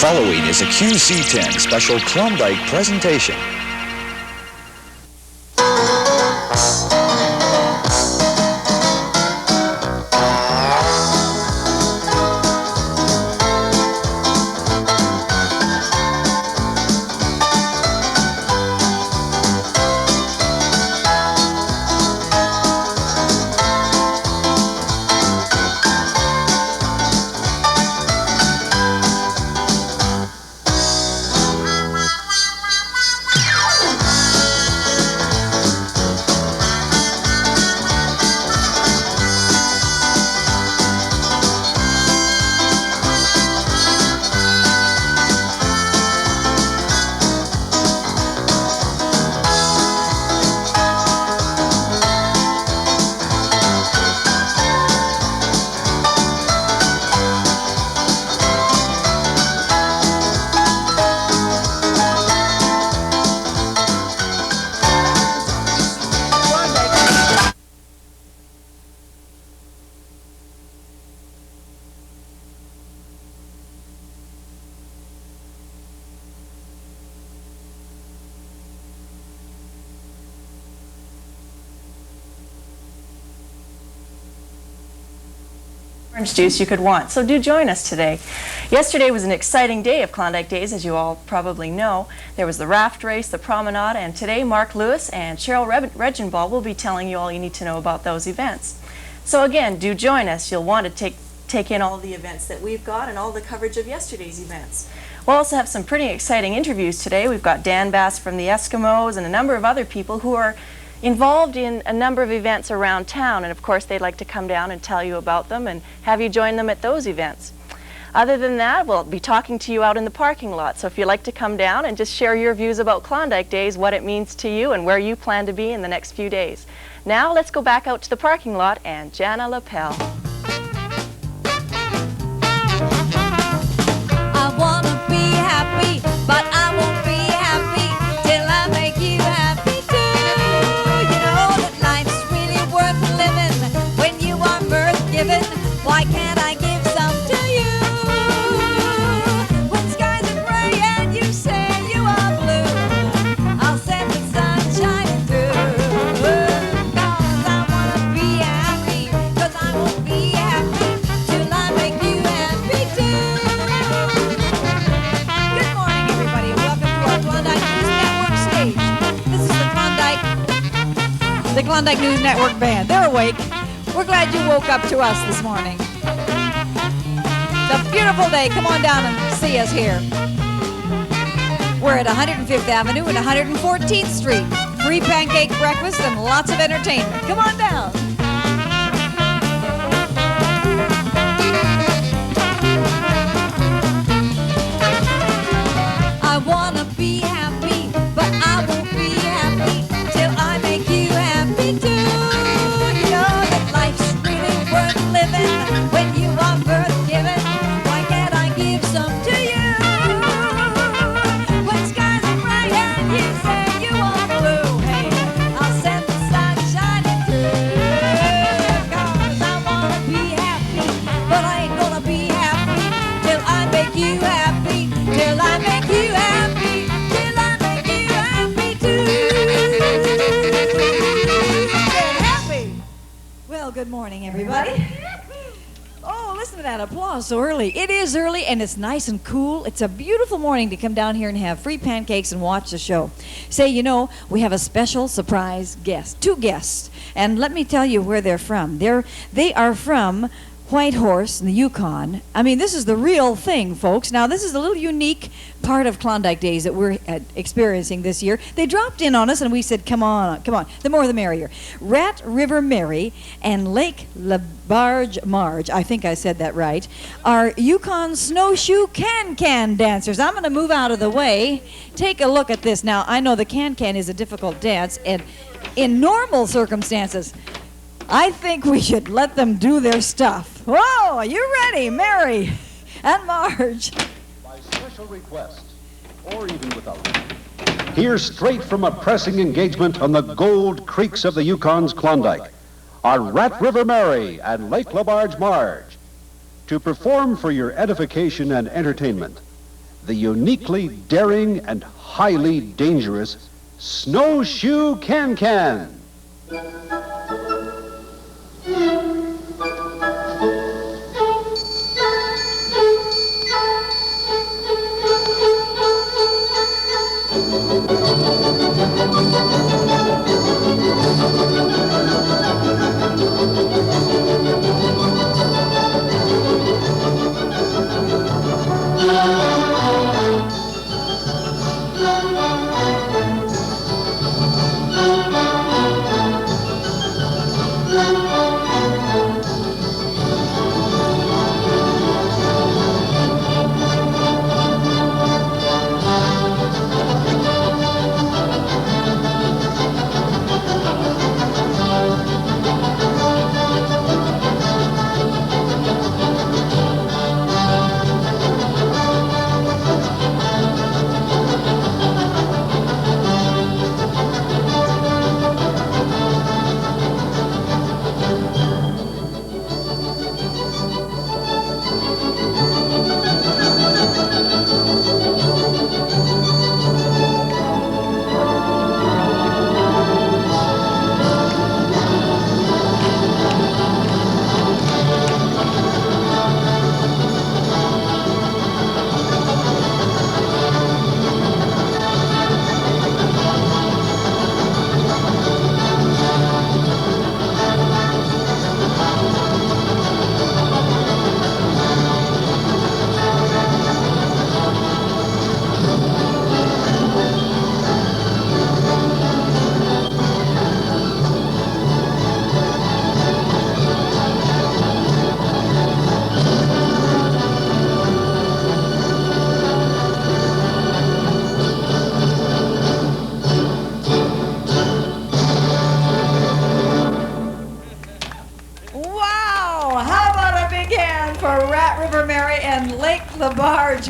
following is a QC10 special Klondike presentation. Orange juice you could want. So do join us today. Yesterday was an exciting day of Klondike Days, as you all probably know. There was the raft race, the promenade, and today Mark Lewis and Cheryl Regenball will be telling you all you need to know about those events. So again, do join us. You'll want to take in all the events that we've got and all the coverage of yesterday's events. We'll also have some pretty exciting interviews today. We've got Dan Bass from the Eskimos and a number of other people who are involved in a number of events around town, and of course they'd like to come down and tell you about them and have you join them at those events. Other than that, we'll be talking to you out in the parking lot, so if you'd like to come down and just share your views about Klondike Days, what it means to you and where you plan to be in the next few days. Now let's go back out to the parking lot and Jana Lapel. I wanna be happy, but I won't be happy till I make you happy too. You know that life's really worth living when you are birth given. Why can't I give some to you? When skies are gray and you say you are blue, I'll send the sun shining through. 'Cause I wanna be happy, 'cause I won't be happy till I make you happy too. Good morning, everybody, and welcome to our Klondike News Network stage. This is the Klondike News Network band. They're awake. We're glad you woke up to us this morning. It's a beautiful day. Come on down and see us here. We're at 105th Avenue and 114th Street. Free pancake breakfast and lots of entertainment. Come on down. I wanna be happy, but I won't be happy till I make you happy too. You know that life's really worth living when you are birth given. Why can't I give some to you? When skies are bright and you say you are blue, hey, I'll send the sun shining through. 'Cause I wanna be happy, but I ain't gonna be happy till I make you happy, till I make you happy, till I make you happy too. Get happy. Well, good morning, everybody. Oh, listen to that applause so early. It is early and it's nice and cool. It's a beautiful morning to come down here and have free pancakes and watch the show. Say, you know, we have a special surprise guest, two guests, and let me tell you where they're from. They are from Whitehorse in the Yukon. I mean, this is the real thing, folks. Now, this is a little unique part of Klondike Days that we're experiencing this year. They dropped in on us and we said, come on, the more the merrier. Rat River Mary and Lake Labarge Marge, I think I said that right, are Yukon snowshoe can-can dancers. I'm going to move out of the way. Take a look at this. Now, I know the can-can is a difficult dance, and in normal circumstances, I think we should let them do their stuff. Whoa, are you ready, Mary and Marge? By special request, or even without it. Here, straight from a pressing engagement on the gold creeks of the Yukon's Klondike, are Rat River Mary and Lake Labarge Marge, to perform for your edification and entertainment the uniquely daring and highly dangerous Snowshoe Can-Can.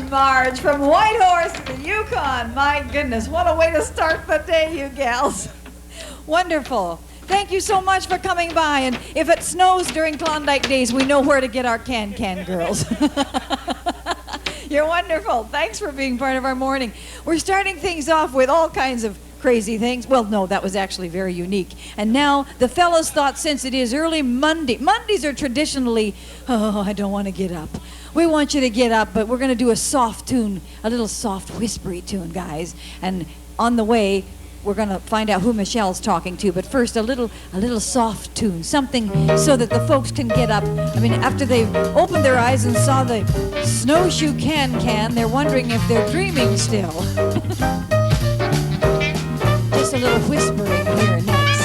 Marge from Whitehorse to the Yukon. My goodness, what a way to start the day, you gals. Wonderful. Thank you so much for coming by. And if it snows during Klondike days, we know where to get our can-can girls. You're wonderful. Thanks for being part of our morning. We're starting things off with all kinds of crazy things. Well, no, that was actually very unique. And now the fellows thought, since it is early Monday, Mondays are traditionally, oh, I don't want to get up. We want you to get up, but we're going to do a soft tune, a little soft whispery tune, guys. And on the way, we're going to find out who Michelle's talking to. But first, a little soft tune, something so that the folks can get up. I mean, after they've opened their eyes and saw the Snowshoe Can-Can, they're wondering if they're dreaming still. Just a little whispering here next.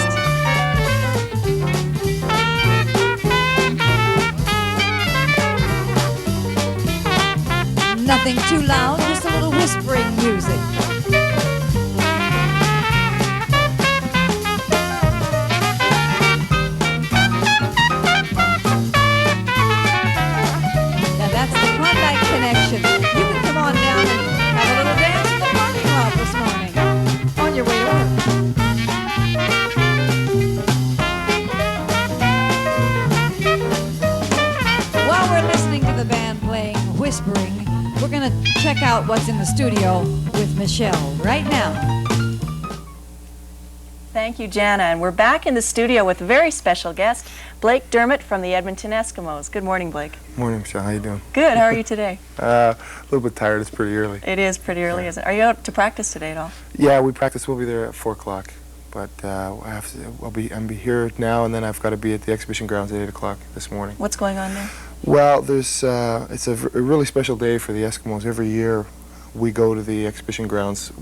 Nothing too loud, just a little whispering music. Now that's the Klondike connection. You can come on down and have a little dance in the parking lot this morning on your way to work. While we're listening to the band playing Whispering, we're going to check out what's in the studio with Michelle right now. Thank you, Jana. And we're back in the studio with a very special guest, Blake Dermott from the Edmonton Eskimos. Good morning, Blake. Morning, Michelle. How you doing? Good. How are you today? A little bit tired. It's pretty early. It is pretty early, isn't it? Are you out to practice today at all? Yeah, we practice. We'll be there at 4 o'clock. But I'll be here now, and then I've got to be at the exhibition grounds at 8 o'clock this morning. What's going on there? Well, it's a really special day for the Eskimos. Every year we go to the exhibition grounds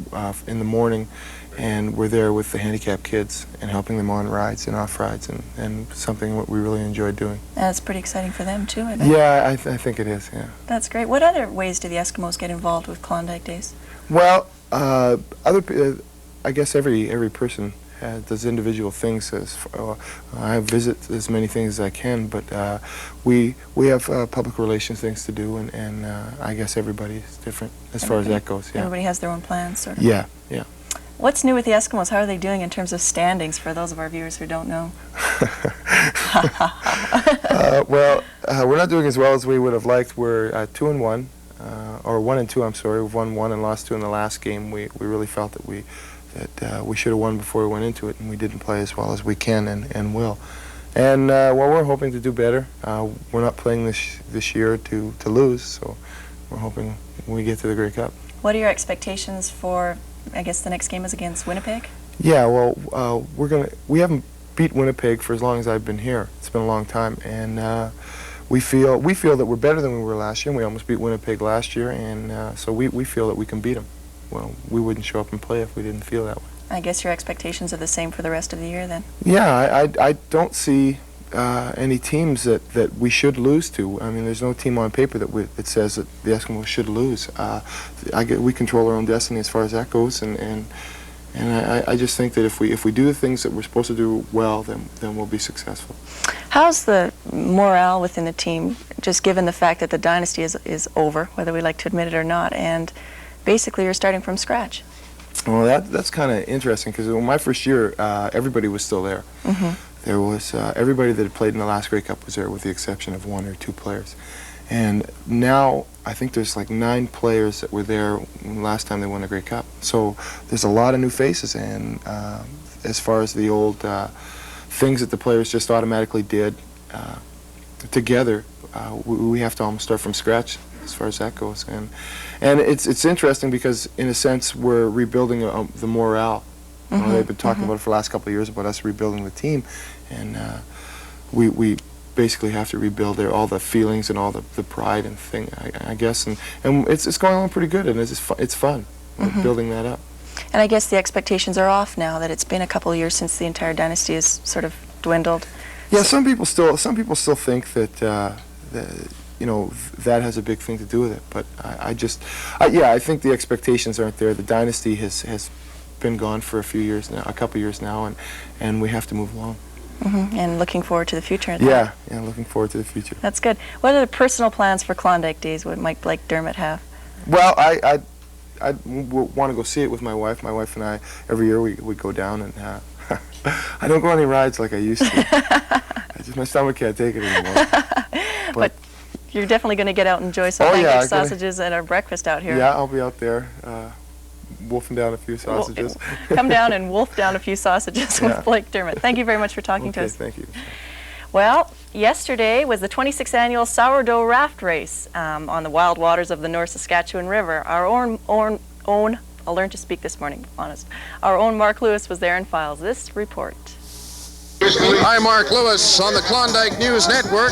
in the morning, and we're there with the handicapped kids and helping them on rides and off rides, and something what we really enjoy doing. That's pretty exciting for them too, I bet. Yeah, I think it is, yeah. That's great. What other ways do the Eskimos get involved with Klondike Days? Well, I guess every person does individual things. I visit as many things as I can, but we have public relations things to do, and I guess everybody's different as far as that goes. Yeah. Everybody has their own plans, sort of. Yeah. What's new with the Eskimos? How are they doing in terms of standings for those of our viewers who don't know? Well, we're not doing as well as we would have liked. We're 2-1. or 1-2. I'm sorry, we've won 1 and lost 2 in the last game. We really felt that we should have won before we went into it, and we didn't play as well as we can and will. And well, we're hoping to do better. We're not playing this year to lose, so we're hoping we get to the Grey Cup. What are your expectations for, I guess the next game is against Winnipeg? Yeah, well, we haven't beat Winnipeg for as long as I've been here. It's been a long time, and we feel that we're better than we were last year. And we almost beat Winnipeg last year, and so we feel that we can beat them. Well, we wouldn't show up and play if we didn't feel that way. I guess your expectations are the same for the rest of the year then? Yeah, I don't see any teams that we should lose to. I mean, there's no team on paper that says that the Eskimos should lose. We control our own destiny as far as that goes, and I just think that if we do the things that we're supposed to do well, then we'll be successful. How's the morale within the team, just given the fact that the dynasty is over, whether we like to admit it or not, and basically you're starting from scratch? Well, that's kind of interesting, because in my first year, everybody was still there. Mm-hmm. There was everybody that had played in the last Grey Cup was there, with the exception of 1 or 2 players. And now I think there's like 9 players that were there last time they won a Grey Cup. So there's a lot of new faces, and as far as the old things that the players just automatically did together, we have to almost start from scratch as far as that goes. And it's interesting because in a sense we're rebuilding the morale. You know, they've been talking about it for the last couple of years about us rebuilding the team, and we basically have to rebuild all the feelings and all the pride and thing, I guess, and it's going on pretty good, and it's fun building that up. And I guess the expectations are off now that it's been a couple of years since the entire dynasty has sort of dwindled. Yeah, some people still think that you know, that has a big thing to do with it, but I think the expectations aren't there. The dynasty has been gone for a couple years now, and we have to move along. And looking forward to the future. Yeah, looking forward to the future. That's good. What are the personal plans for Klondike Days? What might Blake Dermott have? Well, I want to go see it with my wife. My wife and I, every year we go down, and I don't go on any rides like I used to. My stomach can't take it anymore. But you're definitely going to get out and enjoy some pancake sausages and our breakfast out here. Yeah, I'll be out there wolfing down a few sausages. Come down and wolf down a few sausages with Blake Dermott. Thank you very much for talking to us. Thank you. Well, yesterday was the 26th annual sourdough raft race on the wild waters of the North Saskatchewan River. Our own, I'll learn to speak this morning, honest. Our own Mark Lewis was there and files this report. Hi, Mark Lewis on the Klondike News Network.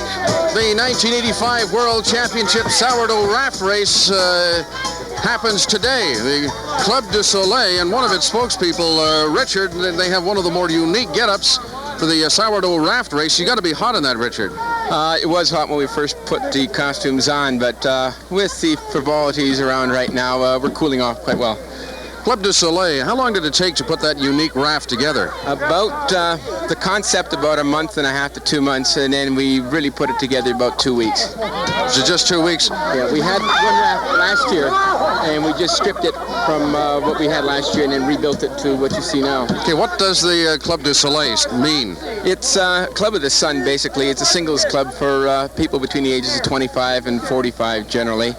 The 1985 World Championship Sourdough Raft Race happens today. The Club du Soleil and one of its spokespeople, Richard, they have one of the more unique get-ups for the sourdough raft race. You got to be hot in that, Richard. It was hot when we first put the costumes on, but with the frivolities around right now, we're cooling off quite well. Club du Soleil, how long did it take to put that unique raft together? About the concept about a month and a half to 2 months, and then we really put it together about 2 weeks. So just 2 weeks? Yeah, we had one raft last year, and we just stripped it from what we had last year and then rebuilt it to what you see now. Okay, what does the Club du Soleil mean? It's Club of the Sun, basically. It's a singles club for people between the ages of 25 and 45, generally.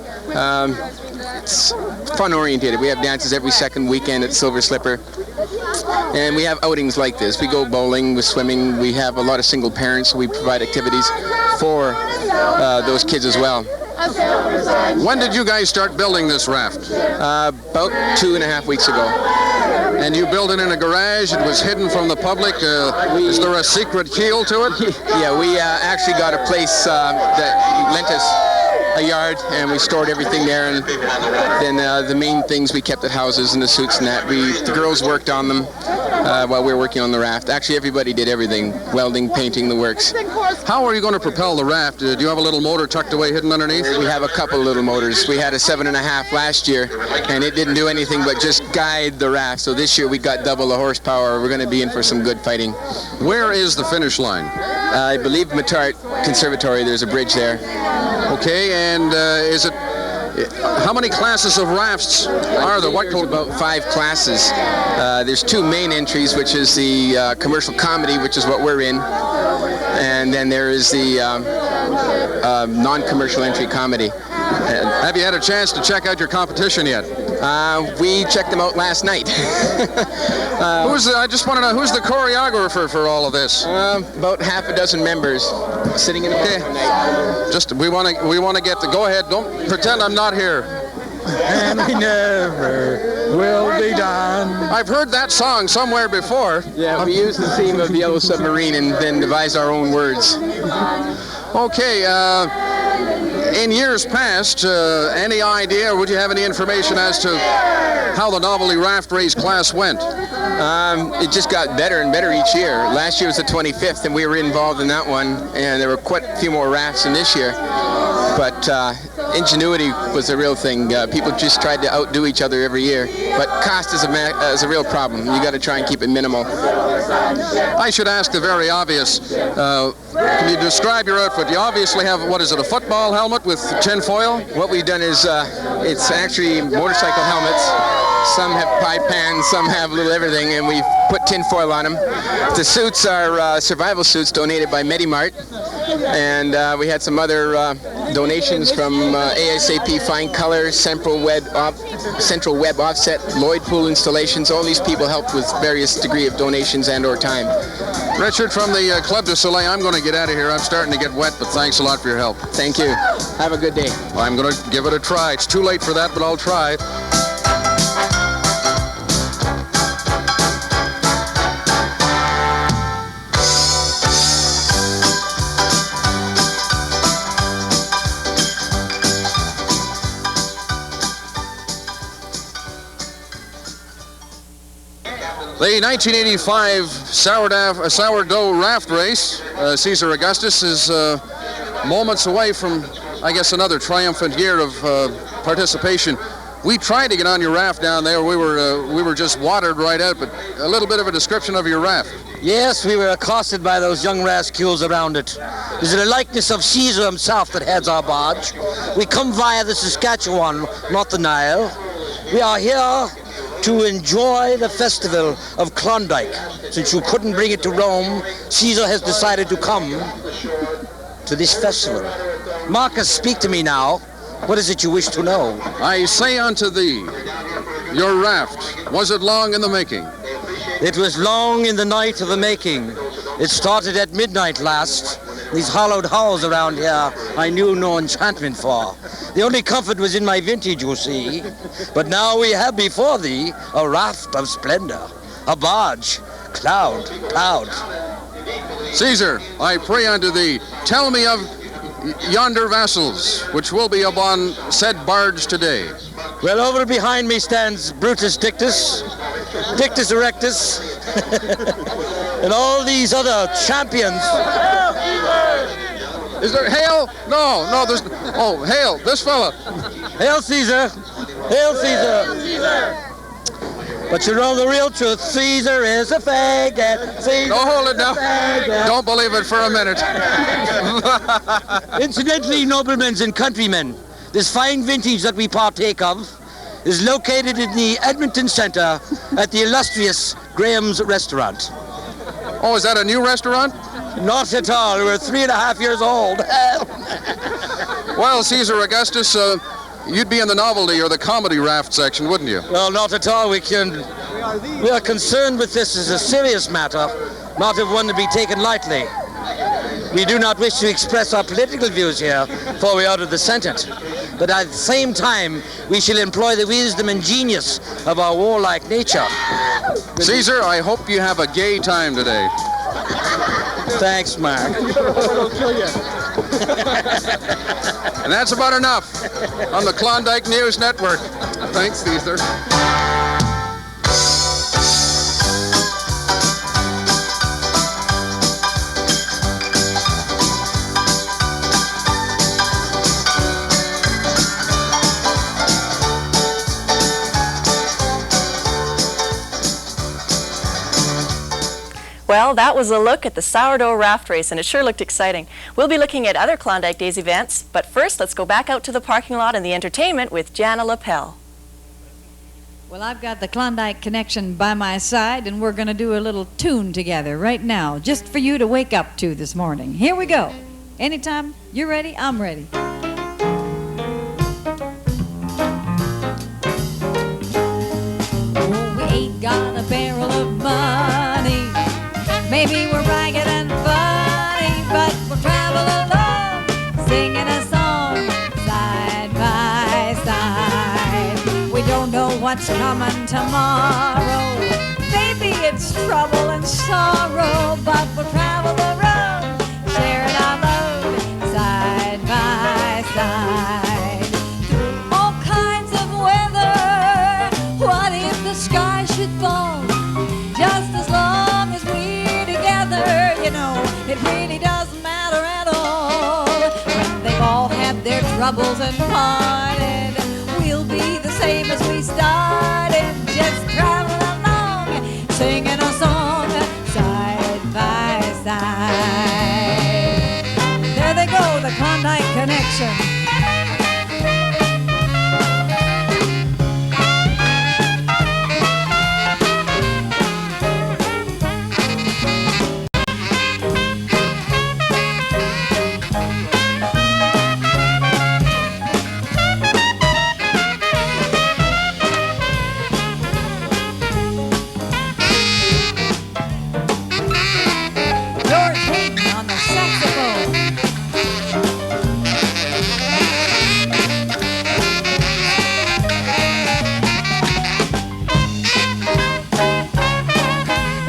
It's fun-oriented. We have dances every second weekend at Silver Slipper. And we have outings like this. We go bowling, we're swimming. We have a lot of single parents, so we provide activities for those kids as well. When did you guys start building this raft? About 2.5 weeks ago. And you built it in a garage? It was hidden from the public? Is there a secret keel to it? Yeah, we actually got a place that lent us a yard, and we stored everything there, and then the main things we kept at houses and the suits and that. The girls worked on them while we were working on the raft. Actually, everybody did everything: welding, painting, the works. How are you going to propel the raft? Do you have a little motor tucked away hidden underneath? We have a couple little motors. We had a 7.5 last year, and it didn't do anything but just guide the raft. So this year we got double the horsepower. We're going to be in for some good fighting. Where is the finish line? I believe Matart Conservatory. There's a bridge there. Okay, and how many classes of rafts are there? There's about 5 classes. There's 2 main entries, which is the commercial comedy, which is what we're in, and then there is the non-commercial entry comedy. Have you had a chance to check out your competition yet? We checked them out last night. I just want to know, who's the choreographer for all of this? About half a dozen members sitting in the Okay. Just we want to get the go ahead. Don't pretend I'm not here. And we never will be done. I've heard that song somewhere before. Yeah, we used the theme of Yellow Submarine and then devised our own words. Okay, in years past, any idea, or would you have any information as to how the novelty raft race class went? It just got better and better each year. Last year was the 25th, and we were involved in that one, and there were quite a few more rafts than this year. But ingenuity was the real thing. People just tried to outdo each other every year. But cost is a real problem. You got to try and keep it minimal. I should ask the very obvious. Can you describe your outfit? You obviously have, what is it, a football helmet with tin foil? What we've done is it's actually motorcycle helmets. Some have pipe pans, some have a little everything, and we've put tin foil on them. The suits are survival suits donated by Medimart, and we had some other donations from ASAP Fine Color, Central Web Offset, Lloyd Pool Installations. All these people helped with various degree of donations and or time. Richard, from the Club de Soleil, I'm going to get out of here. I'm starting to get wet, but thanks a lot for your help. Thank you. Have a good day. I'm going to give it a try. It's too late for that, but I'll try. The 1985 sourdough raft race, Caesar Augustus, is moments away from, I guess, another triumphant year of participation. We tried to get on your raft down there. We were just watered right out, but a little bit of a description of your raft. Yes, we were accosted by those young rascals around it. Is it a likeness of Caesar himself that heads our barge? We come via the Saskatchewan, not the Nile. We are here to enjoy the festival of Klondike. Since you couldn't bring it to Rome, Caesar has decided to come to this festival. Marcus, speak to me now. What is it you wish to know? I say unto thee, your raft, was it long in the making? It was long in the night of the making. It started at midnight last. These hollowed halls around here I knew no enchantment for. The only comfort was in my vintage, you see. But now we have before thee a raft of splendor, a barge, cloud. Caesar, I pray unto thee, tell me of yonder vassals, which will be upon said barge today. Well, over behind me stands Brutus Dictus, Dictus Erectus, and all these other champions. Is there hail? No, there's... Oh, hail, this fella. Hail Caesar! Hail Caesar! But you know the real truth, Caesar is a faggot. Caesar Don't hold it now. Don't believe it for a minute. Incidentally, noblemen and countrymen, this fine vintage that we partake of is located in the Edmonton Center at the illustrious Graham's Restaurant. Oh, is that a new restaurant? Not at all. We're 3.5 years old. Well, Caesar Augustus, you'd be in the novelty or the comedy raft section, wouldn't you? Well, not at all. We are concerned with this as a serious matter, not of one to be taken lightly. We do not wish to express our political views here, for we are out of the Senate. But at the same time, we shall employ the wisdom and genius of our warlike nature. Caesar, I hope you have a gay time today. Thanks, Mark. And that's about enough on the Klondike News Network. Thanks, Caesar. Well, that was a look at the sourdough raft race, and it sure looked exciting. We'll be looking at other Klondike Days events, but first let's go back out to the parking lot and the entertainment with Jana Lapel. Well, I've got the Klondike Connection by my side, and we're going to do a little tune together right now, just for you to wake up to this morning. Here we go. Anytime you're ready, I'm ready. what's coming tomorrow. Maybe it's trouble and sorrow, but we'll travel the road, sharing our load side by side. Through all kinds of weather, what if the sky should fall? Just as long as we're together, you know, it really doesn't matter at all. When they've all had their troubles and parted, we'll be the same as we started, just traveling along, singing a song side by side. There they go, the Klondike Connection. On the saxophone.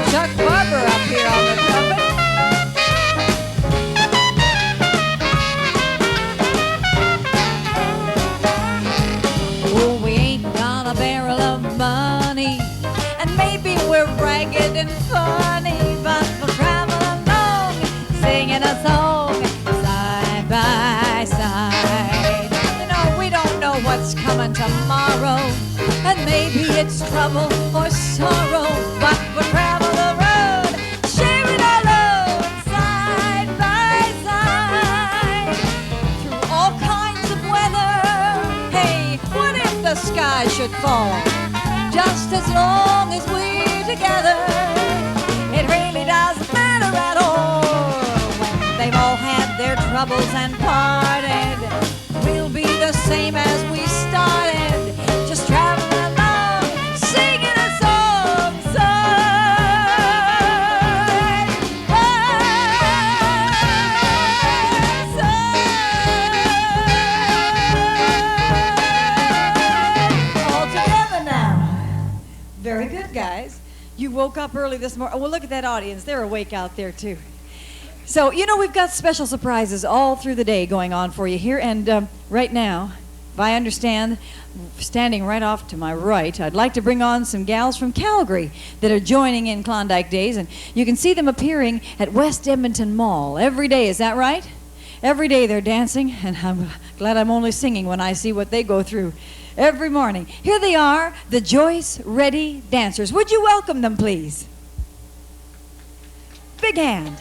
Chuck Barber up here on the trumpet. Oh, we ain't got a barrel of money, and maybe we're ragged and funny, but we'll travel along, singing a song side by side. You know, we don't know what's coming tomorrow, and maybe it's trouble or sorrow, but we'll travel the road, sharing our load side by side. Through all kinds of weather, hey, what if the sky should fall? Just as long as we're together, it really doesn't matter at all. When they've all had their troubles and parted, we'll be the same as we started, just traveling along, singing a song side by side. All together now. Very good, guys. You woke up early this morning. Oh, well, look at that audience. They're awake out there, too. So, you know, we've got special surprises all through the day going on for you here. And right now, if I understand, standing right off to my right, I'd like to bring on some gals from Calgary that are joining in Klondike Days. And you can see them appearing at West Edmonton Mall every day. Is that right? Every day they're dancing, and I'm glad I'm only singing when I see what they go through every morning. Here they are, the Joyce Ready Dancers. Would you welcome them, please? Big hand.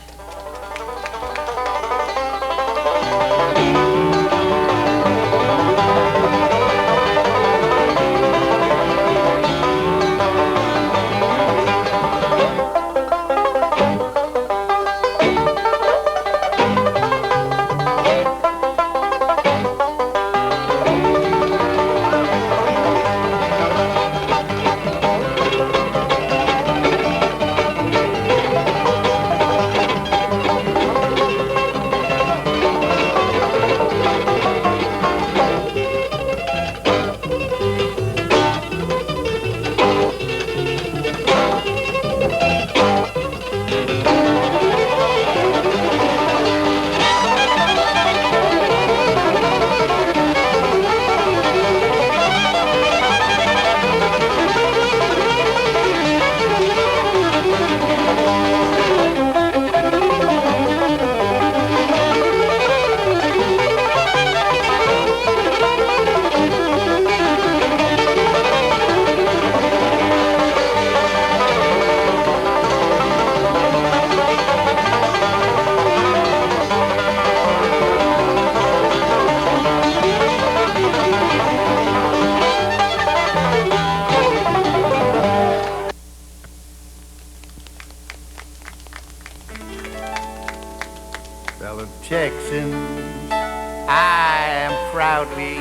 Fellow Texans, I am proudly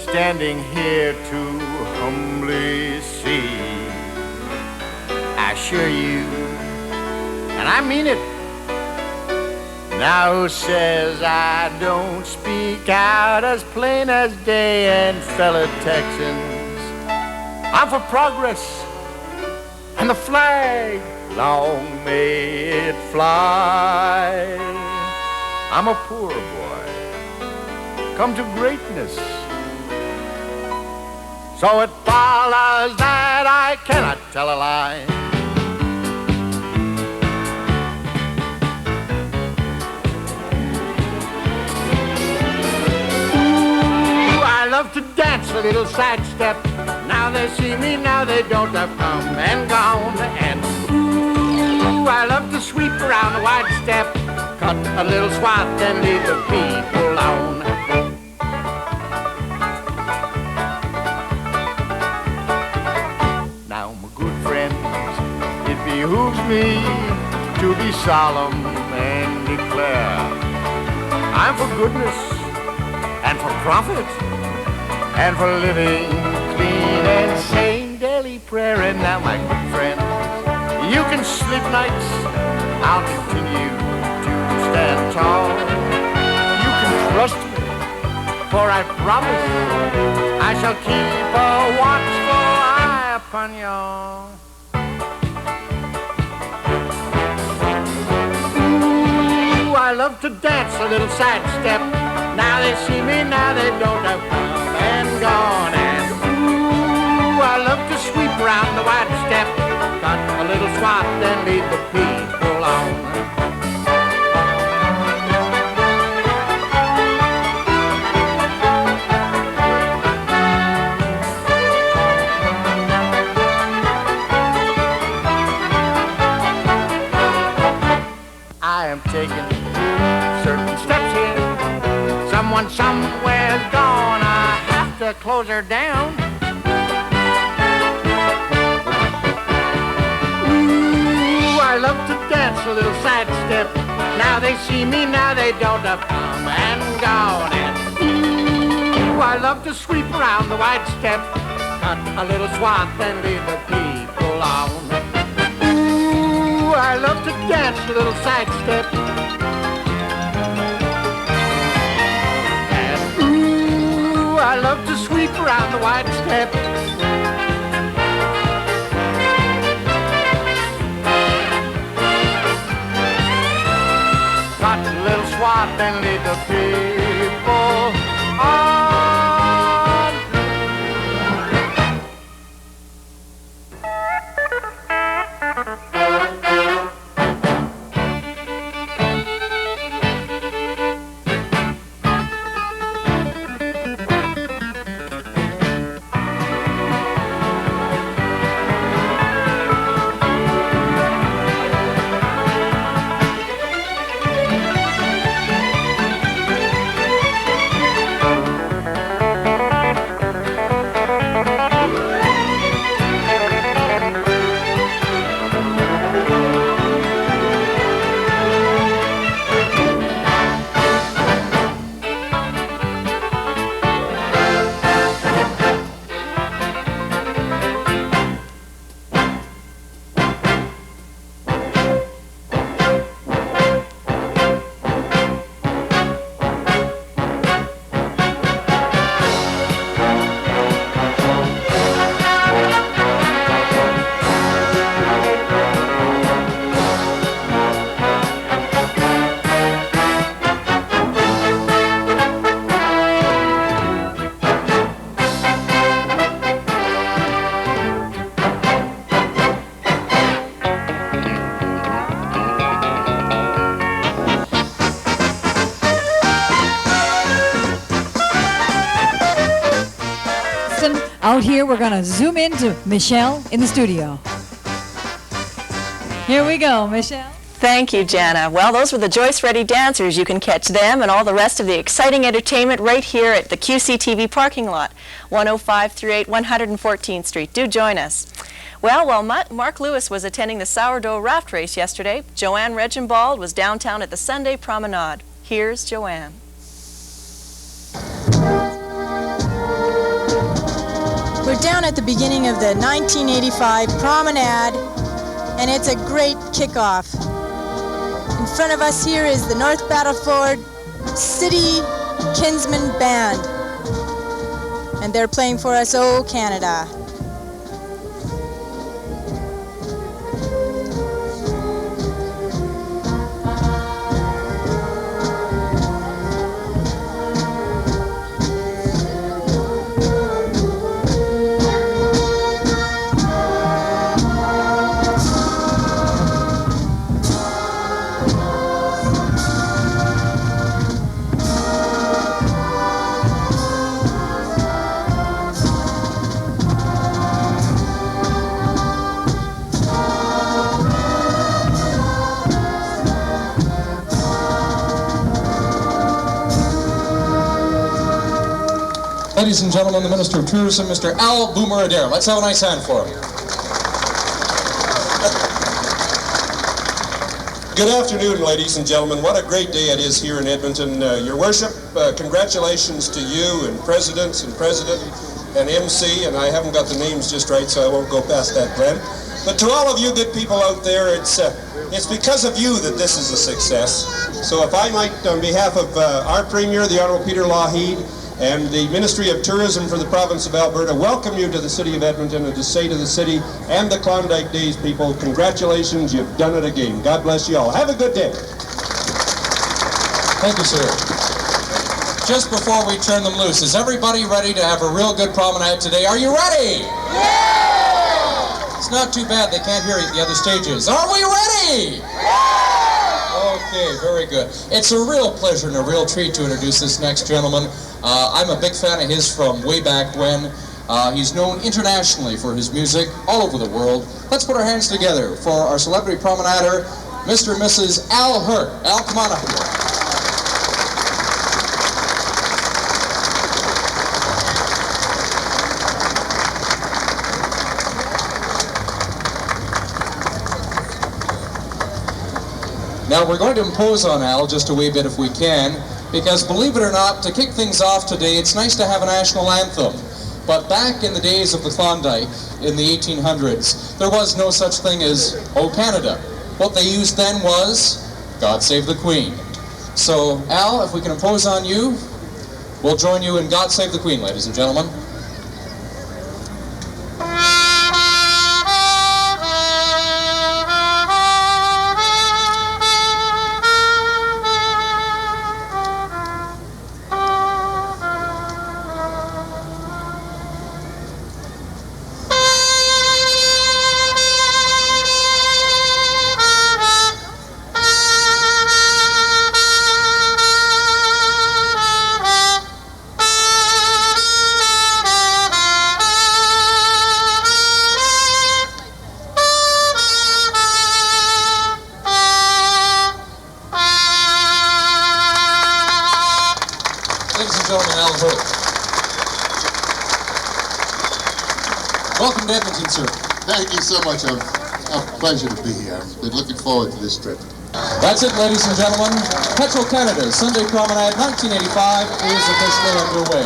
standing here to humbly see. I assure you, and I mean it, now who says I don't speak out as plain as day? And fellow Texans, I'm for progress and the flag, long may it fly. I'm a poor boy, come to greatness. So it follows that I cannot tell a lie. Ooh, I love to dance a little sidestep. Now they see me, now they don't. I've come and gone. And ooh, I love to sweep around the wide step, cut a little swath and leave the people alone. Now, my good friends, it behooves me to be solemn and declare I'm for goodness and for profit and for living clean and saying daily prayer. And now, my good friends, you can sleep nights, I'll continue to stand tall. You can trust me, for I promise I shall keep a watchful eye upon you. Ooh, I love to dance a little sidestep. Now they see me, now they don't. Have come and gone. And ooh, I love to sweep around the wide step, cut a little swath and leave the people alone. I am taking certain steps here. Someone somewhere's gonna have to close her down. Ooh, I love to dance a little sidestep. Now they see me, now they don't. Have come and gone. And ooh, I love to sweep around the wide step, cut a little swath and leave the people alone. I love to dance a little sidestep. And ooh, I love to sweep around the wide step. Cut a little swath and lead the people on. Out here, we're going to zoom into Michelle in the studio. Here we go, Michelle. Thank you, Jana. Well, those were the Joyce Ready Dancers. You can catch them and all the rest of the exciting entertainment right here at the QC10 parking lot, 10538 114th Street. Do join us. Well, while Mark Lewis was attending the sourdough raft race yesterday, Joanne Regenbald was downtown at the Sunday Promenade. Here's Joanne. We're down at the beginning of the 1985 Promenade, and it's a great kickoff. In front of us here is the North Battleford City Kinsman Band, and they're playing for us, Oh Canada. Ladies and gentlemen, the Minister of Tourism, Mr. Al Boomer Adair. Let's have a nice hand for him. Good afternoon, ladies and gentlemen. What a great day it is here in Edmonton. Your Worship, congratulations to you and President and MC, and I haven't got the names just right, so I won't go past that, Glenn. But to all of you good people out there, it's because of you that this is a success. So if I might, on behalf of our Premier, the Honourable Peter Lougheed, and the Ministry of Tourism for the province of Alberta, welcome you to the city of Edmonton, and to say to the city and the Klondike Days people, congratulations, you've done it again. God bless you all. Have a good day. Thank you, sir. Just before we turn them loose, is everybody ready to have a real good promenade today? Are you ready? Yeah! It's not too bad they can't hear you at the other stages. Are we ready? Yeah! Okay, very good. It's a real pleasure and a real treat to introduce this next gentleman. I'm a big fan of his from way back when. He's known internationally for his music all over the world. Let's put our hands together for our celebrity promenader, Mr. and Mrs. Al Hurt. Al, come on up here. Now we're going to impose on Al just a wee bit if we can, because believe it or not, to kick things off today, it's nice to have a national anthem. But back in the days of the Klondike, in the 1800s, there was no such thing as "O Canada." What they used then was "God Save the Queen." So Al, if we can impose on you, we'll join you in "God Save the Queen," ladies and gentlemen. Welcome to Edmonton, sir. Thank you so much. A pleasure to be here. I've been looking forward to this trip. That's it, ladies and gentlemen. Petro Canada's Sunday Promenade 1985 is officially underway.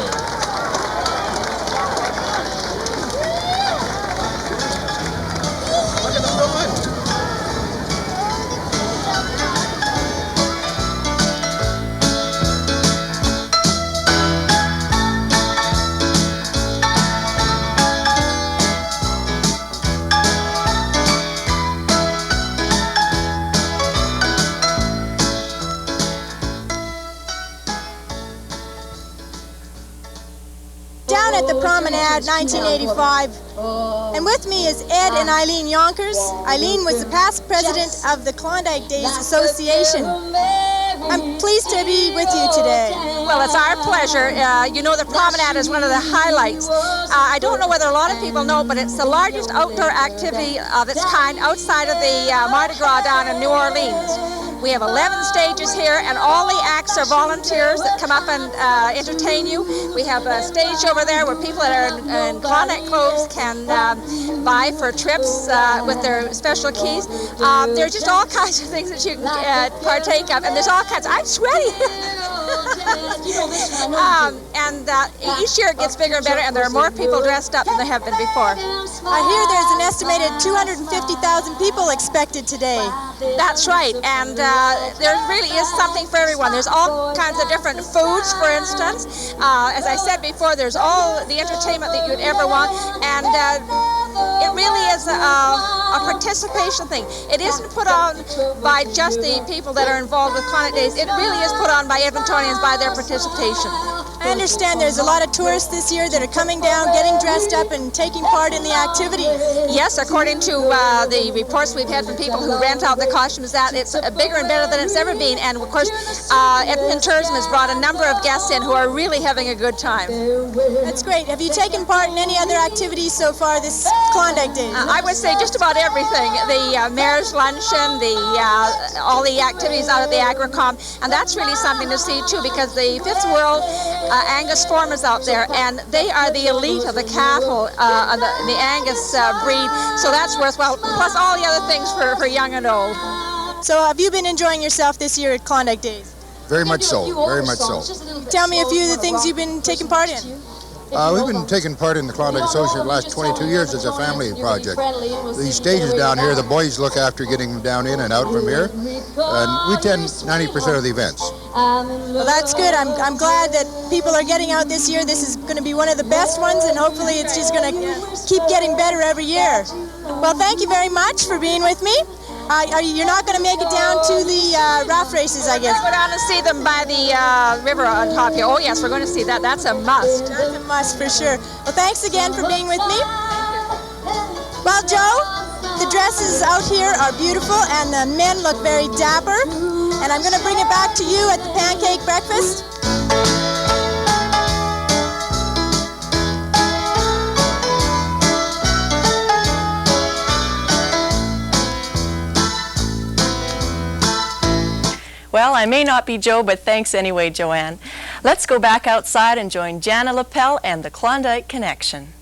Down at the Promenade 1985, and with me is Ed and Eileen Yonkers. Eileen was the past president of the Klondike Days Association. I'm pleased to be with you today. Well, it's our pleasure. You know, the Promenade is one of the highlights. I don't know whether a lot of people know, but it's the largest outdoor activity of its kind outside of the Mardi Gras down in New Orleans. We have 11 stages here, and all the acts are volunteers that come up and entertain you. We have a stage over there where people that are in Klondike clothes can buy for trips with their special keys. There's just all kinds of things that you can partake of, and there's all kinds. I'm sweaty. Each year it gets bigger and better, and there are more people dressed up than there have been before. I hear there's an estimated 250,000 people expected today. That's right, and there really is something for everyone. There's all kinds of different foods, for instance. As I said before, there's all the entertainment that you'd ever want, and it really is a participation thing. It isn't put on by just the people that are involved with Klondike Days. It really is put on by Edmontonians by their participation. I understand there's a lot of tourists this year that are coming down, getting dressed up, and taking part in the activity. Yes, according to the reports we've had from people who rent out the costumes, that it's bigger and better than it's ever been. And of course, Edmonton Tourism has brought a number of guests in who are really having a good time. That's great. Have you taken part in any other activities so far this Klondike Days? I would say just about everything. The Mayor's Luncheon, all the activities out at the Agricom, and that's really something to see too, because the Fifth World Angus formers out there, and they are the elite of the cattle, the Angus breed, so that's worthwhile, plus all the other things for young and old. So have you been enjoying yourself this year at Klondike Days? Very much so, very much so. Tell me a few of the things you've been taking part in. We've been taking part in the Klondike Association the last 22 years as a family project. These stages down here, the boys look after getting them down in and out from here, and we attend 90% of the events. Well, that's good. I'm glad that people are getting out this year. This is going to be one of the best ones, and hopefully it's just going to keep getting better every year. Well, thank you very much for being with me. You're not going to make it down to the raft races, I guess? We're going to see them by the river on top here. Oh, yes, we're going to see that. That's a must. That's a must for sure. Well, thanks again for being with me. Well, Joe, the dresses out here are beautiful, and the men look very dapper. And I'm going to bring it back to you at the pancake breakfast. Well, I may not be Joe, but thanks anyway, Joanne. Let's go back outside and join Jana Lapel and the Klondike Connection.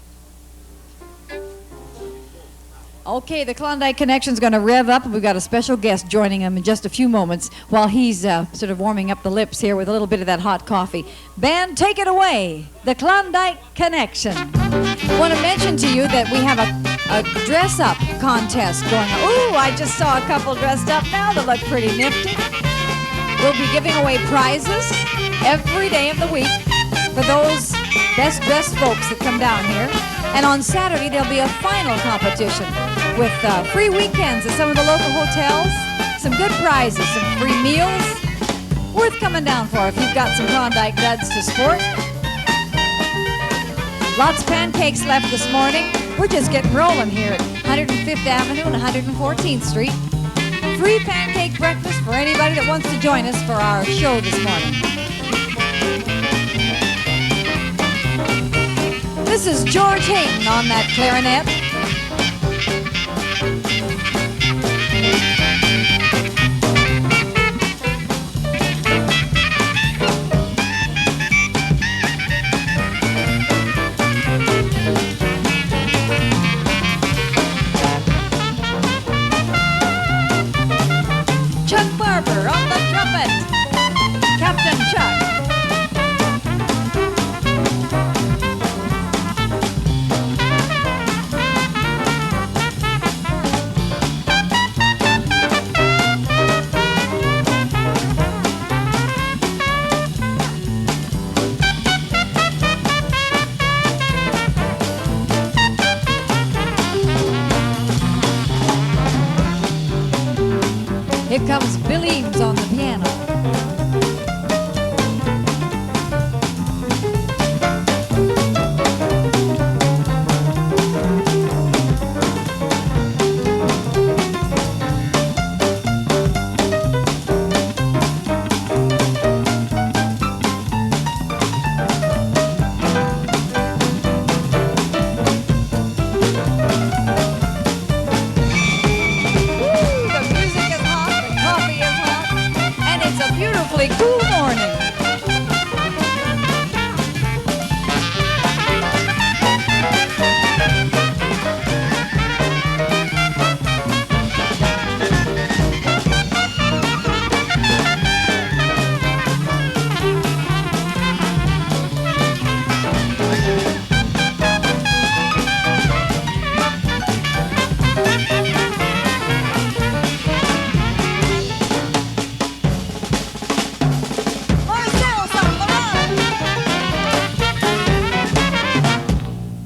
Okay, the Klondike Connection's going to rev up, and we've got a special guest joining him in just a few moments while he's sort of warming up the lips here with a little bit of that hot coffee. Band, take it away, the Klondike Connection. I want to mention to you that we have a dress-up contest going on. Ooh, I just saw a couple dressed up now that look pretty nifty. We'll be giving away prizes every day of the week for those best-dressed folks that come down here. And on Saturday, there'll be a final competition with free weekends at some of the local hotels, some good prizes, some free meals. Worth coming down for if you've got some Klondike duds to sport. Lots of pancakes left this morning. We're just getting rolling here at 105th Avenue and 114th Street. Free pancake breakfast for anybody that wants to join us for our show this morning. This is George Hayden on that clarinet. On the trumpet, Captain Chuck. Here comes Bill Eames on the piano. Cool morning.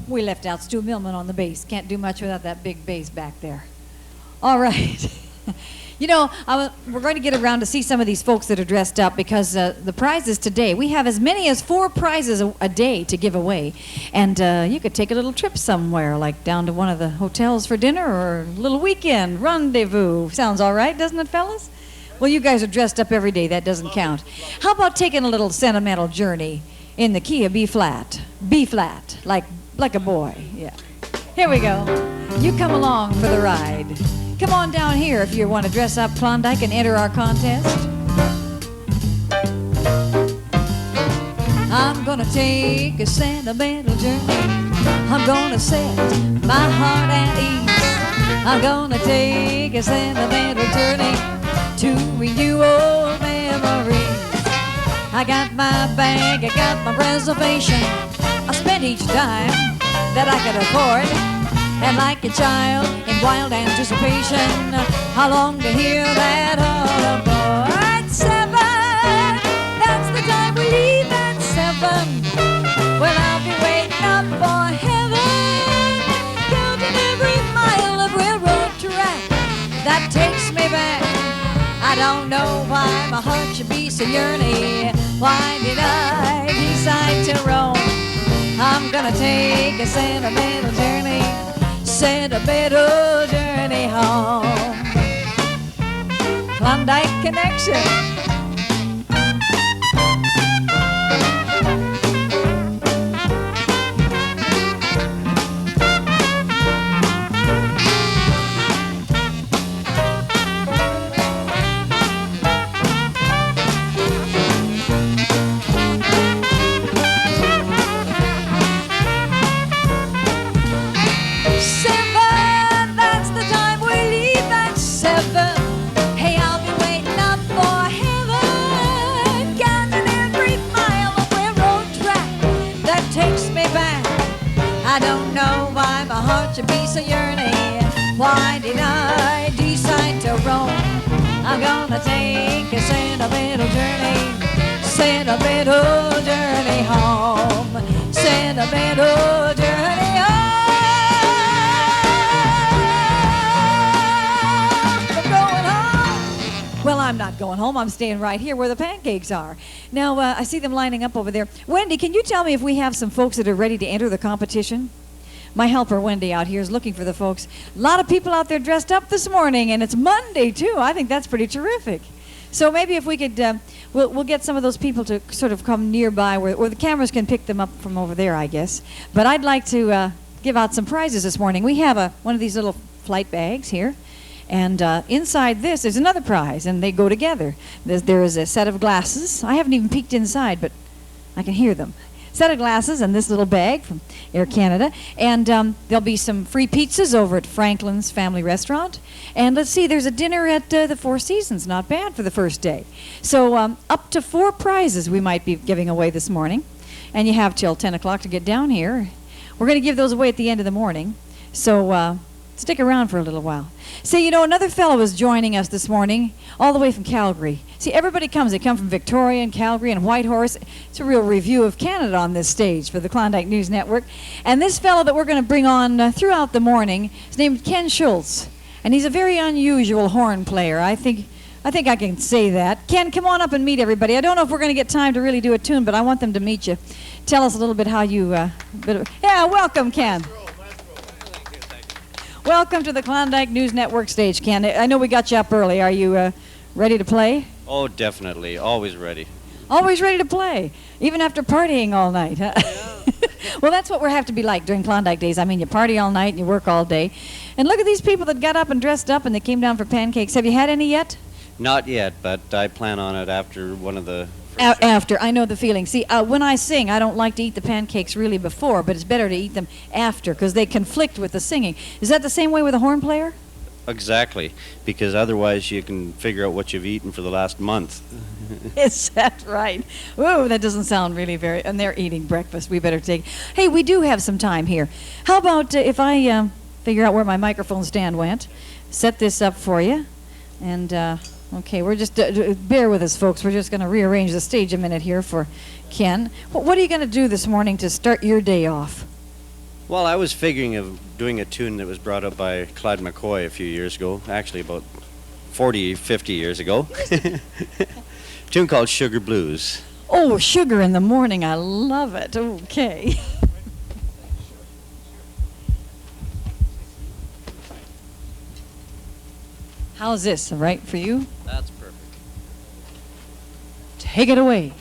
We left out Stu Millman on the bass. Can't do much without that big bass back there. All right. You know, we're going to get around to see some of these folks that are dressed up because the prizes today, we have as many as 4 prizes a day to give away. And you could take a little trip somewhere, like down to one of the hotels for dinner or a little weekend rendezvous. Sounds all right, doesn't it, fellas? Well, you guys are dressed up every day. That doesn't count. How about taking a little sentimental journey in the key of B flat? B flat, like a boy. Yeah. Here we go. You come along for the ride. Come on down here if you want to dress up Klondike and enter our contest. I'm gonna take a sentimental journey. I'm gonna set my heart at ease. I'm gonna take a sentimental journey to renew old memories. I got my bag, I got my reservation. I spent each dime that I could afford. And like a child in wild anticipation, I long to hear that all aboard. 7, that's the time we leave at 7. Well, I'll be waiting up for heaven, counting every mile of railroad track that takes me back. I don't know why my heart should be so yearny. Why did I decide to roam? I'm gonna take a sentimental journey, sentimental journey home. Klondike Connection. To be so yearning, why did I decide to roam? I'm gonna take a sentimental journey home, sentimental journey home. I'm going home. Well, I'm not going home. I'm staying right here where the pancakes are. Now, I see them lining up over there. Wendy, can you tell me if we have some folks that are ready to enter the competition? My helper, Wendy, out here is looking for the folks. A lot of people out there dressed up this morning, and it's Monday, too. I think that's pretty terrific. So maybe if we could, we'll get some of those people to sort of come nearby where the cameras can pick them up from over there, I guess. But I'd like to give out some prizes this morning. We have one of these little flight bags here. And inside this, there's another prize, and they go together. There is a set of glasses. I haven't even peeked inside, but I can hear them. Set of glasses and this little bag from Air Canada, and there'll be some free pizzas over at Franklin's Family Restaurant, and let's see, there's a dinner at the Four Seasons, not bad for the first day. So up to 4 prizes we might be giving away this morning, and you have till 10 o'clock to get down here. We're going to give those away at the end of the morning, so stick around for a little while. See, you know, another fellow is joining us this morning, all the way from Calgary. See, everybody comes. They come from Victoria and Calgary and Whitehorse. It's a real review of Canada on this stage for the Klondike News Network. And this fellow that we're going to bring on throughout the morning is named Ken Schultz. And he's a very unusual horn player. I think I can say that. Ken, come on up and meet everybody. I don't know if we're going to get time to really do a tune, but I want them to meet you. Tell us a little bit how you... welcome, Ken. Welcome to the Klondike News Network stage, Ken. I know we got you up early. Are you ready to play? Oh, definitely. Always ready. Always ready to play, even after partying all night. Huh? Yeah. Well, that's what we have to be like during Klondike days. I mean, you party all night and you work all day. And look at these people that got up and dressed up and they came down for pancakes. Have you had any yet? Not yet, but I plan on it after one of the... After. I know the feeling. See, when I sing, I don't like to eat the pancakes really before, but it's better to eat them after because they conflict with the singing. Is that the same way with a horn player? Exactly, because otherwise you can figure out what you've eaten for the last month. Is that right? Ooh, that doesn't sound really very... And they're eating breakfast. We better take... Hey, we do have some time here. How about if I figure out where my microphone stand went, set this up for you, and... Okay, we're just, bear with us, folks. We're just going to rearrange the stage a minute here for Ken. What are you going to do this morning to start your day off? Well, I was figuring of doing a tune that was brought up by Clyde McCoy a few years ago, actually about 40, 50 years ago. A tune called Sugar Blues. Oh, sugar in the morning. I love it. Okay. How's this, all right for you? That's perfect. Take it away.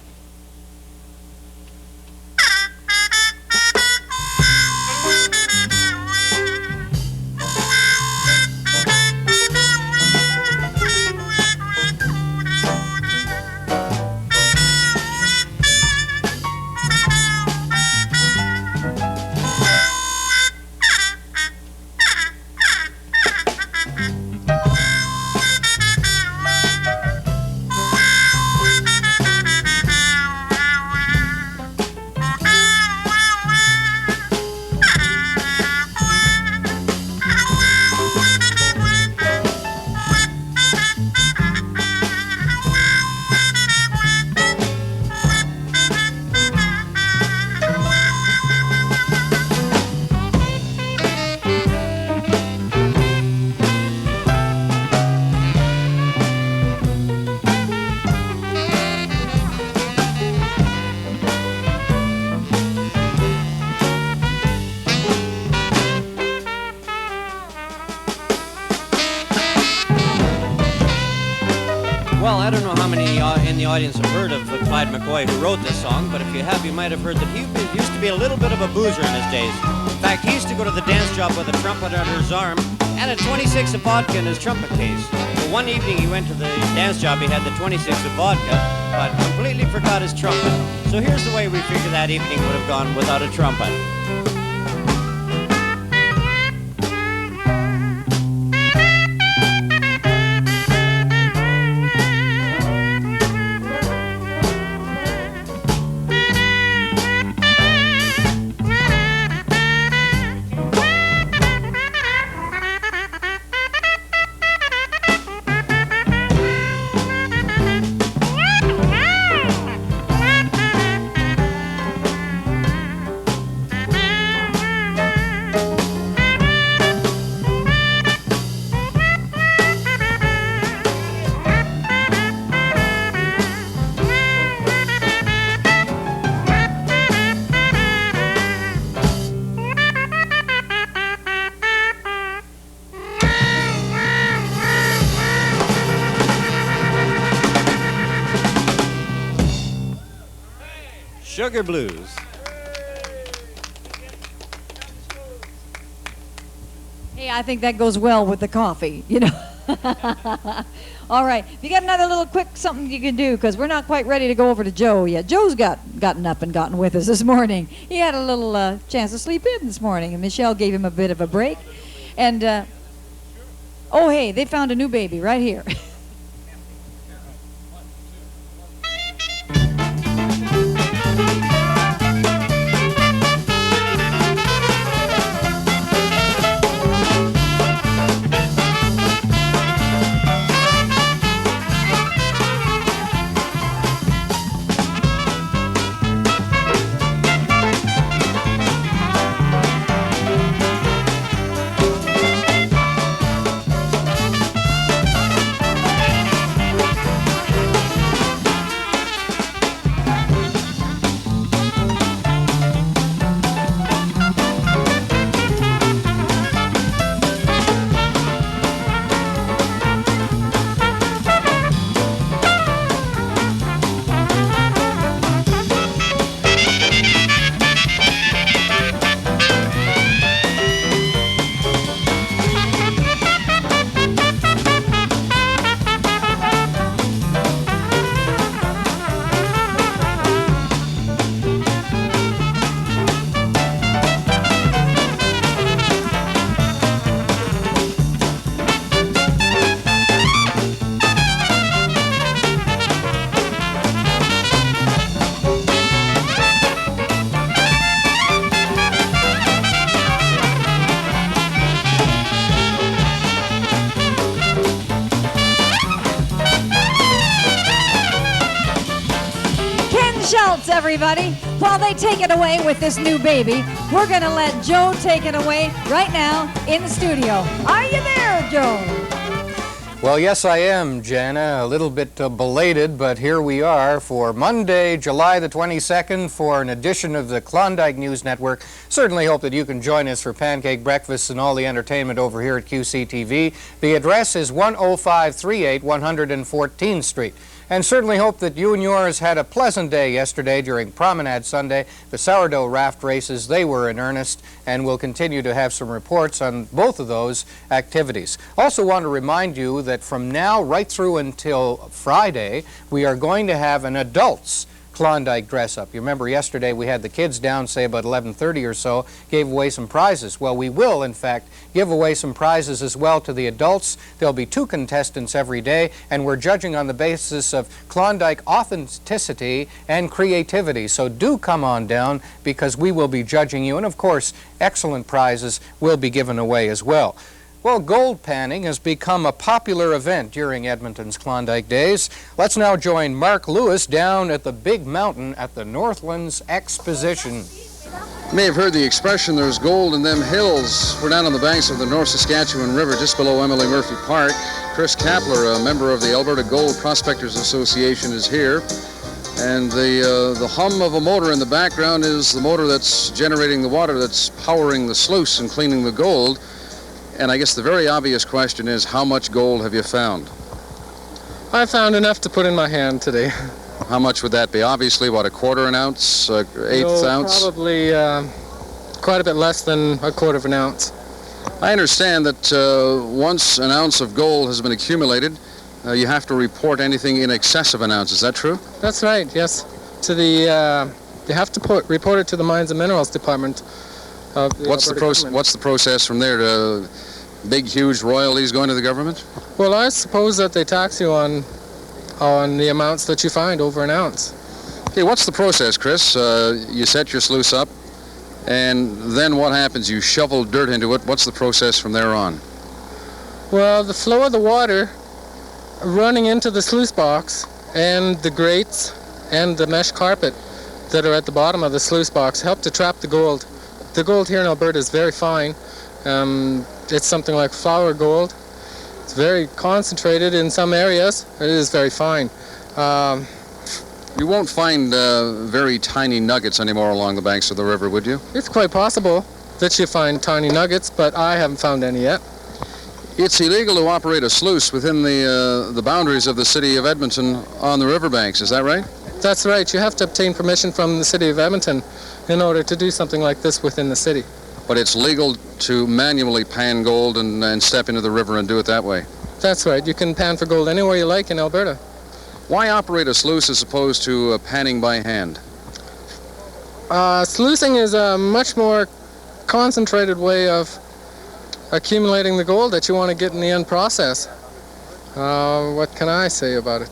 Well, I don't know how many in the audience have heard of Clyde McCoy, who wrote this song, but if you have, you might have heard that he used to be a little bit of a boozer in his days. In fact, he used to go to the dance job with a trumpet under his arm and a 26 of vodka in his trumpet case. Well, one evening he went to the dance job, he had the 26 of vodka, but completely forgot his trumpet. So here's the way we figure that evening would have gone without a trumpet. Sugar Blues. Hey, I think that goes well with the coffee, you know. All right, you got another little quick something you can do, because we're not quite ready to go over to Joe yet. Joe's gotten up and gotten with us this morning. He had a little chance to sleep in this morning, and Michelle gave him a bit of a break. And, oh, hey, they found a new baby right here. Everybody, while they take it away with this new baby, we're going to let Joe take it away right now in the studio. Are you there, Joe? Well, yes, I am, Jana. A little bit belated, but here we are for Monday, July the 22nd, for an edition of the Klondike News Network. Certainly hope that you can join us for pancake breakfasts and all the entertainment over here at QC10. The address is 10538 114th Street. And certainly hope that you and yours had a pleasant day yesterday during Promenade Sunday. The sourdough raft races, they were in earnest, and we'll continue to have some reports on both of those activities. Also want to remind you that from now right through until Friday, we are going to have an adults Klondike dress-up. You remember yesterday we had the kids down, say about 11:30 or so, gave away some prizes. Well, we will, in fact, give away some prizes as well to the adults. There'll be 2 contestants every day, and we're judging on the basis of Klondike authenticity and creativity. So do come on down, because we will be judging you, and of course, excellent prizes will be given away as well. Well, gold panning has become a popular event during Edmonton's Klondike Days. Let's now join Mark Lewis down at the big mountain at the Northlands Exposition. You may have heard the expression, there's gold in them hills. We're down on the banks of the North Saskatchewan River, just below Emily Murphy Park. Chris Kapler, a member of the Alberta Gold Prospectors Association, is here. And the hum of a motor in the background is the motor that's generating the water that's powering the sluice and cleaning the gold. And I guess the very obvious question is, how much gold have you found? I found enough to put in my hand today. How much would that be? Obviously, what, a quarter an ounce, eighth ounce? Probably quite a bit less than a quarter of an ounce. I understand that once an ounce of gold has been accumulated, you have to report anything in excess of an ounce. Is that true? That's right, yes. To the, you have to report it to the Mines and Minerals Department. What's the process from there? To big, huge royalties going to the government? Well, I suppose that they tax you on the amounts that you find over an ounce. Okay, what's the process, Chris? You set your sluice up, and then what happens? You shovel dirt into it. What's the process from there on? Well, the flow of the water running into the sluice box and the grates and the mesh carpet that are at the bottom of the sluice box help to trap the gold. The gold here in Alberta is very fine. It's something like flour gold. It's very concentrated in some areas. It is very fine. You won't find very tiny nuggets anymore along the banks of the river, would you? It's quite possible that you find tiny nuggets, but I haven't found any yet. It's illegal to operate a sluice within the boundaries of the city of Edmonton on the riverbanks, is that right? That's right. You have to obtain permission from the city of Edmonton in order to do something like this within the city. But it's legal to manually pan gold and step into the river and do it that way? That's right. You can pan for gold anywhere you like in Alberta. Why operate a sluice as opposed to panning by hand? Sluicing is a much more concentrated way of accumulating the gold that you want to get in the end process. What can I say about it?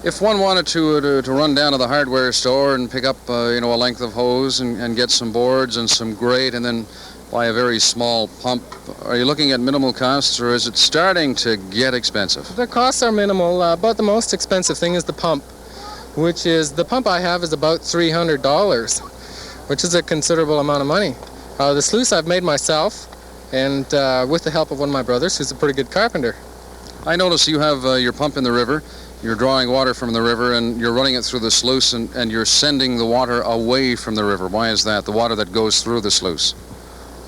If one wanted to run down to the hardware store and pick up a length of hose and get some boards and some grate and then buy a very small pump, are you looking at minimal costs, or is it starting to get expensive? The costs are minimal, but the most expensive thing is the pump, which is, the pump I have is about $300, which is a considerable amount of money. The sluice I've made myself, and with the help of one of my brothers, who's a pretty good carpenter. I notice you have your pump in the river, you're drawing water from the river, and you're running it through the sluice, and you're sending the water away from the river. Why is that, the water that goes through the sluice?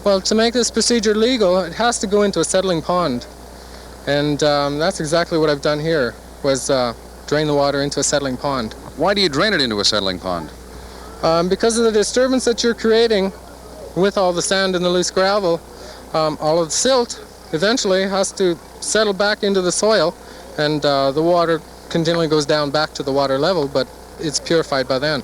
Well, to make this procedure legal, it has to go into a settling pond. And that's exactly what I've done here, was drain the water into a settling pond. Why do you drain it into a settling pond? Because of the disturbance that you're creating with all the sand and the loose gravel. All of the silt eventually has to settle back into the soil, and the water continually goes down back to the water level, but it's purified by then.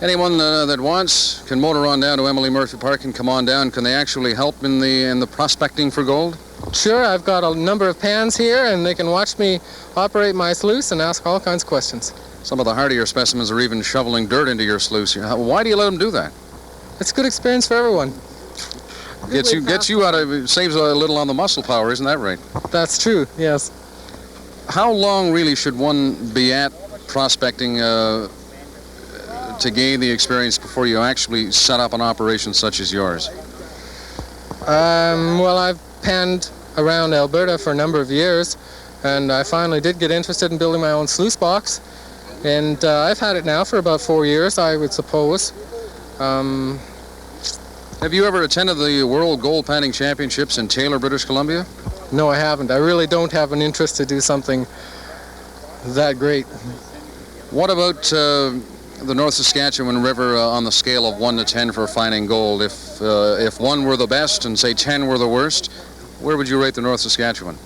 Anyone that wants can motor on down to Emily Murphy Park and come on down. Can they actually help in the prospecting for gold? Sure, I've got a number of pans here, and they can watch me operate my sluice and ask all kinds of questions. Some of the hardier specimens are even shoveling dirt into your sluice. Why do you let them do that? It's a good experience for everyone. Gets you out of, saves a little on the muscle power, isn't that right? That's true, yes. How long really should one be at prospecting to gain the experience before you actually set up an operation such as yours? Well, I've panned around Alberta for a number of years, and I finally did get interested in building my own sluice box, and I've had it now for about 4 years, I would suppose. Have you ever attended the World Gold Panning Championships in Taylor, British Columbia? No, I haven't. I really don't have an interest to do something that great. What about the North Saskatchewan River on the scale of 1 to 10 for finding gold? If 1 were the best and say 10 were the worst, where would you rate the North Saskatchewan?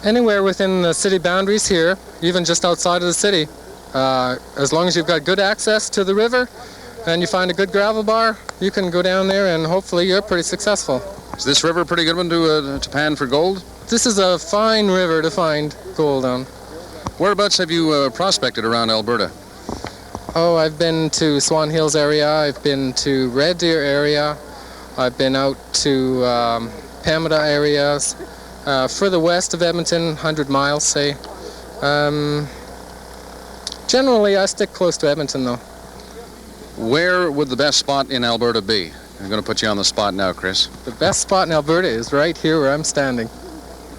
Anywhere within the city boundaries here, even just outside of the city, As long as you've got good access to the river and you find a good gravel bar, you can go down there and hopefully you're pretty successful. Is this river a pretty good one to pan for gold? This is a fine river to find gold on. Whereabouts have you prospected around Alberta? Oh, I've been to Swan Hills area, I've been to Red Deer area, I've been out to Pameda areas, further west of Edmonton, 100 miles, say. Generally, I stick close to Edmonton, though. Where would the best spot in Alberta be? I'm going to put you on the spot now, Chris. The best spot in Alberta is right here where I'm standing.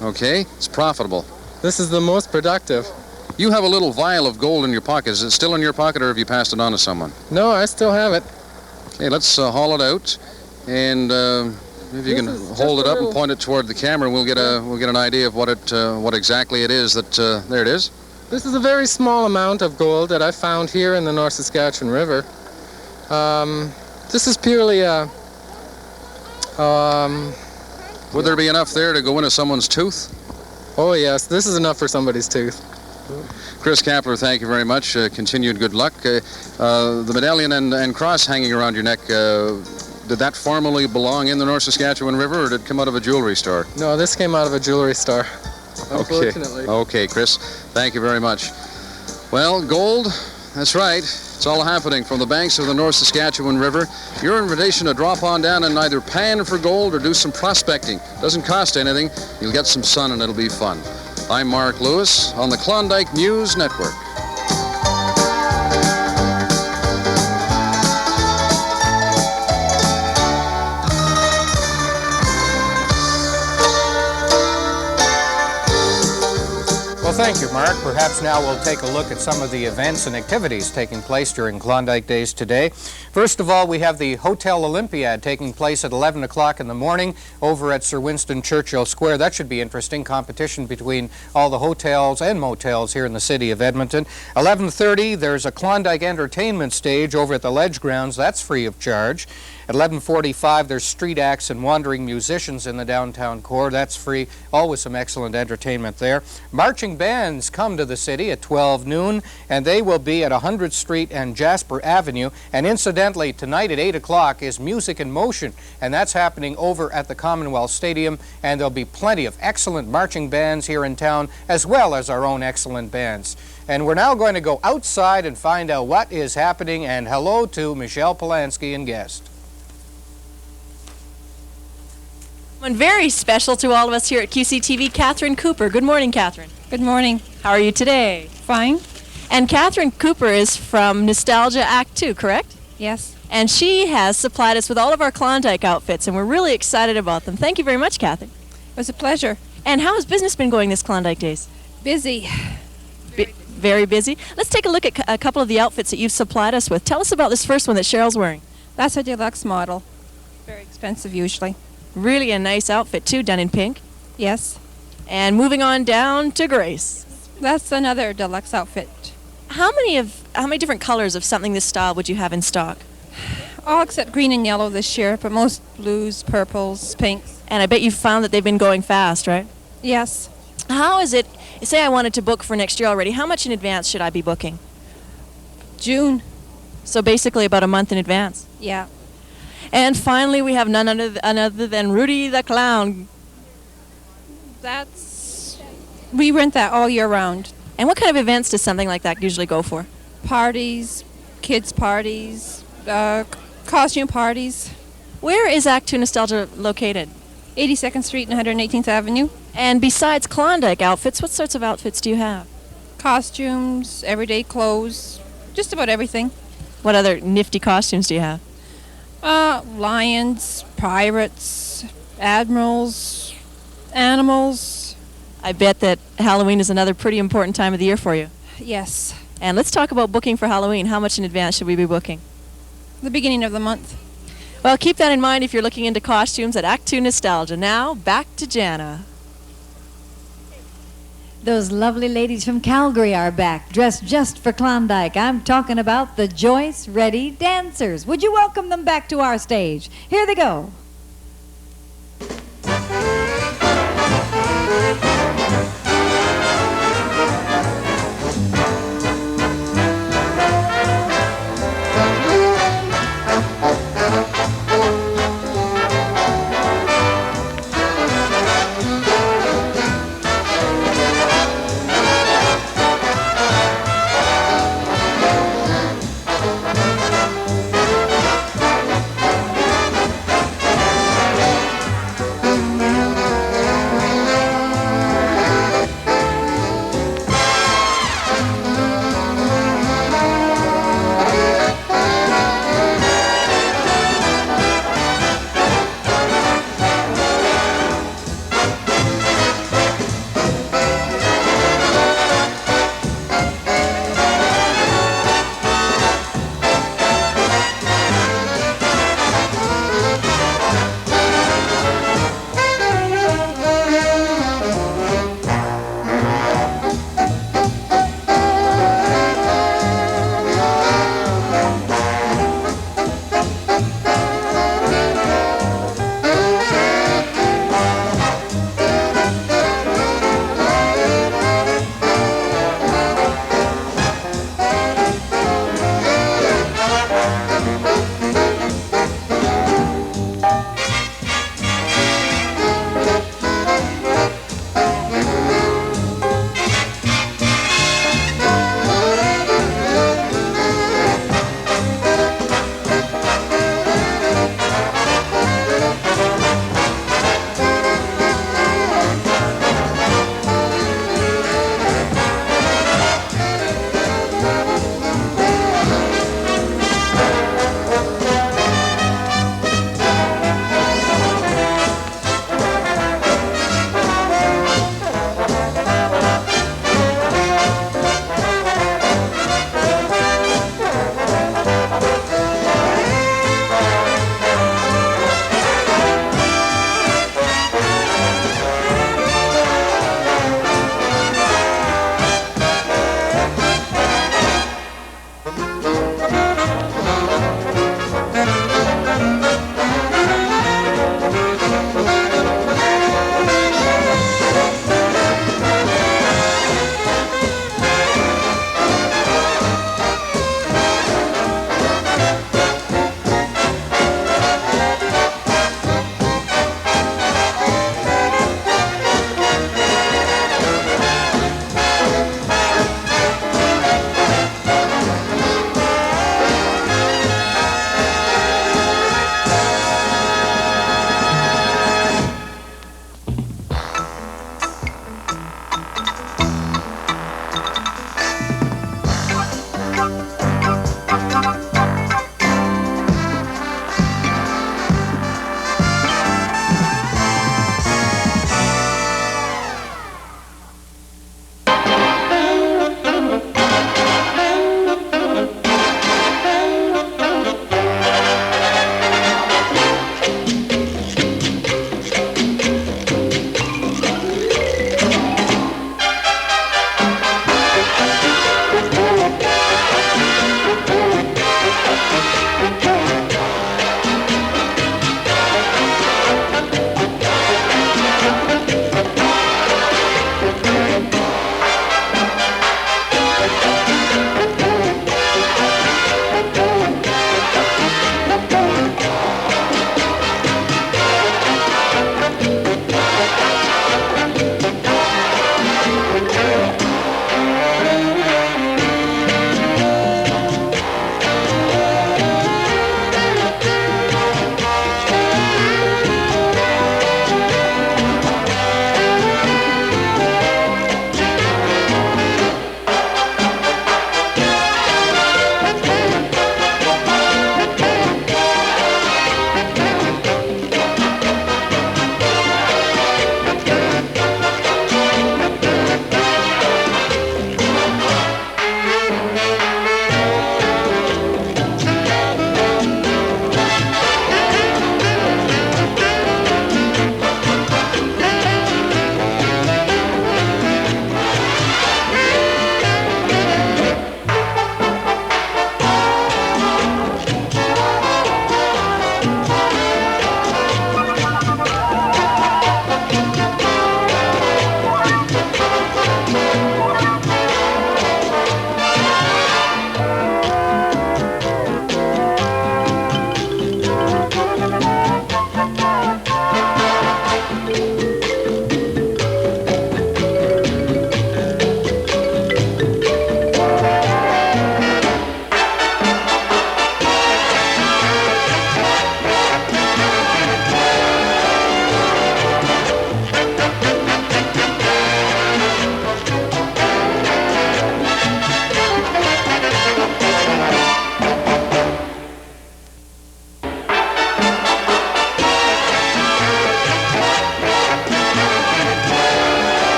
Okay, it's profitable. This is the most productive. You have a little vial of gold in your pocket. Is it still in your pocket, or have you passed it on to someone? No, I still have it. Okay, let's haul it out, and if you can hold it up and point it toward the camera, we'll get an idea of what exactly it is. There it is. This is a very small amount of gold that I found here in the North Saskatchewan River. This is purely a... Would there be enough there to go into someone's tooth? Oh yes, this is enough for somebody's tooth. Chris Kapler, thank you very much. Continued good luck. The medallion and cross hanging around your neck, did that formerly belong in the North Saskatchewan River, or did it come out of a jewelry store? No, this came out of a jewelry store, unfortunately. Okay, Chris, thank you very much. Well, gold, that's right. It's all happening from the banks of the North Saskatchewan River. Your invitation to drop on down and either pan for gold or do some prospecting. Doesn't cost anything. You'll get some sun and it'll be fun. I'm Mark Lewis on the Klondike News Network. Well, thank you, Mark. Perhaps now we'll take a look at some of the events and activities taking place during Klondike Days today. First of all, we have the Hotel Olympiad taking place at 11 o'clock in the morning over at Sir Winston Churchill Square. That should be interesting. Competition between all the hotels and motels here in the city of Edmonton. 11:30, there's a Klondike entertainment stage over at the Ledge Grounds. That's free of charge. At 11:45, there's street acts and wandering musicians in the downtown core. That's free. Always some excellent entertainment there. Marching bands come to the city at 12 noon, and they will be at 100th Street and Jasper Avenue. And incidentally, tonight at 8 o'clock is Music in Motion, and that's happening over at the Commonwealth Stadium. And there'll be plenty of excellent marching bands here in town, as well as our own excellent bands. And we're now going to go outside and find out what is happening. And hello to Michelle Polanski and guest. Someone very special to all of us here at QC10, Catherine Cooper. Good morning, Catherine. Good morning. How are you today? Fine. And Catherine Cooper is from Nostalgia Act 2, correct? Yes. And she has supplied us with all of our Klondike outfits, and we're really excited about them. Thank you very much, Catherine. It was a pleasure. And how has business been going this Klondike Days? Busy. Very busy. Let's take a look at a couple of the outfits that you've supplied us with. Tell us about this first one that Cheryl's wearing. That's a deluxe model. Very expensive usually. Really a nice outfit, too, done in pink. Yes. And moving on down to Grace. That's another deluxe outfit. How many different colors of something this style would you have in stock? All except green and yellow this year, but most blues, purples, pinks. And I bet you've found that they've been going fast, right? Yes. How is it, say I wanted to book for next year already, how much in advance should I be booking? June. So basically about a month in advance? Yeah. And finally, we have none other than Rudy the Clown. We rent that all year round. And what kind of events does something like that usually go for? Parties, kids' parties, costume parties. Where is Act 2 Nostalgia located? 82nd Street and 118th Avenue. And besides Klondike outfits, what sorts of outfits do you have? Costumes, everyday clothes, just about everything. What other nifty costumes do you have? Lions, pirates, admirals, animals. I bet that Halloween is another pretty important time of the year for you. Yes. And let's talk about booking for Halloween. How much in advance should we be booking? The beginning of the month. Well, keep that in mind if you're looking into costumes at Act 2 Nostalgia. Now, back to Jana. Those lovely ladies from Calgary are back, dressed just for Klondike. I'm talking about the Joyce Ready Dancers. Would you welcome them back to our stage? Here they go.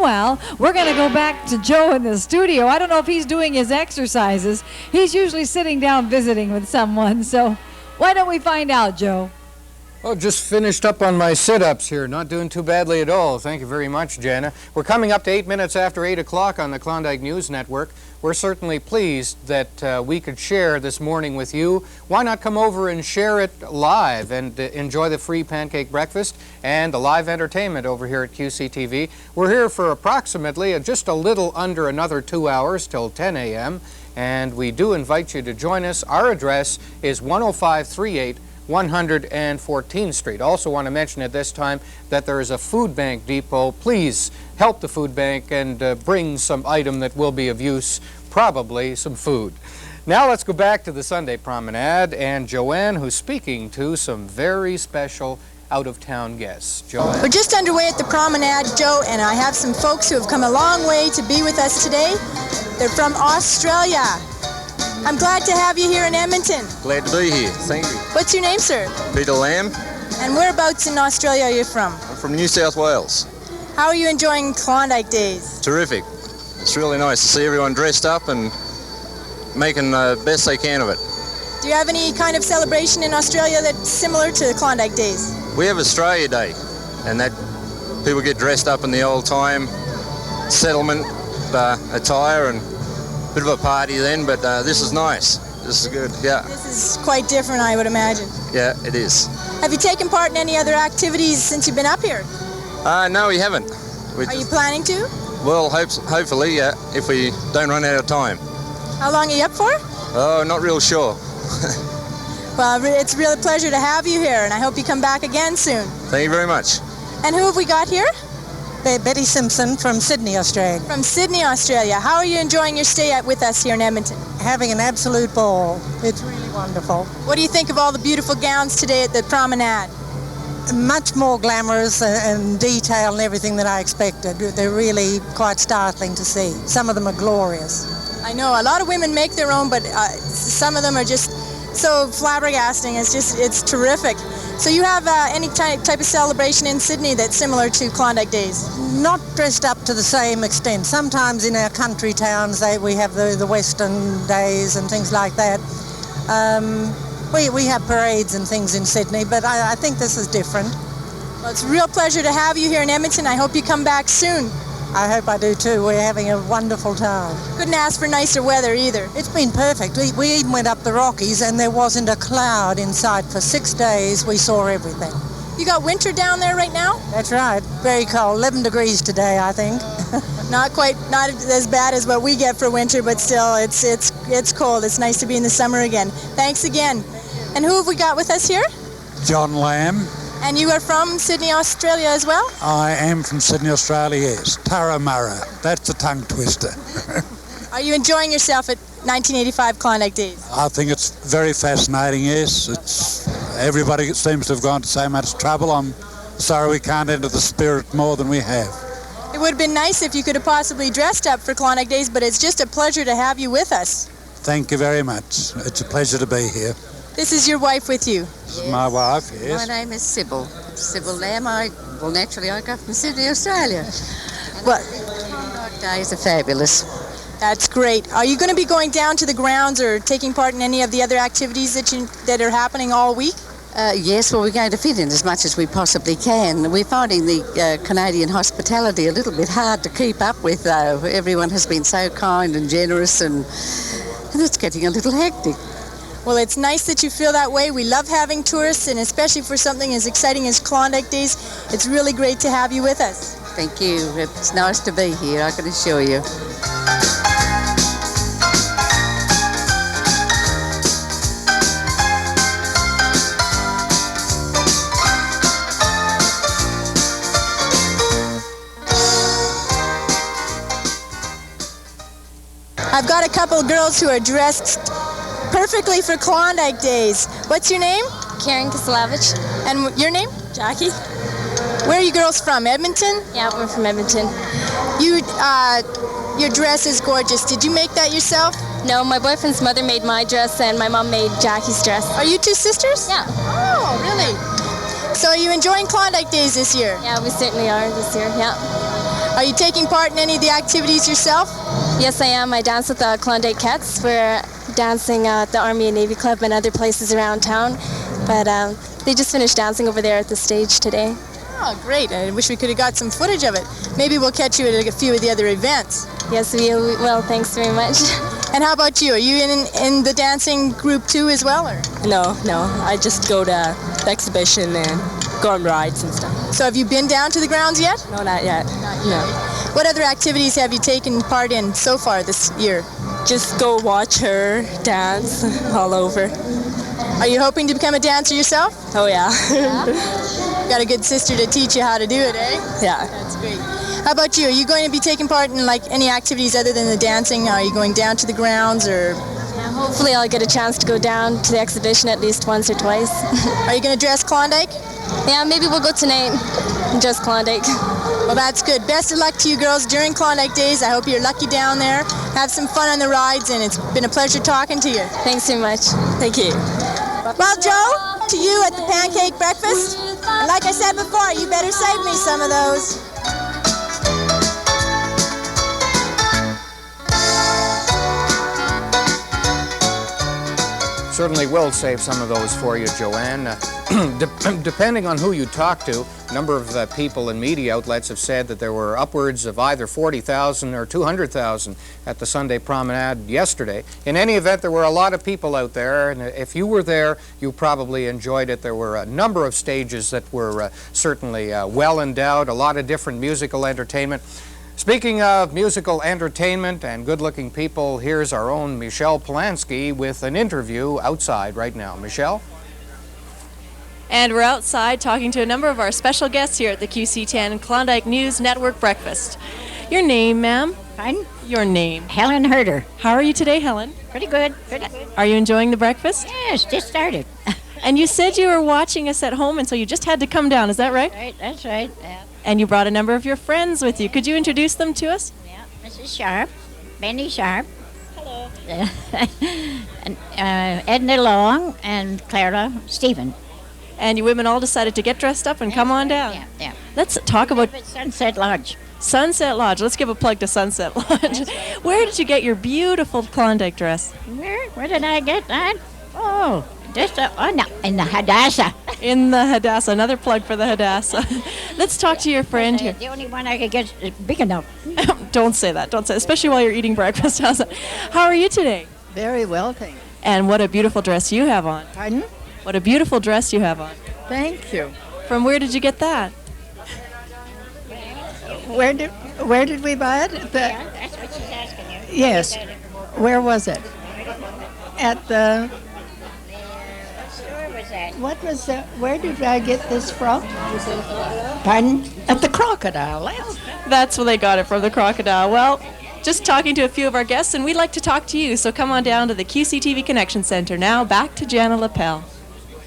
meanwhile, we're going to go back to Joe in the studio. I don't know if he's doing his exercises. He's usually sitting down visiting with someone. So why don't we find out, Joe? Well, just finished up on my sit-ups here. Not doing too badly at all. Thank you very much, Jana. We're coming up to 8 minutes after 8 o'clock on the Klondike News Network. We're certainly pleased that we could share this morning with you. Why not come over and share it live and enjoy the free pancake breakfast and the live entertainment over here at QC-TV. We're here for approximately just a little under another 2 hours till 10 a.m. And we do invite you to join us. Our address is 10538 114th Street. Also want to mention at this time that there is a food bank depot. Please help the food bank and bring some item that will be of use, probably some food. Now let's go back to the Sunday Promenade and Joanne, who's speaking to some very special out-of-town guests. Joanne? We're just underway at the Promenade, Joe, and I have some folks who have come a long way to be with us today. They're from Australia. I'm glad to have you here in Edmonton. Glad to be here. Thank you. What's your name, sir? Peter Lamb. And whereabouts in Australia are you from? I'm from New South Wales. How are you enjoying Klondike Days? Terrific. It's really nice to see everyone dressed up and making the best they can of it. Do you have any kind of celebration in Australia that's similar to the Klondike Days? We have Australia Day, and that people get dressed up in the old-time settlement attire and bit of a party then, but this is nice. This is good, yeah. This is quite different, I would imagine. Yeah, it is. Have you taken part in any other activities since you've been up here? No, we haven't. Are you planning to? Well, hopefully, if we don't run out of time. How long are you up for? Oh, not real sure. Well, it's really a pleasure to have you here, and I hope you come back again soon. Thank you very much. And who have we got here? Betty Simpson from Sydney, Australia. From Sydney, Australia. How are you enjoying your stay with us here in Edmonton? Having an absolute ball. It's really wonderful. What do you think of all the beautiful gowns today at the Promenade? Much more glamorous and detail and everything than I expected. They're really quite startling to see. Some of them are glorious. I know, a lot of women make their own, but some of them are just so flabbergasting. It's terrific. So you have any type of celebration in Sydney that's similar to Klondike Days? Not dressed up to the same extent. Sometimes in our country towns we have the Western days and things like that. We have parades and things in Sydney, but I think this is different. Well, it's a real pleasure to have you here in Edmonton. I hope you come back soon. I hope I do too. We're having a wonderful time. Couldn't ask for nicer weather either. It's been perfect. We even went up the Rockies and there wasn't a cloud in sight. For 6 days we saw everything. You got winter down there right now? That's right. Very cold. 11 degrees today, I think. Not as bad as what we get for winter, but still it's cold. It's nice to be in the summer again. Thanks again. And who have we got with us here? John Lamb. And you are from Sydney, Australia as well? I am from Sydney, Australia, yes. Tarramurra. That's a tongue twister. Are you enjoying yourself at 1985 Klondike Days? I think it's very fascinating, yes. Everybody seems to have gone to so much trouble. I'm sorry we can't enter the spirit more than we have. It would have been nice if you could have possibly dressed up for Klondike Days, but it's just a pleasure to have you with us. Thank you very much. It's a pleasure to be here. This is your wife with you? This is my wife, yes. My name is Sybil Lamb. Naturally I come from Sydney, Australia. Well, Klondike Days are fabulous. That's great. Are you going to be going down to the grounds or taking part in any of the other activities that are happening all week? Yes, well, we're going to fit in as much as we possibly can. We're finding the Canadian hospitality a little bit hard to keep up with, though. Everyone has been so kind and generous, and it's getting a little hectic. Well, it's nice that you feel that way. We love having tourists, and especially for something as exciting as Klondike Days, it's really great to have you with us. Thank you. It's nice to be here, I can assure you. I've got a couple of girls who are dressed perfectly for Klondike Days. What's your name? Karen Kaslevich. And your name? Jackie. Where are you girls from? Edmonton? Yeah, we're from Edmonton. Your dress is gorgeous. Did you make that yourself? No, my boyfriend's mother made my dress and my mom made Jackie's dress. Are you two sisters? Yeah. Oh, really? So are you enjoying Klondike Days this year? Yeah, we certainly are this year, yeah. Are you taking part in any of the activities yourself? Yes, I am. I dance with the Klondike Cats. We're dancing at the Army and Navy Club and other places around town. But they just finished dancing over there at the stage today. Oh, great. I wish we could have got some footage of it. Maybe we'll catch you at a few of the other events. Yes, we will. Thanks very much. And how about you? Are you in the dancing group too as well? Or? No. I just go to the exhibition and go on rides and stuff. So have you been down to the grounds yet? No, not yet. No. What other activities have you taken part in so far this year? Just go watch her dance all over. Are you hoping to become a dancer yourself? Oh, yeah. Got a good sister to teach you how to do it, eh? Yeah. That's great. How about you? Are you going to be taking part in like any activities other than the dancing? Are you going down to the grounds or? Yeah, hopefully I'll get a chance to go down to the exhibition at least once or twice. Are you going to dress Klondike? Yeah, maybe we'll go tonight and dress Klondike. Well, that's good. Best of luck to you girls during Klondike Days. I hope you're lucky down there. Have some fun on the rides, and it's been a pleasure talking to you. Thanks so much. Thank you. Well, Joe, to you at the pancake breakfast. And like I said before, you better save me some of those. Certainly will save some of those for you, Joanne. Depending on who you talk to, a number of people in media outlets have said that there were upwards of either 40,000 or 200,000 at the Sunday Promenade yesterday. In any event, there were a lot of people out there, and if you were there, you probably enjoyed it. There were a number of stages that were certainly well endowed, a lot of different musical entertainment. Speaking of musical entertainment and good-looking people, here's our own Michelle Polanski with an interview outside right now. Michelle? And we're outside talking to a number of our special guests here at the QC10 Klondike News Network Breakfast. Your name, ma'am? Pardon? Your name? Helen Herder. How are you today, Helen? Pretty good, pretty good. Are you enjoying the breakfast? Yes, just started. And you said you were watching us at home, and so you just had to come down, is that right? That's right. Yeah. And you brought a number of your friends with you. Could you introduce them to us? Yeah, Mrs. Sharp, Benny Sharp. Hello. And Edna Long and Clara Stephen. And you women all decided to get dressed up and come on down. Yeah. Let's talk about Sunset Lodge. Sunset Lodge. Let's give a plug to Sunset Lodge. Where did you get your beautiful Klondike dress? Where did I get that? Oh, just in the Hadassah. In the Hadassah. Another plug for the Hadassah. Let's talk to your friend here. The only one I could get is big enough. Don't say that. Don't say that. Especially while you're eating breakfast. How's that? How are you today? Very well, thank you. And what a beautiful dress you have on. Pardon? What a beautiful dress you have on. Thank you. From where did you get that? Where did we buy it? That's what she's asking you. Yes. Where was it? At the... What store was that? What was that? Where did I get this from? Pardon? At the Crocodile. That's where they got it from, the Crocodile. Well, just talking to a few of our guests, and we'd like to talk to you, so come on down to the QCTV Connection Center. Now, back to Jana Lapel.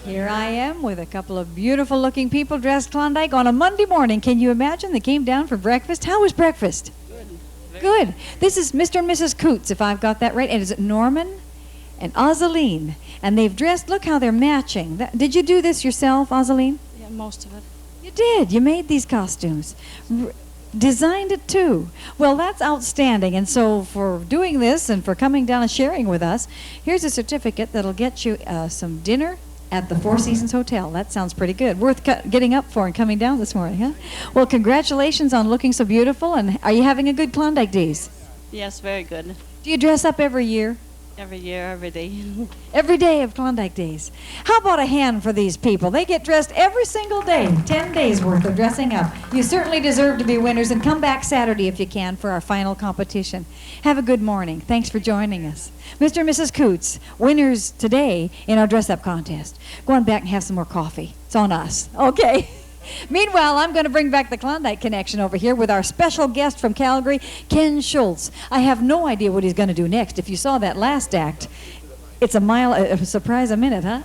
Here I am with a couple of beautiful-looking people dressed Klondike on a Monday morning. Can you imagine? They came down for breakfast. How was breakfast? Good. This is Mr. and Mrs. Coots, if I've got that right. And is it Norman and Ozaline? And they've dressed, look how they're matching. Did you do this yourself, Ozaline? Yeah, most of it. You did. You made these costumes. Designed it too. Well, that's outstanding. And so for doing this and for coming down and sharing with us, here's a certificate that'll get you some dinner at the Four Seasons Hotel. That sounds pretty good. Worth getting up for and coming down this morning, huh? Well, congratulations on looking so beautiful. And are you having a good Klondike Days? Yes, very good. Do you dress up every year? Every year, every day. Every day of Klondike Days. How about a hand for these people? They get dressed every single day. 10 days worth of dressing up. You certainly deserve to be winners, and come back Saturday if you can for our final competition. Have a good morning. Thanks for joining us. Mr. and Mrs. Coots, winners today in our dress-up contest. Go on back and have some more coffee. It's on us. Okay. Meanwhile, I'm going to bring back the Klondike Connection over here with our special guest from Calgary, Ken Schultz. I have no idea what he's going to do next. If you saw that last act, it's a surprise a minute, huh?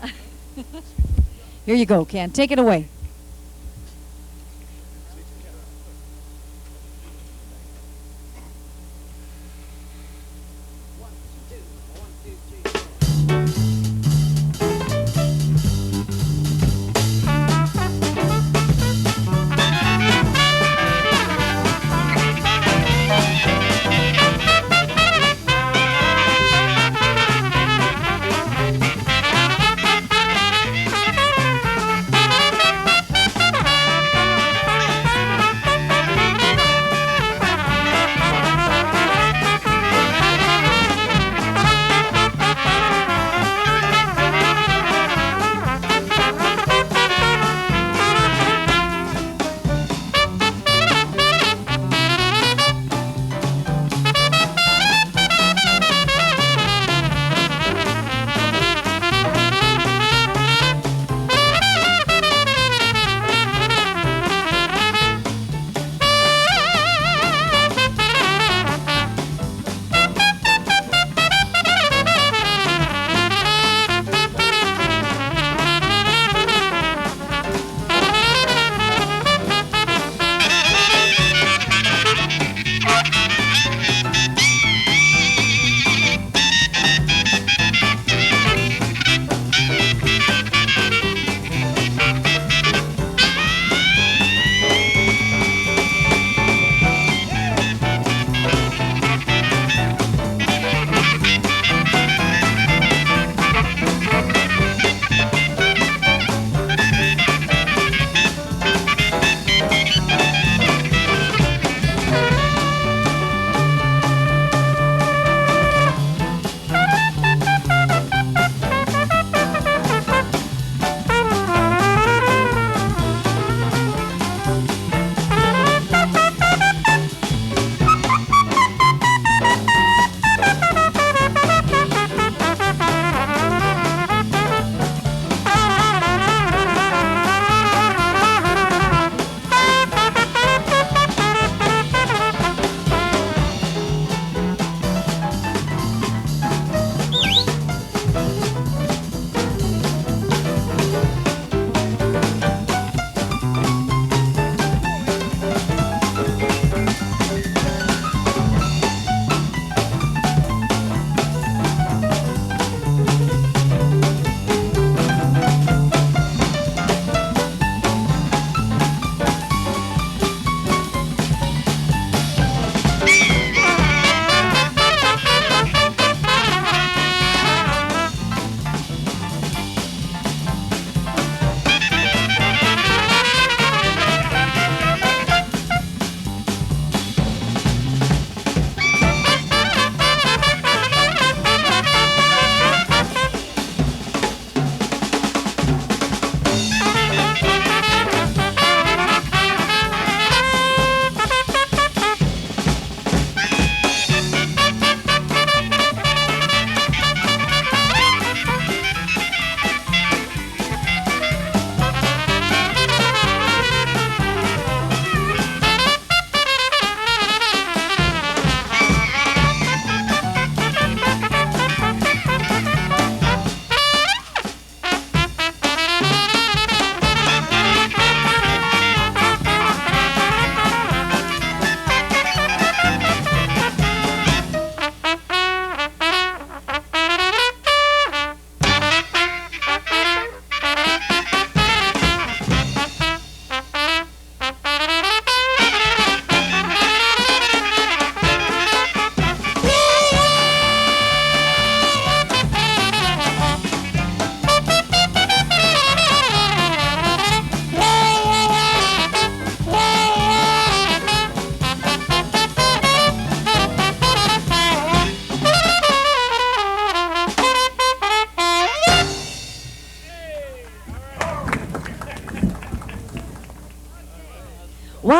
Here you go, Ken. Take it away.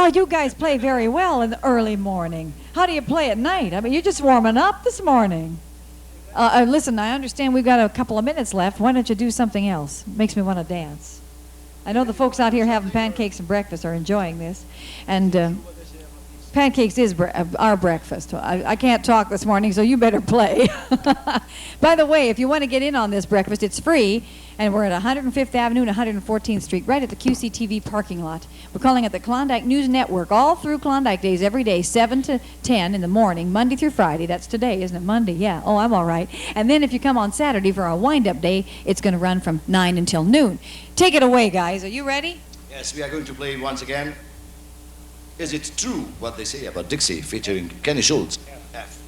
Well, you guys play very well in the early morning. How do you play at night? I mean, you're just warming up this morning. Listen, I understand we've got a couple of minutes left. Why don't you do something else? Makes me want to dance. I know the folks out here having pancakes and breakfast are enjoying this. And pancakes is our breakfast. I can't talk this morning, so you better play. By the way, if you want to get in on this breakfast, it's free. And we're at 105th Avenue and 114th Street, right at the QC10 parking lot. We're calling it the Klondike News Network, all through Klondike Days, every day, 7 to 10 in the morning, Monday through Friday. That's today, isn't it? Monday, yeah. Oh, I'm all right. And then if you come on Saturday for our wind-up day, it's going to run from 9 until noon. Take it away, guys. Are you ready? Yes, we are going to play once again. Is it true what they say about Dixie, featuring Kenny Schultz? F.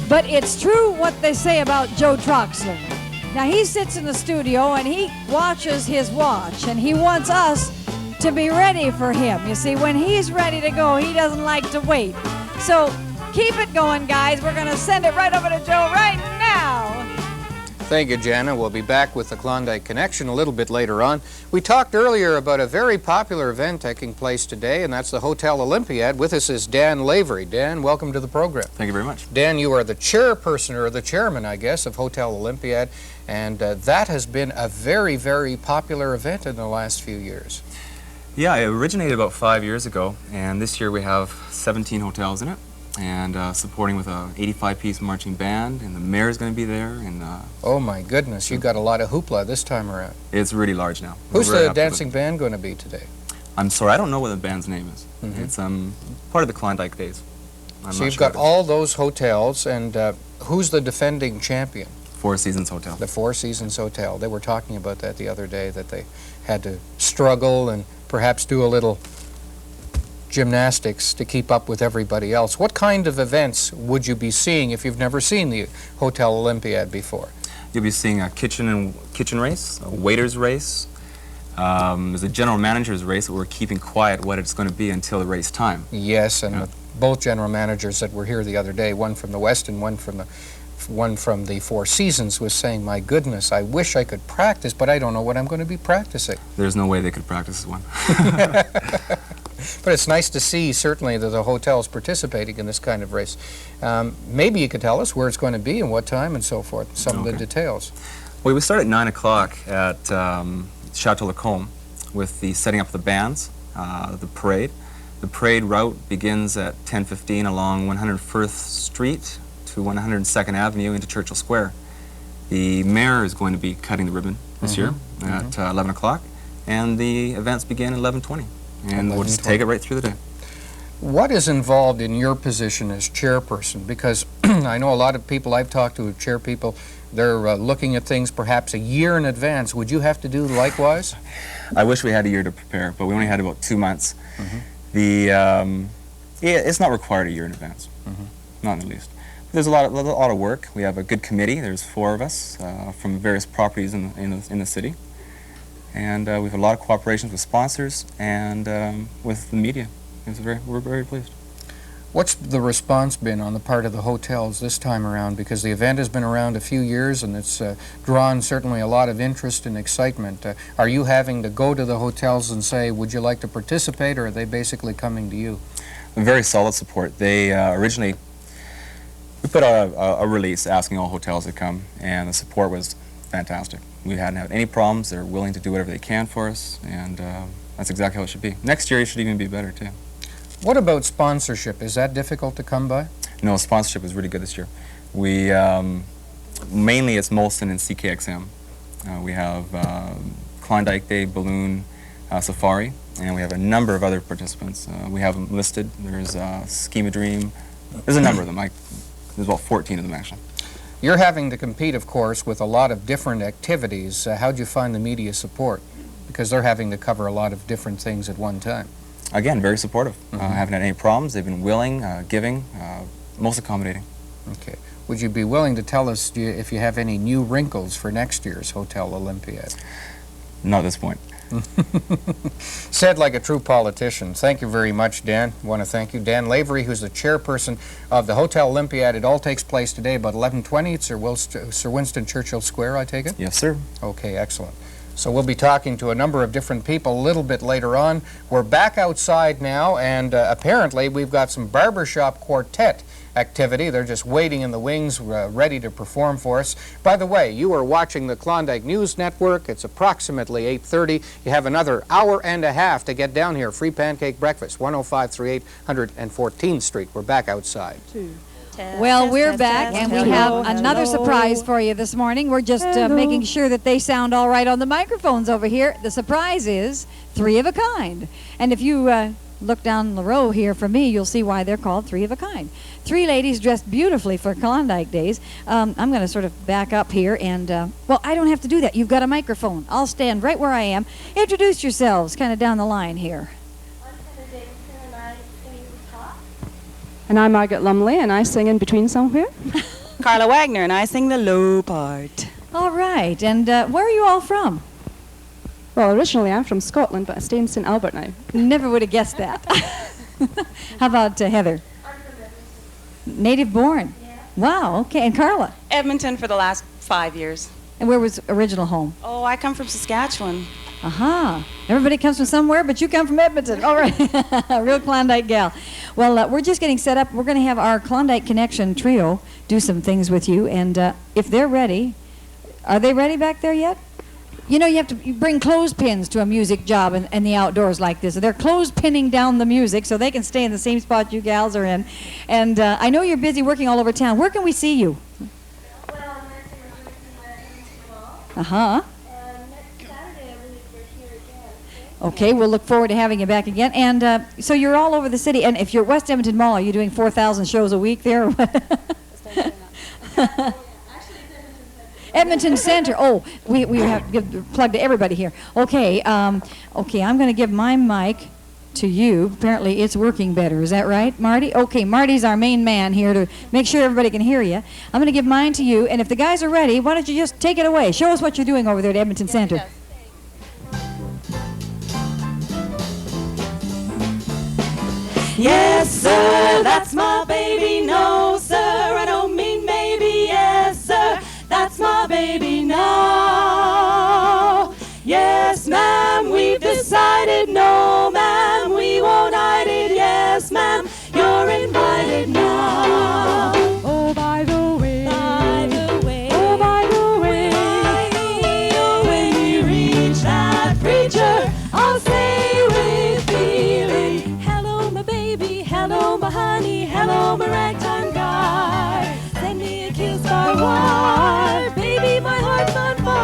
But it's true what they say about Joe Troxler. Now, he sits in the studio and he watches his watch, and he wants us to be ready for him. You see, when he's ready to go, he doesn't like to wait. So keep it going, guys. We're going to send it right over to Joe right now. Thank you, Jana. We'll be back with the Klondike Connection a little bit later on. We talked earlier about a very popular event taking place today, and that's the Hotel Olympiad. With us is Dan Lavery. Dan, welcome to the program. Thank you very much. Dan, you are the chairperson, or the chairman, I guess, of Hotel Olympiad, and that has been a very, very popular event in the last few years. Yeah, it originated about 5 years ago, and this year we have 17 hotels in it, and supporting with a 85-piece marching band, and the mayor's going to be there. And oh my goodness, you got a lot of hoopla this time around. It's really large now. Who's the dancing band going to be today? I'm sorry, I don't know what the band's name is. It's part of the Klondike Days. So you've got all those hotels, and who's the defending champion? Four Seasons Hotel. The Four Seasons Hotel. They were talking about that the other day, that they had to struggle and perhaps do a little gymnastics to keep up with everybody else. What kind of events would you be seeing if you've never seen the Hotel Olympiad before? You'll be seeing a kitchen race, a waiter's race. There's a general manager's race, but we're keeping quiet what it's going to be until the race time. Yes, and both general managers that were here the other day, one from the West and one from the Four Seasons, was saying, my goodness, I wish I could practice, but I don't know what I'm going to be practicing. There's no way they could practice one. But it's nice to see, certainly, that the hotel's participating in this kind of race. Maybe you could tell us where it's going to be and what time and so forth, some of the details. Well, we start at 9 o'clock at Chateau Lacombe with the setting up the bands, the parade. The parade route begins at 10:15 along 101st Street to 102nd Avenue into Churchill Square. The mayor is going to be cutting the ribbon this year at 11 o'clock, and the events begin at 11:20. And we'll just take it right through the day. What is involved in your position as chairperson? Because I know a lot of people I've talked to, chair people, they're looking at things perhaps a year in advance. Would you have to do likewise? I wish we had a year to prepare, but we only had about 2 months. It's not required a year in advance, not in the least. There's a lot of work. We have a good committee. There's 4 of us from various properties in the city. And we've had a lot of cooperations with sponsors and with the media. We're very pleased. What's the response been on the part of the hotels this time around? Because the event has been around a few years and it's drawn certainly a lot of interest and excitement. Are you having to go to the hotels and say, would you like to participate, or are they basically coming to you? Very solid support. They originally, we put out a release asking all hotels to come, and the support was fantastic. We hadn't had any problems. They're willing to do whatever they can for us, and that's exactly how it should be. Next year it should even be better too. What about sponsorship? Is that difficult to come by? No, sponsorship was really good this year. We mainly it's Molson and CKXM. We have Klondike Day Balloon Safari, and we have a number of other participants. We have them listed. There's Schema Dream. There's a number of them. There's about 14 of them actually. You're having to compete, of course, with a lot of different activities. How'd you find the media support? Because they're having to cover a lot of different things at one time. Again, very supportive. Haven't had any problems. They've been willing, giving, most accommodating. Okay. Would you be willing to tell us if you have any new wrinkles for next year's Hotel Olympiad? Not at this point. Said like a true politician. Thank you very much, Dan. I want to thank you. Dan Lavery, who's the chairperson of the Hotel Olympiad. It all takes place today about 11:20 at Sir Winston Churchill Square, I take it? Yes, sir. Okay, excellent. So we'll be talking to a number of different people a little bit later on. We're back outside now, and apparently we've got some barbershop quartet activity. They're just waiting in the wings, ready to perform for us. By the way, you are watching the Klondike News Network. It's approximately 8:30. You have another hour and a half to get down here. Free pancake breakfast, 10538 114th Street. We're back outside. Well, we're back, and we have another surprise for you this morning. We're just making sure that they sound all right on the microphones over here. The surprise is 3 of a kind. And if you look down the row here from me, you'll see why they're called 3 of a kind. 3 ladies dressed beautifully for Klondike Days. I'm going to sort of back up here, and, well, I don't have to do that. You've got a microphone. I'll stand right where I am. Introduce yourselves kind of down the line here. And I'm Margaret Lumley, and I sing in between somewhere. Carla Wagner, and I sing the low part. All right, and where are you all from? Well, originally I'm from Scotland, but I stay in St. Albert now. Never would have guessed that. How about Heather? Native born? Yeah. Wow, okay, and Carla? Edmonton for the last 5 years. And where was original home? Oh, I come from Saskatchewan. Aha. Everybody comes from somewhere, but you come from Edmonton. All right. A real Klondike gal. Well, we're just getting set up. We're going to have our Klondike Connection trio do some things with you. And if they're ready, are they ready back there yet? You know, you have to bring clothespins to a music job in the outdoors like this. They're clothespinning down the music so they can stay in the same spot you gals are in. And I know you're busy working all over town. Where can we see you? Uh-huh. Okay, we'll look forward to having you back again. And so you're all over the city. And if you're at West Edmonton Mall, are you doing 4,000 shows a week there? Edmonton Center. Oh, we have to give a plug to everybody here. Okay, okay, I'm going to give my mic to you. Apparently it's working better. Is that right, Marty? Okay, Marty's our main man here to make sure everybody can hear you. I'm going to give mine to you. And if the guys are ready, why don't you just take it away? Show us what you're doing over there at Edmonton Center. Yes, sir, that's my baby. No, sir, I don't mean maybe. Yes, sir, that's my baby now. Yes, ma'am, we've decided. No, ma'am, we won't hide it. Yes, ma'am, you're invited now. Oh, by the way, oh, by the way, when we reach that preacher, I'll say with feeling, hello, my baby, hello, my honey, hello, my ragtime guy. Send me a kiss by wire, baby, my heart's on fire.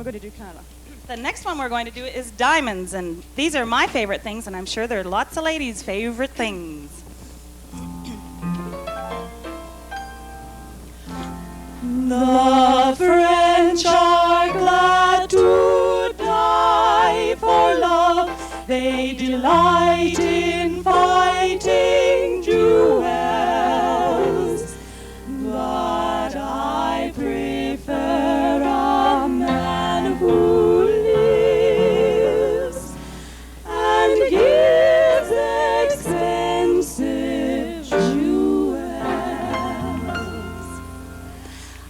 we're going to do, Carla? The next one we're going to do is diamonds, and these are my favorite things, and I'm sure they're lots of ladies' favorite things. The French are glad to die for love. They delight in fighting duels. But I prefer a man who lives and gives expensive jewels.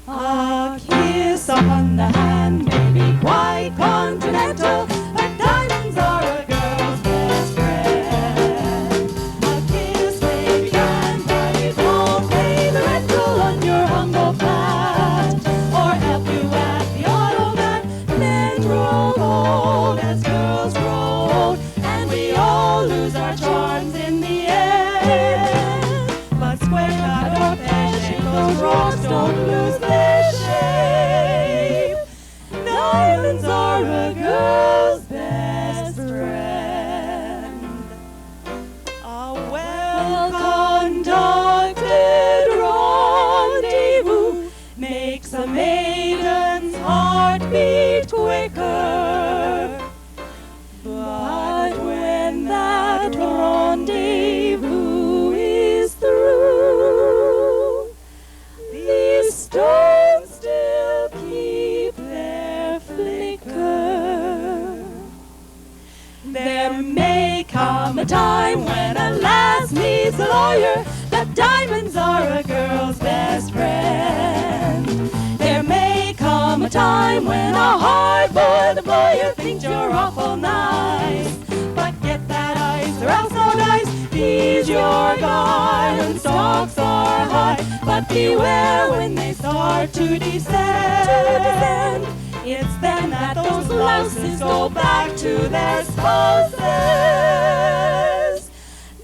A kiss on the hand may be quite continental, but diamonds are a girl's best friend. A kiss may be kind, but it won't pay the rental on your humble flat, or help you at the automat. Men grow old as girls grow old, and we all lose our charms in the end. But square cut or pear-shaped, those rocks don't lose their shape. Diamonds are a girl's best friend. A well-conducted rendezvous makes a maiden's heart beat quicker. But when that rendezvous is through, these stones still keep their flicker. There may come a time when a lass needs a lawyer, but diamonds are a girl's best friend. There may come a time when a hard-boiled employer thinks you're awful nice, but get that ice or else no dice. Ease your garden stalks are high, but beware when they start to descend. It's then that those louses go back to their spouses.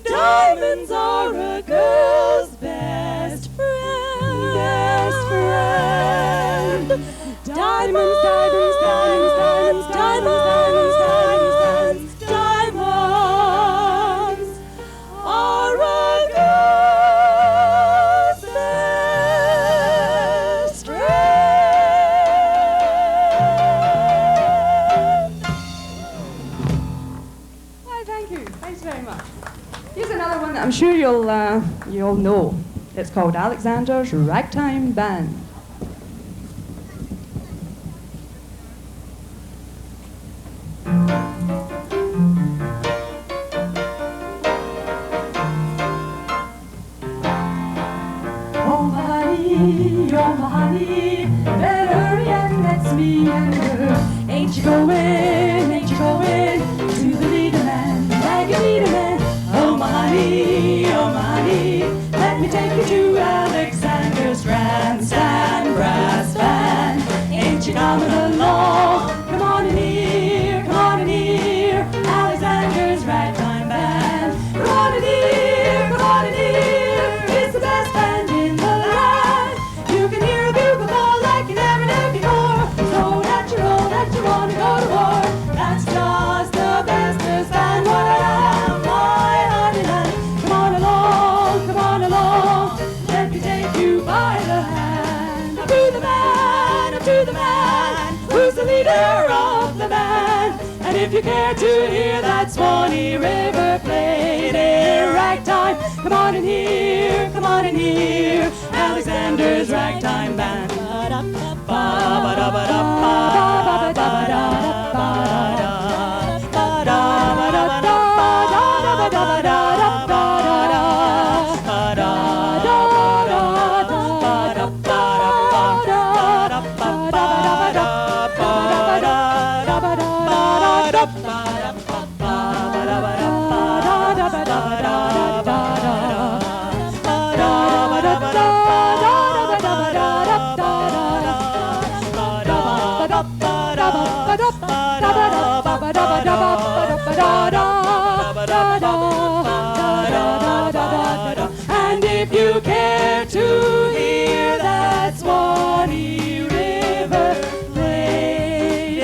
Diamonds are a girl's best friend. Best friend. Diamonds, diamonds, diamonds, diamonds, diamonds, diamonds, diamonds, diamonds are a girl's best friend. Why, thank you. Thanks very much. Here's another one that I'm sure you'll know. It's called Alexander's Ragtime Band. Oh my honey, better hurry and let's meander. Ain't you going to the leader man, ragged leader man? Oh my honey, let me take you to Alexander's grandstand brass band. Ain't you coming along? Come on in here, Alexander's ragtime band. Come on in here, it's the best band in the land. You can hear a bugle call like you never knew before. So natural that you wanna go to war. That's just the bestest band. What I am, my honeyland. Come on along, let me take you by the hand. Up to the man, who's the leader of the band. And if you care to hear that Swanee River played in ragtime, come on in here, Alexander's ragtime band. And if you care to hear that Swanee River played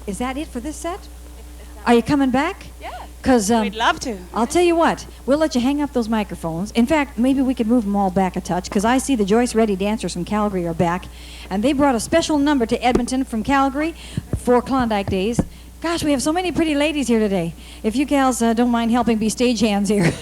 is that it for this set? Are you coming back? Yeah. Because We'd love to. I'll tell you what, we'll let you hang up those microphones. In fact, maybe we could move them all back a touch, because I see the Joyce Ready dancers from Calgary are back, and they brought a special number to Edmonton from Calgary for Klondike Days. Gosh, we have so many pretty ladies here today. If you gals don't mind helping be stagehands here.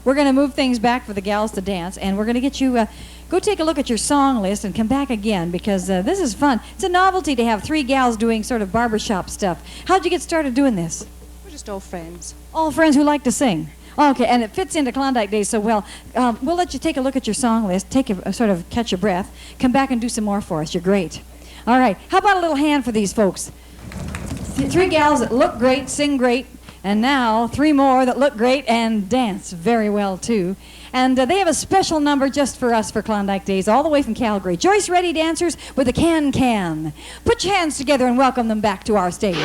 We're going to move things back for the gals to dance, and we're going to get you, go take a look at your song list and come back again, because this is fun. It's a novelty to have three gals doing sort of barbershop stuff. How'd you get started doing this? We're just old friends. All friends who like to sing. Okay, and it fits into Klondike Days so well. We'll let you take a look at your song list, take a sort of catch your breath, come back and do some more for us. You're great. All right, how about a little hand for these folks? Three gals that look great, sing great, and now three more that look great and dance very well too. And they have a special number just for us for Klondike Days, all the way from Calgary. Joyce Ready dancers with a can-can. Put your hands together and welcome them back to our stage.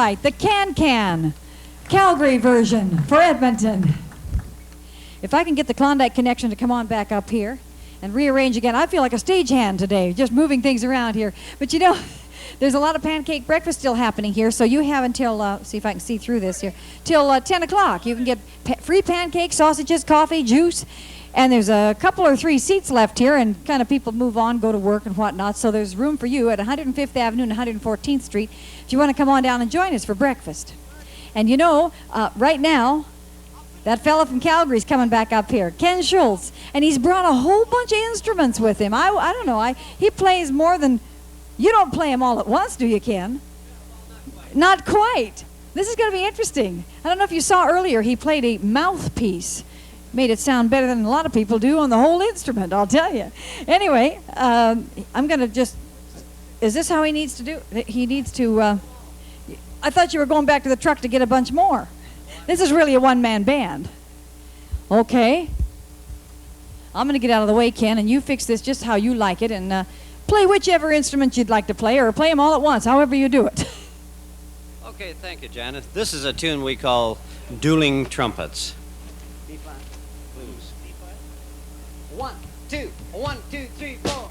right, the can-can, Calgary version for Edmonton. If I can get the Klondike connection to come on back up here and rearrange again, I feel like a stagehand today, just moving things around here. But you know, there's a lot of pancake breakfast still happening here, so you have until, see if I can see through this here, till 10 o'clock. You can get free pancakes, sausages, coffee, juice, and there's a couple or three seats left here, and kind of people move on, go to work and whatnot, so there's room for you at 105th Avenue and 114th Street if you want to come on down and join us for breakfast. And you know, right now, that fella from Calgary's coming back up here, Ken Schultz, and he's brought a whole bunch of instruments with him. I don't know, he plays more than, you don't play them all at once, do you, Ken? Not quite. This is going to be interesting. I don't know if you saw earlier, he played a mouthpiece. Made it sound better than a lot of people do on the whole instrument, I'll tell you. Anyway, I'm going to just, is this how he needs to do? He needs to, I thought you were going back to the truck to get a bunch more. This is really a one-man band. Okay. I'm going to get out of the way, Ken, and you fix this just how you like it, and play whichever instrument you'd like to play, or play them all at once, however you do it. Okay, thank you, Janet. This is a tune we call Dueling Trumpets. B-flat, blues. B-flat. 1, 2, 1, 2, 3, 4.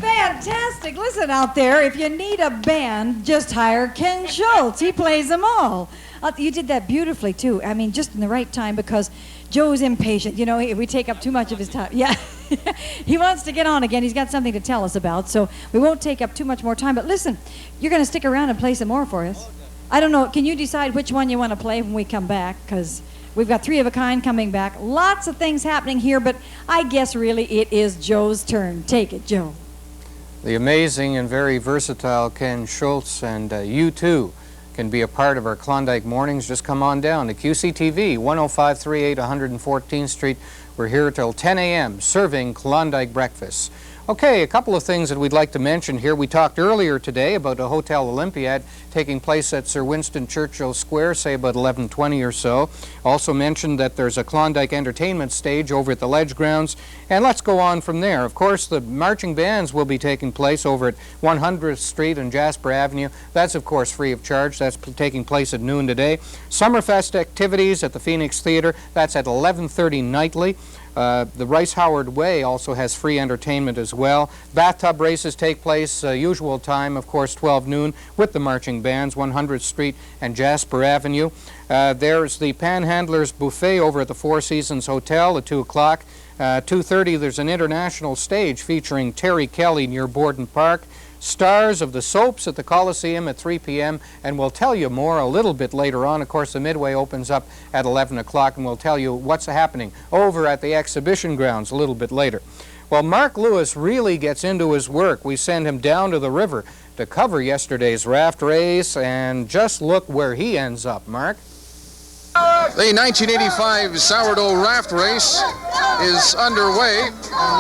Fantastic. Listen out there, if you need a band, just hire Ken Schultz. He plays them all. You did that beautifully, too. I mean, just in the right time, because Joe's impatient. You know, we take up too much of his time. Yeah. He wants to get on again. He's got something to tell us about, so we won't take up too much more time. But listen, you're going to stick around and play some more for us. I don't know. Can you decide which one you want to play when we come back? Because we've got Three of a Kind coming back. Lots of things happening here, but I guess really it is Joe's turn. Take it, Joe. The amazing and very versatile Ken Schultz, and you too can be a part of our Klondike Mornings. Just come on down to QC10, 10538 114th Street. We're here till 10 a.m. serving Klondike breakfasts. Okay, a couple of things that we'd like to mention here. We talked earlier today about a Hotel Olympiad taking place at Sir Winston Churchill Square, say about 11:20 or so. Also mentioned that there's a Klondike entertainment stage over at the Ledge Grounds, and let's go on from there. Of course, the marching bands will be taking place over at 100th Street and Jasper Avenue. That's, of course, free of charge. That's taking place at noon today. Summerfest activities at the Phoenix Theater. That's at 11:30 nightly. The Rice Howard Way also has free entertainment as well. Bathtub races take place, usual time, of course, 12 noon, with the marching bands, 100th Street and Jasper Avenue. There's the Panhandlers Buffet over at the Four Seasons Hotel at 2 o'clock. 2:30, there's an international stage featuring Terry Kelly near Borden Park. Stars of the Soaps at the Coliseum at 3 p.m. and we'll tell you more a little bit later on. Of course, the Midway opens up at 11 o'clock, and we'll tell you what's happening over at the exhibition grounds a little bit later. Well, Mark Lewis really gets into his work. We send him down to the river to cover yesterday's raft race, and just look where he ends up. Mark? The 1985 Sourdough Raft Race is underway.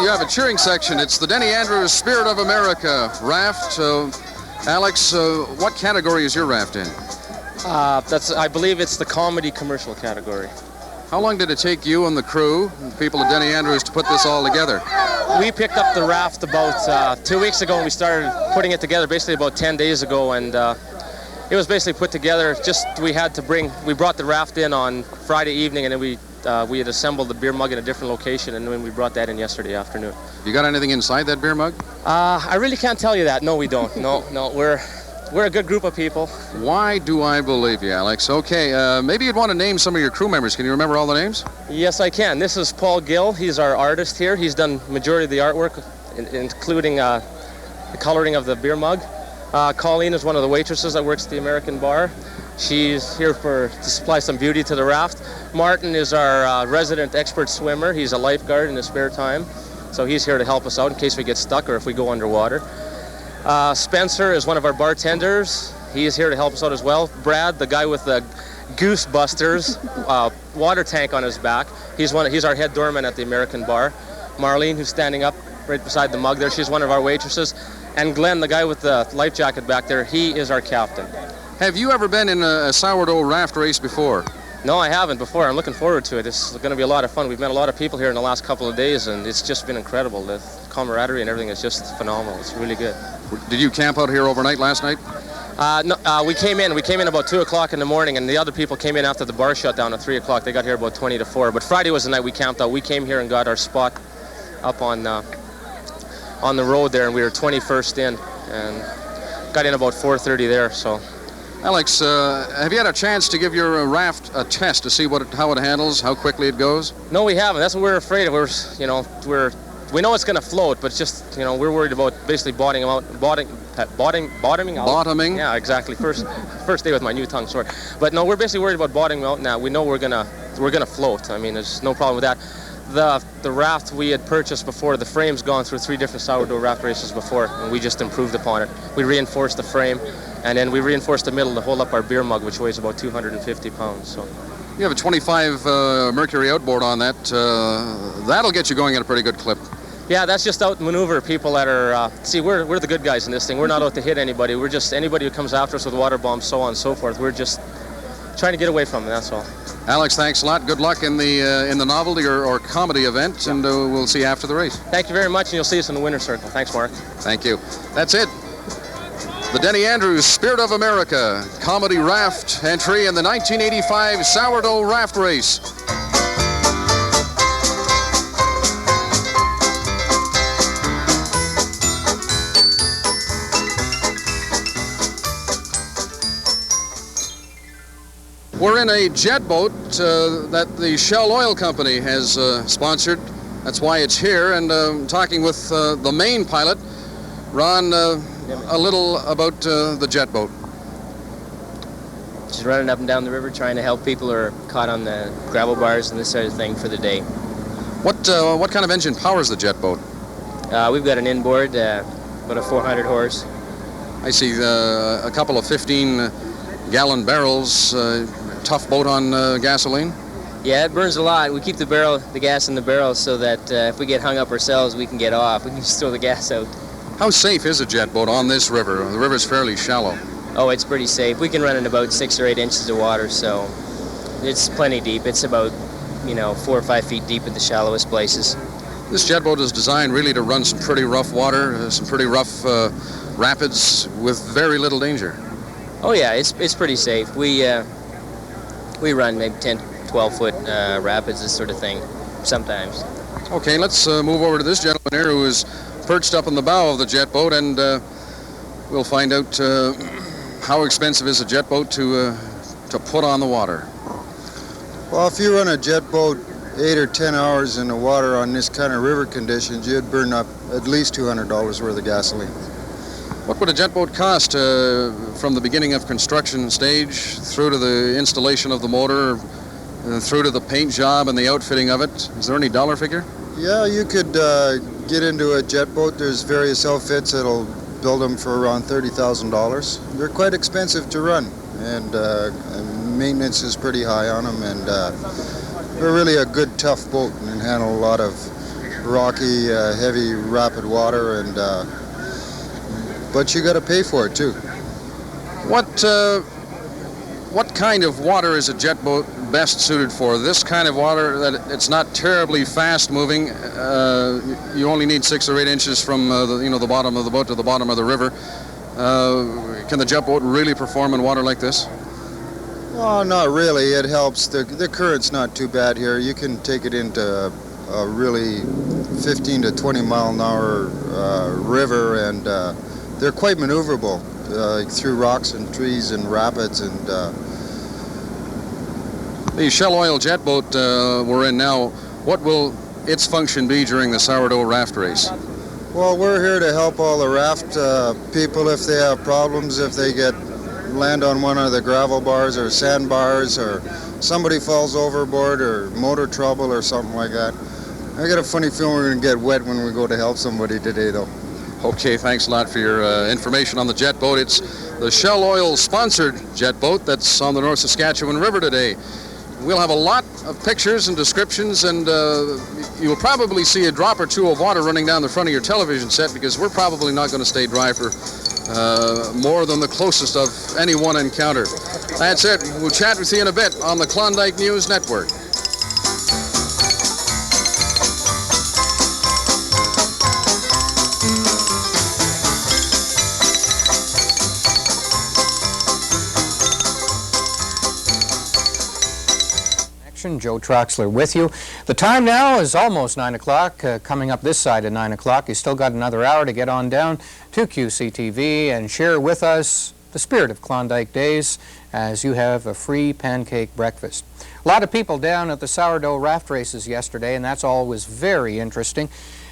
You have a cheering section. It's the Denny Andrews Spirit of America raft. Alex, what category is your raft in? I believe it's the comedy commercial category. How long did it take you and the crew, and people at Denny Andrews, to put this all together? We picked up the raft about 2 weeks ago, and we started putting it together basically about 10 days ago, and It was basically put together, we brought the raft in on Friday evening, and then we had assembled the beer mug in a different location, and then we brought that in yesterday afternoon. You got anything inside that beer mug? I really can't tell you that. No, we don't. No, we're a good group of people. Why do I believe you, Alex? Okay, maybe you'd want to name some of your crew members. Can you remember all the names? Yes, I can. This is Paul Gill. He's our artist here. He's done majority of the artwork, including the coloring of the beer mug. Colleen is one of the waitresses that works at the American Bar. She's here to supply some beauty to the raft. Martin is our resident expert swimmer. He's a lifeguard in his spare time, so he's here to help us out in case we get stuck or if we go underwater. Spencer is one of our bartenders. He is here to help us out as well. Brad, the guy with the Goose Busters water tank on his back. He's our head doorman at the American Bar. Marlene, who's standing up right beside the mug there, she's one of our waitresses. And Glenn, the guy with the life jacket back there, he is our captain. Have you ever been in a sourdough raft race before? No, I haven't before. I'm looking forward to it. It's going to be a lot of fun. We've met a lot of people here in the last couple of days, and it's just been incredible. The camaraderie and everything is just phenomenal. It's really good. Did you camp out here overnight last night? No, we came in about 2 o'clock in the morning, and the other people came in after the bar shut down at 3 o'clock. They got here about 20 to 4. But Friday was the night we camped out. We came here and got our spot up on the road there, and we were 21st in, and got in about 4:30 there. So, Alex, have you had a chance to give your raft a test to see how it handles, how quickly it goes? No, we haven't. That's what we're afraid of. We know it's going to float, but just we're worried about basically bottoming out. Bottoming? Yeah, exactly. First day with my new tongue, sorry. But no, we're basically worried about bottoming out now. We know we're gonna float. I mean, there's no problem with that. The raft we had purchased before, the frame's gone through 3 different sourdough raft races before, and we just improved upon it. We reinforced the frame, and then we reinforced the middle to hold up our beer mug, which weighs about 250 pounds. So, you have a 25 Mercury outboard on that. That'll get you going at a pretty good clip. Yeah, that's just out maneuver people that are, we're the good guys in this thing. We're not out to hit anybody. We're just anybody who comes after us with water bombs, so on and so forth. We're just trying to get away from them, that's all. Alex, thanks a lot. Good luck in the novelty or comedy event, and we'll see you after the race. Thank you very much, and you'll see us in the winner's circle. Thanks, Mark. Thank you. That's it. The Denny Andrews Spirit of America comedy raft entry in the 1985 sourdough raft race. We're in a jet boat that the Shell Oil Company has sponsored. That's why it's here, and talking with the main pilot, Ron, a little about the jet boat. Just running up and down the river, trying to help people who are caught on the gravel bars and this sort of thing for the day. What kind of engine powers the jet boat? We've got an inboard, about a 400 horse. I see a couple of 15-gallon barrels. Tough boat on gasoline? Yeah, it burns a lot. We keep the gas in the barrel so that if we get hung up ourselves, we can get off. We can just throw the gas out. How safe is a jet boat on this river? The river's fairly shallow. Oh, it's pretty safe. We can run in about 6 or 8 inches of water, so it's plenty deep. It's about, 4 or 5 feet deep at the shallowest places. This jet boat is designed really to run some pretty rough water, some pretty rough rapids with very little danger. Oh yeah, it's pretty safe. We run maybe 10, 12-foot rapids, this sort of thing, sometimes. Okay, let's move over to this gentleman here who is perched up in the bow of the jet boat, and we'll find out how expensive is a jet boat to put on the water. Well, if you run a jet boat 8 or 10 hours in the water on this kind of river conditions, you'd burn up at least $200 worth of gasoline. What would a jet boat cost from the beginning of construction stage through to the installation of the motor, through to the paint job and the outfitting of it? Is there any dollar figure? Yeah, you could get into a jet boat. There's various outfits that'll build them for around $30,000. They're quite expensive to run, and maintenance is pretty high on them, and they're really a good, tough boat and handle a lot of rocky, heavy, rapid water, and but you got to pay for it too. What kind of water is a jet boat best suited for? This kind of water that it's not terribly fast moving. You only need 6 or 8 inches from the bottom of the boat to the bottom of the river. can the jet boat really perform in water like this? Well, not really. It helps. The current's not too bad here. You can take it into a really 15 to 20 mile an hour river, and they're quite maneuverable through rocks and trees and rapids. And the Shell Oil jet boat we're in now, what will its function be during the sourdough raft race? well, we're here to help all the raft people if they have problems, if they land on one of the gravel bars or sandbars, or somebody falls overboard, or motor trouble or something like that. I got a funny feeling we're going to get wet when we go to help somebody today, though. Okay, thanks a lot for your information on the jet boat. It's the Shell Oil sponsored jet boat that's on the North Saskatchewan River today. We'll have a lot of pictures and descriptions, and you'll probably see a drop or two of water running down the front of your television set, because we're probably not going to stay dry for more than the closest of any one encounter. That's it. We'll chat with you in a bit on the Klondike News Network. Joe Troxler with you. The time now is almost 9 o'clock, coming up this side of 9 o'clock. You still got another hour to get on down to QC10 and share with us the spirit of Klondike Days as you have a free pancake breakfast. A lot of people down at the sourdough raft races yesterday, and that's always very interesting.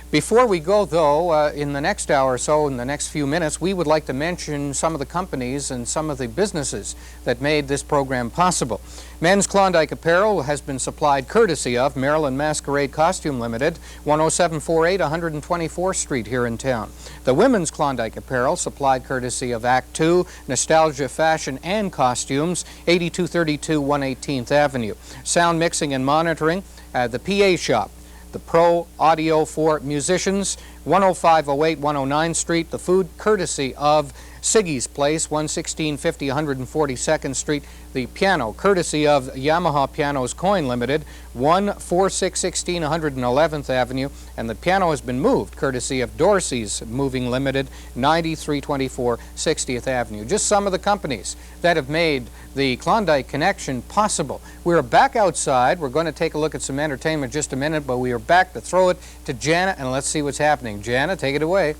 Before we go, though, in the next hour or so, in the next few minutes, we would like to mention some of the companies and some of the businesses that made this program possible. Men's Klondike Apparel has been supplied courtesy of Maryland Masquerade Costume Limited, 10748 124th Street here in town. The Women's Klondike Apparel supplied courtesy of Act 2, Nostalgia Fashion and Costumes, 8232 118th Avenue. Sound mixing and monitoring, the PA Shop, the Pro Audio for Musicians, 10508 109th Street. The food courtesy of Siggy's Place, 11650 142nd Street. The piano courtesy of Yamaha Pianos Coin Limited, 14616 111th Avenue. And the piano has been moved courtesy of Dorsey's Moving Limited, 9324 60th Avenue. Just some of the companies that have made the Klondike Connection possible. We're back outside. We're going to take a look at some entertainment in just a minute, but we are back to throw it to Jana, and let's see what's happening. Jana, take it away.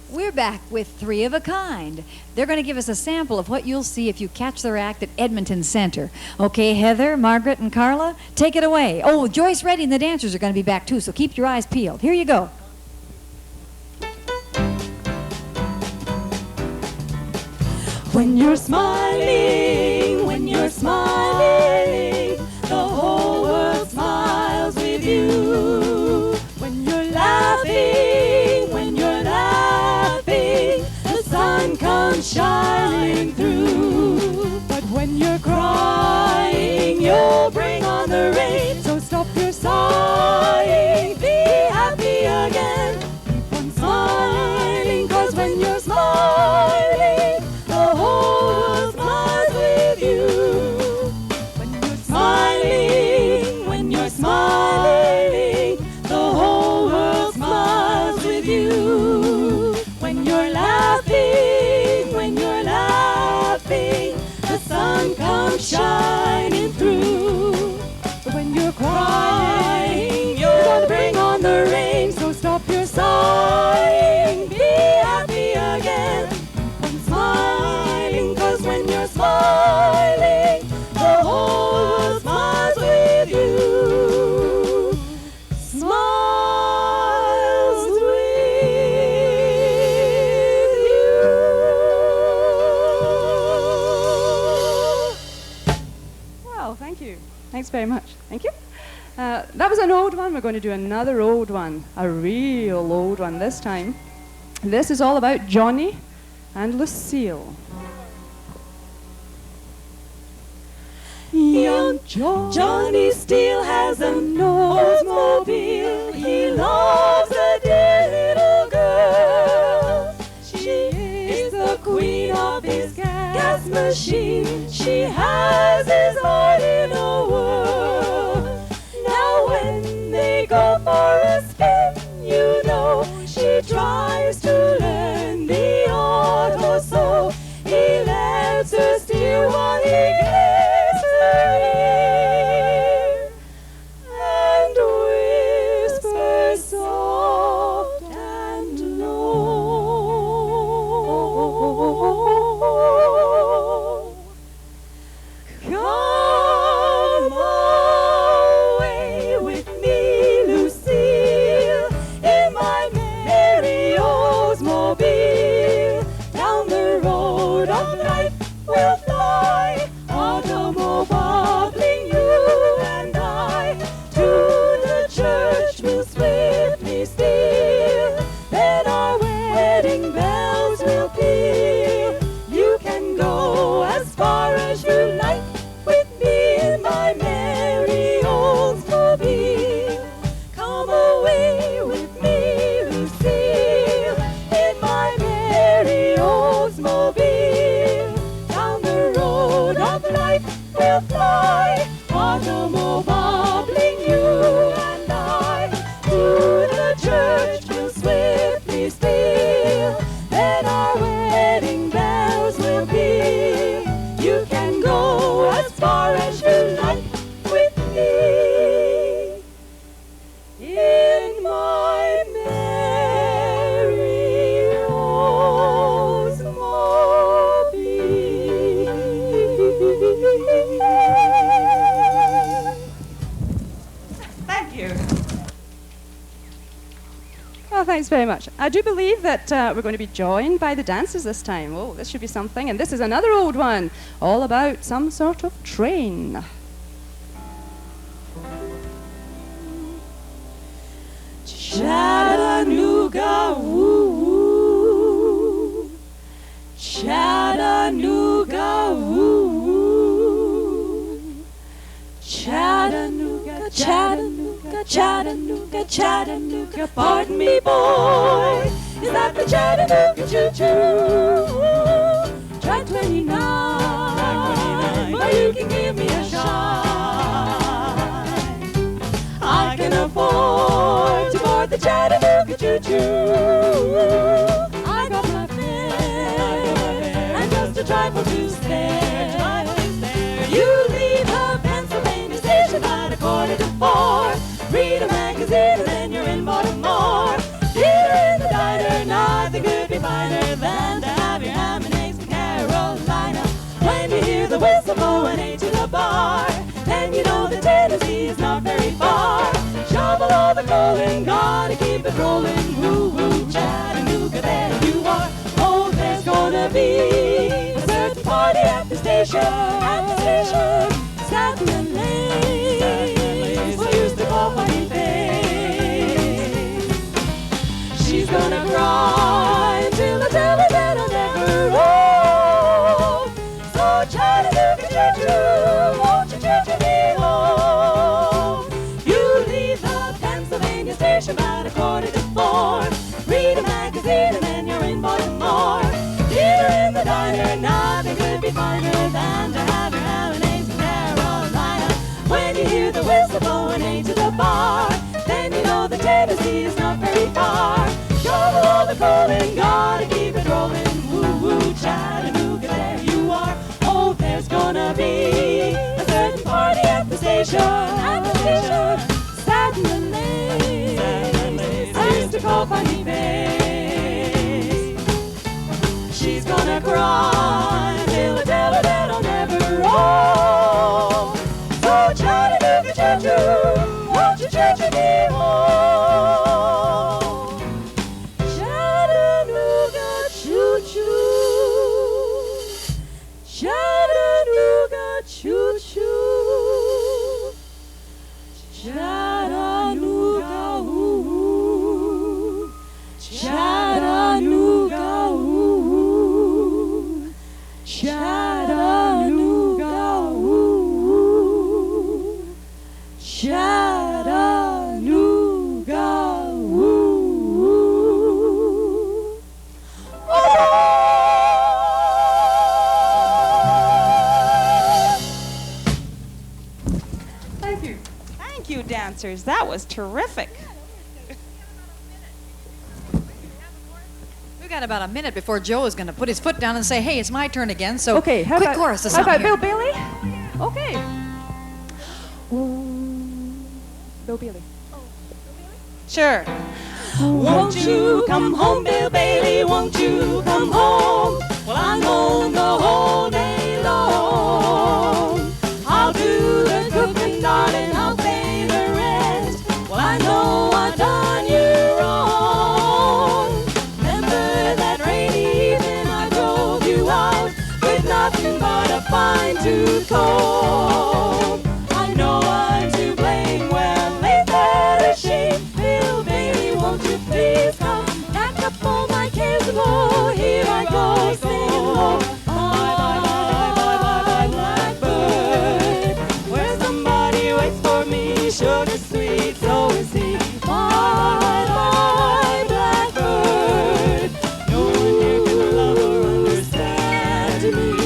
We're back with Three of a Kind. They're going to give us a sample of what you'll see if you catch their act at Edmonton Center. Okay, Heather, Margaret, and Carla, take it away. Oh, Joyce Reddy and the dancers are going to be back too, so keep your eyes peeled. Here you go. When you're smiling, the whole world smiles with you. When you're laughing, the sun comes shining through. But when you're crying, you'll bring on the rain. So stop your sighing, be happy again. Keep on smiling, 'cause when you're smiling, the whole world smiles with you. When you're smiling, the whole world smiles with you. When you're laughing, the sun comes shining through. But when you're crying, you're gonna bring on the rain. So stop your sighing, be happy again. I'm smiling, 'cause when you're smiling, the whole world smiles with you. Smiles with you. Well, thank you. Thanks very much. Thank you. That was an old one. We're going to do another old one, a real old one this time. This is all about Johnny and Lucille. Young Johnny still has an Oldsmobile. He loves a dear little girl. She is the queen of his gas machine. She has his heart in a whirl. Now when they go for a spin, you know she tries to learn the auto, so road of life we'll fly, automobiling you and I. To the church we'll swiftly steal, then our wedding bells will peal. You can go as far as you like with me in my merry Oldsmobile. Come away with me, Lucille, in my merry Oldsmobile. Down the road of life we'll fly, automobiling you and I. To the church we'll swiftly steal, then our wedding bells will peal. You can go as far as you like with me in my merry Oldsmobile. Thank you. Well, thanks very much. I do believe that we're going to be joined by the dancers this time. Oh, this should be something. And this is another old one, all about some sort of train. Chattanooga, woo, Chattanooga, woo, Chattanooga, Chattanooga, Chattanooga, Chattanooga. Pardon me, boy, is that the Chattanooga choo-choo? Track 29, but you can give me a shine. I can afford to board the Chattanooga choo-choo. I got my fare and just a trifle to spare. You leave the Pennsylvania station at 3:45. Read a magazine and then you're in Baltimore. Dinner in the diner, nothing could be finer than to have your ham and eggs from Carolina. When you hear the whistle blowing A to the bar, then you know that Tennessee is not very far. Shovel all the coal and gotta keep it rolling. Woo woo, Chattanooga, there you are. Oh, there's gonna be a certain party at the station, Staten and Lace, we used to call Funny Face. She's gonna cry until I tell her that I'll never roll. So Chattanooga choo-choo, won't you choo-choo me home? You leave the Pennsylvania station about 3:45. Read a magazine and then you're in Baltimore. Dinner in the diner, nothing could be finer than to have your ham and eggs from Carolina. When you hear the whistle blowing A to the bar, then you know that Tennessee is not very far. Shovel all the coal and gotta keep it rolling. Woo woo, Chattanooga, there you are. Oh, there's gonna be a certain party at the station, Staten and Lace, I used to call Funny Face. She's gonna cry until I tell her that I'll never roll. So Chattanooga choo-choo, won't you choo-choo me home? Chattanooga choo-choo, Chattanooga choo-choo, Chattanooga, ooh, Chattanooga, ooh, Chattanooga, ooh, Chattanooga, ooh. Thank you. Thank you, dancers. That was terrific. We've got about a minute before Joe is going to put his foot down and say, hey, it's my turn again. So Okay, how quick about, chorus of how something about Bill here. Bailey? Okay. Bill Bailey. Sure. Won't you come home, Bill Bailey? Won't you come home? Well, I'm home the whole day long. I'll do the cooking, darling. I'll pay the rest. Well, I know I've done you wrong. Remember that rainy evening I drove you out nothing but a fine-tooth comb. I know I'm to blame, well, ain't that a shame? Bill Bailey, won't you please come pack up all my cares and woe? Here I go, singing low. Bye, bye, bye, bye, bye, bye, blackbird. Where somebody waits for me, sugar sweet, so is he. Bye, bye, blackbird. No one here can love or understand me.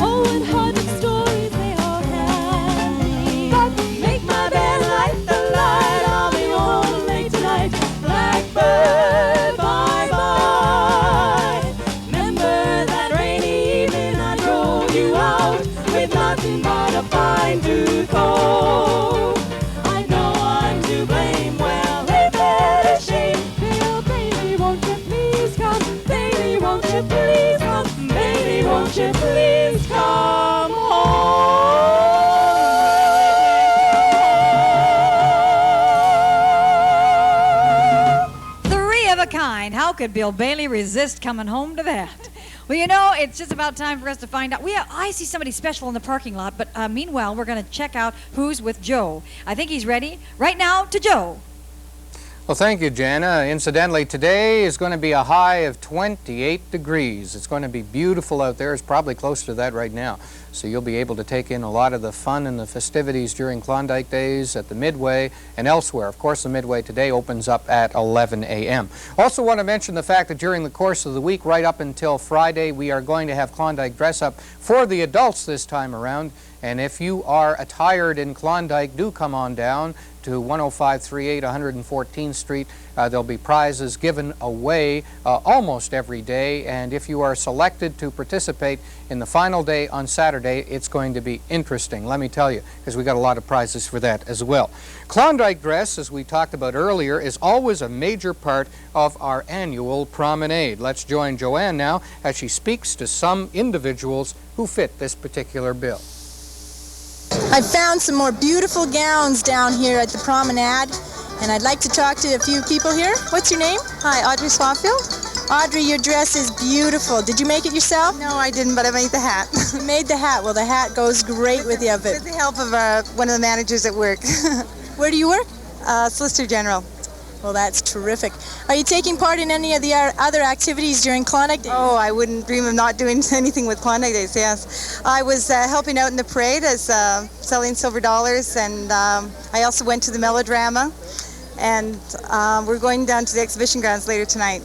Oh, and haunting stories they all have me. But make my bed, light the light, I'll be home late tonight. Blackbird, bye bye. Remember that rainy evening I drove you out with nothing but a fine-tooth comb. I know I'm to blame, well, ain't that a shame? Bill, baby, won't you please come? Baby, won't you please come? Baby, won't you please come home? Three of a kind. How could Bill Bailey resist coming home to that? Well, you know, it's just about time for us to find out. I see somebody special in the parking lot, but meanwhile, we're going to check out who's with Joe. I think he's ready. Right now to Joe. Well, thank you, Jana. Incidentally, today is going to be a high of 28 degrees. It's going to be beautiful out there. It's probably close to that right now. So you'll be able to take in a lot of the fun and the festivities during Klondike Days at the Midway and elsewhere. Of course, the Midway today opens up at 11 a.m. Also want to mention the fact that during the course of the week, right up until Friday, we are going to have Klondike dress-up for the adults this time around. And if you are attired in Klondike, do come on down to 10538 114th Street. There'll be prizes given away almost every day, and if you are selected to participate in the final day on Saturday, it's going to be interesting, let me tell you, because we got a lot of prizes for that as well. Klondike dress, as we talked about earlier, is always a major part of our annual promenade. Let's join Joanne now as she speaks to some individuals who fit this particular bill. I found some more beautiful gowns down here at the promenade, and I'd like to talk to a few people here. What's your name? Hi, Audrey Swaffield. Audrey, your dress is beautiful. Did you make it yourself? No, I didn't, but I made the hat. You made the hat. Well, the hat goes great with the outfit. With the help of one of the managers at work. Where do you work? Solicitor General. Well, that's terrific. Are you taking part in any of the other activities during Klondike Days? Oh, I wouldn't dream of not doing anything with Klondike Days, yes. I was helping out in the parade as selling silver dollars, and I also went to the melodrama, and we're going down to the exhibition grounds later tonight.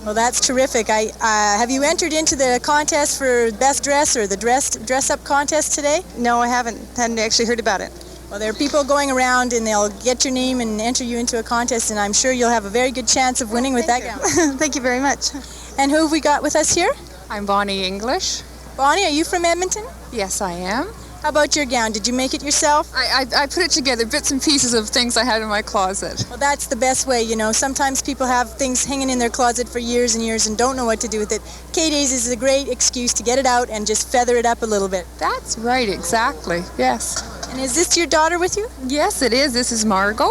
Well, that's terrific. Have you entered into the contest for best dress or the dress-up contest today? No, I haven't. Hadn't actually heard about it. Well, there are people going around, and they'll get your name and enter you into a contest, and I'm sure you'll have a very good chance of winning with that gown. Thank you very much. And who have we got with us here? I'm Bonnie English. Bonnie, are you from Edmonton? Yes, I am. How about your gown? Did you make it yourself? I put it together, bits and pieces of things I had in my closet. Well, that's the best way, you know. Sometimes people have things hanging in their closet for years and years and don't know what to do with it. K-Days is a great excuse to get it out and just feather it up a little bit. That's right, exactly, yes. And is this your daughter with you? Yes, it is. This is Margot.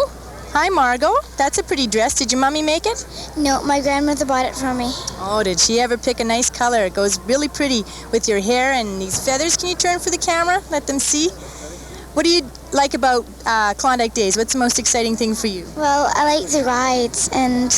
Hi, Margot. That's a pretty dress. Did your mommy make it? No, my grandmother bought it for me. Oh, did she ever pick a nice color? It goes really pretty with your hair and these feathers. Can you turn for the camera? Let them see. What do you like about Klondike Days? What's the most exciting thing for you? Well, I like the rides, and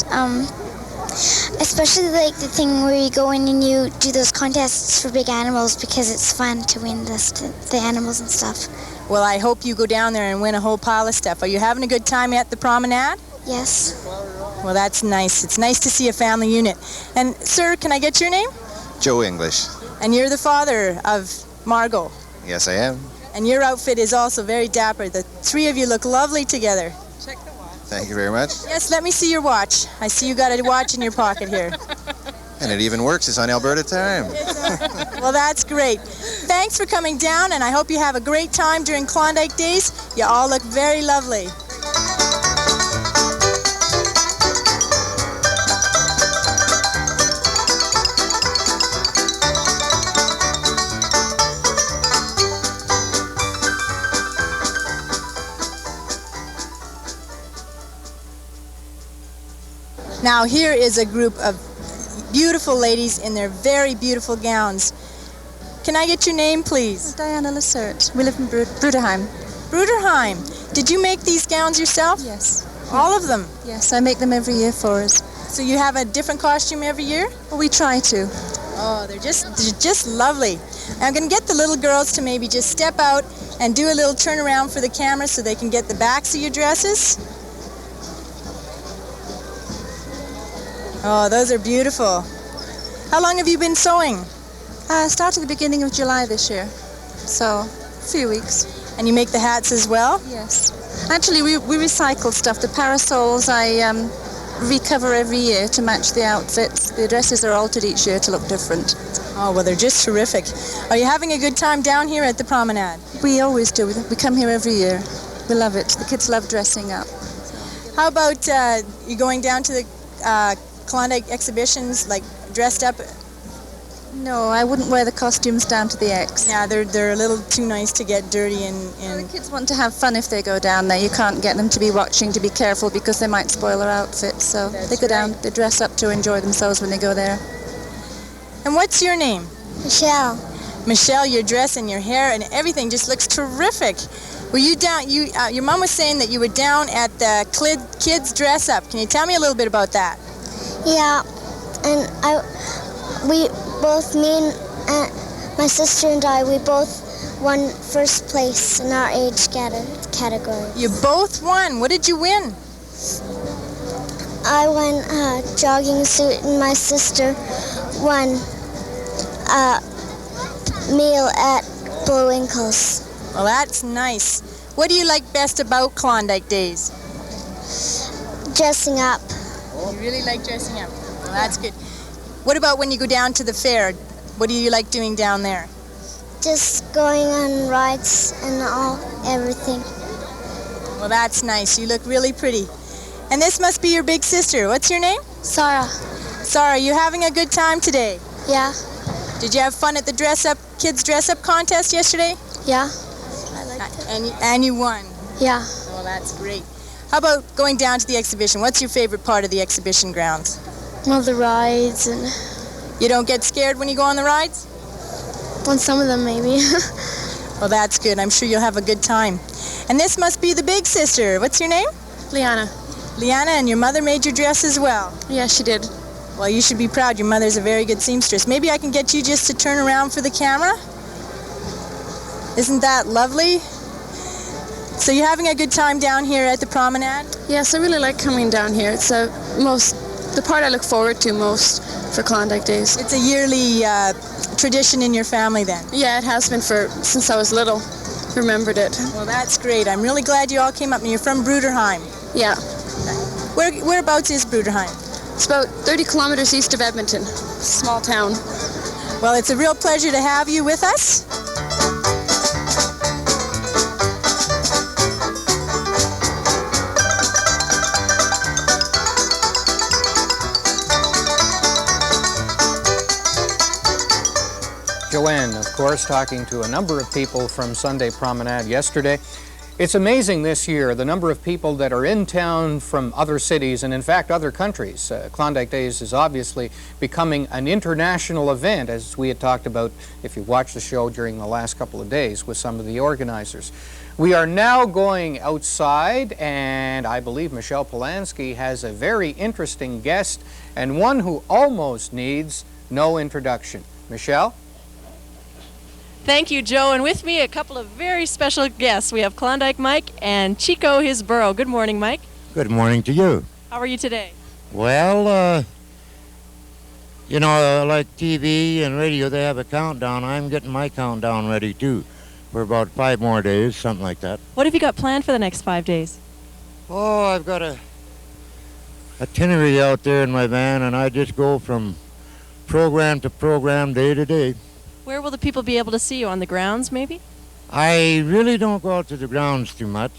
especially like the thing where you go in and you do those contests for big animals, because it's fun to win the animals and stuff. Well, I hope you go down there and win a whole pile of stuff. Are you having a good time at the promenade? Yes. Well, that's nice. It's nice to see a family unit. And, sir, can I get your name? Joe English. And you're the father of Margot. Yes, I am. And your outfit is also very dapper. The three of you look lovely together. Thank you very much. Yes, let me see your watch. I see you got a watch in your pocket here. And it even works. It's on Alberta time. Well, that's great. Thanks for coming down, and I hope you have a great time during Klondike Days. You all look very lovely. Now, here is a group of beautiful ladies in their very beautiful gowns. Can I get your name, please? Diana Lacert. We live in Bruderheim. Bruderheim. Did you make these gowns yourself? Yes. All of them? Yes, I make them every year for us. So you have a different costume every year? Well, we try to. Oh, they're just lovely. I'm going to get the little girls to maybe just step out and do a little turnaround for the camera so they can get the backs of your dresses. Oh, those are beautiful. How long have you been sewing? I started the beginning of July this year, so a few weeks. And you make the hats as well? Yes. Actually, we recycle stuff. The parasols I recover every year to match the outfits. The dresses are altered each year to look different. Oh, well, they're just terrific. Are you having a good time down here at the promenade? We always do. We come here every year. We love it. The kids love dressing up. How about you going down to the Klondike exhibitions, like dressed up? No, I wouldn't wear the costumes down to the X. Yeah, they're a little too nice to get dirty and... Well, the kids want to have fun if they go down there. You can't get them to be watching, to be careful, because they might spoil their outfit. So they go down, they dress up to enjoy themselves when they go there. And what's your name? Michelle. Michelle, your dress and your hair and everything just looks terrific. Were you down, your mom was saying that you were down at the kids dress up. Can you tell me a little bit about that? Yeah, and me and my sister and I, we both won first place in our age category. You both won. What did you win? I won a jogging suit, and my sister won a meal at Bullwinkle's. Well, that's nice. What do you like best about Klondike Days? Dressing up. You really like dressing up. Well, that's good. What about when you go down to the fair? What do you like doing down there? Just going on rides and everything. Well, that's nice. You look really pretty. And this must be your big sister. What's your name? Sarah. Sarah, you having a good time today? Yeah. Did you have fun at the kids dress up contest yesterday? Yeah. I liked it. And you won? Yeah. Oh, that's great. How about going down to the exhibition? What's your favorite part of the exhibition grounds? Well, the rides and... You don't get scared when you go on the rides? On some of them, maybe. Well, that's good. I'm sure you'll have a good time. And this must be the big sister. What's your name? Liana. Liana, and your mother made your dress as well? Yeah, she did. Well, you should be proud. Your mother's a very good seamstress. Maybe I can get you just to turn around for the camera? Isn't that lovely? So you're having a good time down here at the promenade? Yes, I really like coming down here. It's the part I look forward to most for Klondike Days. It's a yearly tradition in your family then? Yeah, it has been since I was little. Remembered it. Well, that's great. I'm really glad you all came up. And you're from Bruderheim? Yeah. Whereabouts is Bruderheim? It's about 30 kilometers east of Edmonton. Small town. Well, it's a real pleasure to have you with us. Joanne, of course, talking to a number of people from Sunday Promenade yesterday. It's amazing this year, the number of people that are in town from other cities and, in fact, other countries. Klondike Days is obviously becoming an international event, as we had talked about, if you watched the show during the last couple of days with some of the organizers. We are now going outside, and I believe Michelle Polanski has a very interesting guest, and one who almost needs no introduction. Michelle? Thank you, Joe. And with me, a couple of very special guests. We have Klondike Mike and Chico his burro. Good morning, Mike. Good morning to you. How are you today? Well, you know, like TV and radio, they have a countdown. I'm getting my countdown ready, too, for about 5 more days, something like that. What have you got planned for the next 5 days? Oh, I've got a itinerary out there in my van, and I just go from program to program, day to day. Where will the people be able to see you? On the grounds, maybe? I really don't go out to the grounds too much.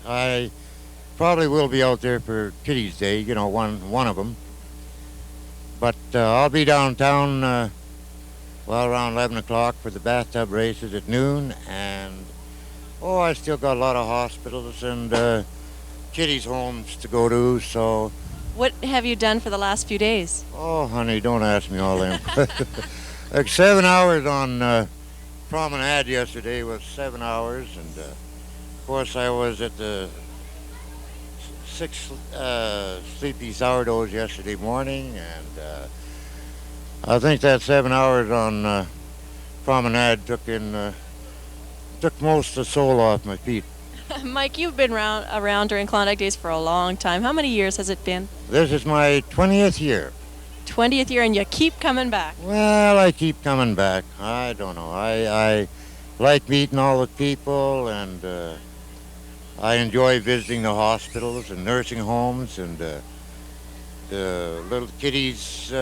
I probably will be out there for Kitty's Day, you know, one of them. But I'll be downtown, well, around 11 o'clock for the bathtub races at noon. And, oh, I still got a lot of hospitals and Kitty's homes to go to, so... What have you done for the last few days? Oh, honey, don't ask me all them. Like 7 hours on promenade yesterday was 7 hours, and of course I was at the 6 sleepy sourdoughs yesterday morning, and I think that 7 hours on promenade took most of the soul off my feet. Mike, you've been around during Klondike Days for a long time. How many years has it been? This is my 20th year. 20th year, and you keep coming back. Well, I keep coming back. I don't know. I like meeting all the people, and I enjoy visiting the hospitals and nursing homes and the little kiddies'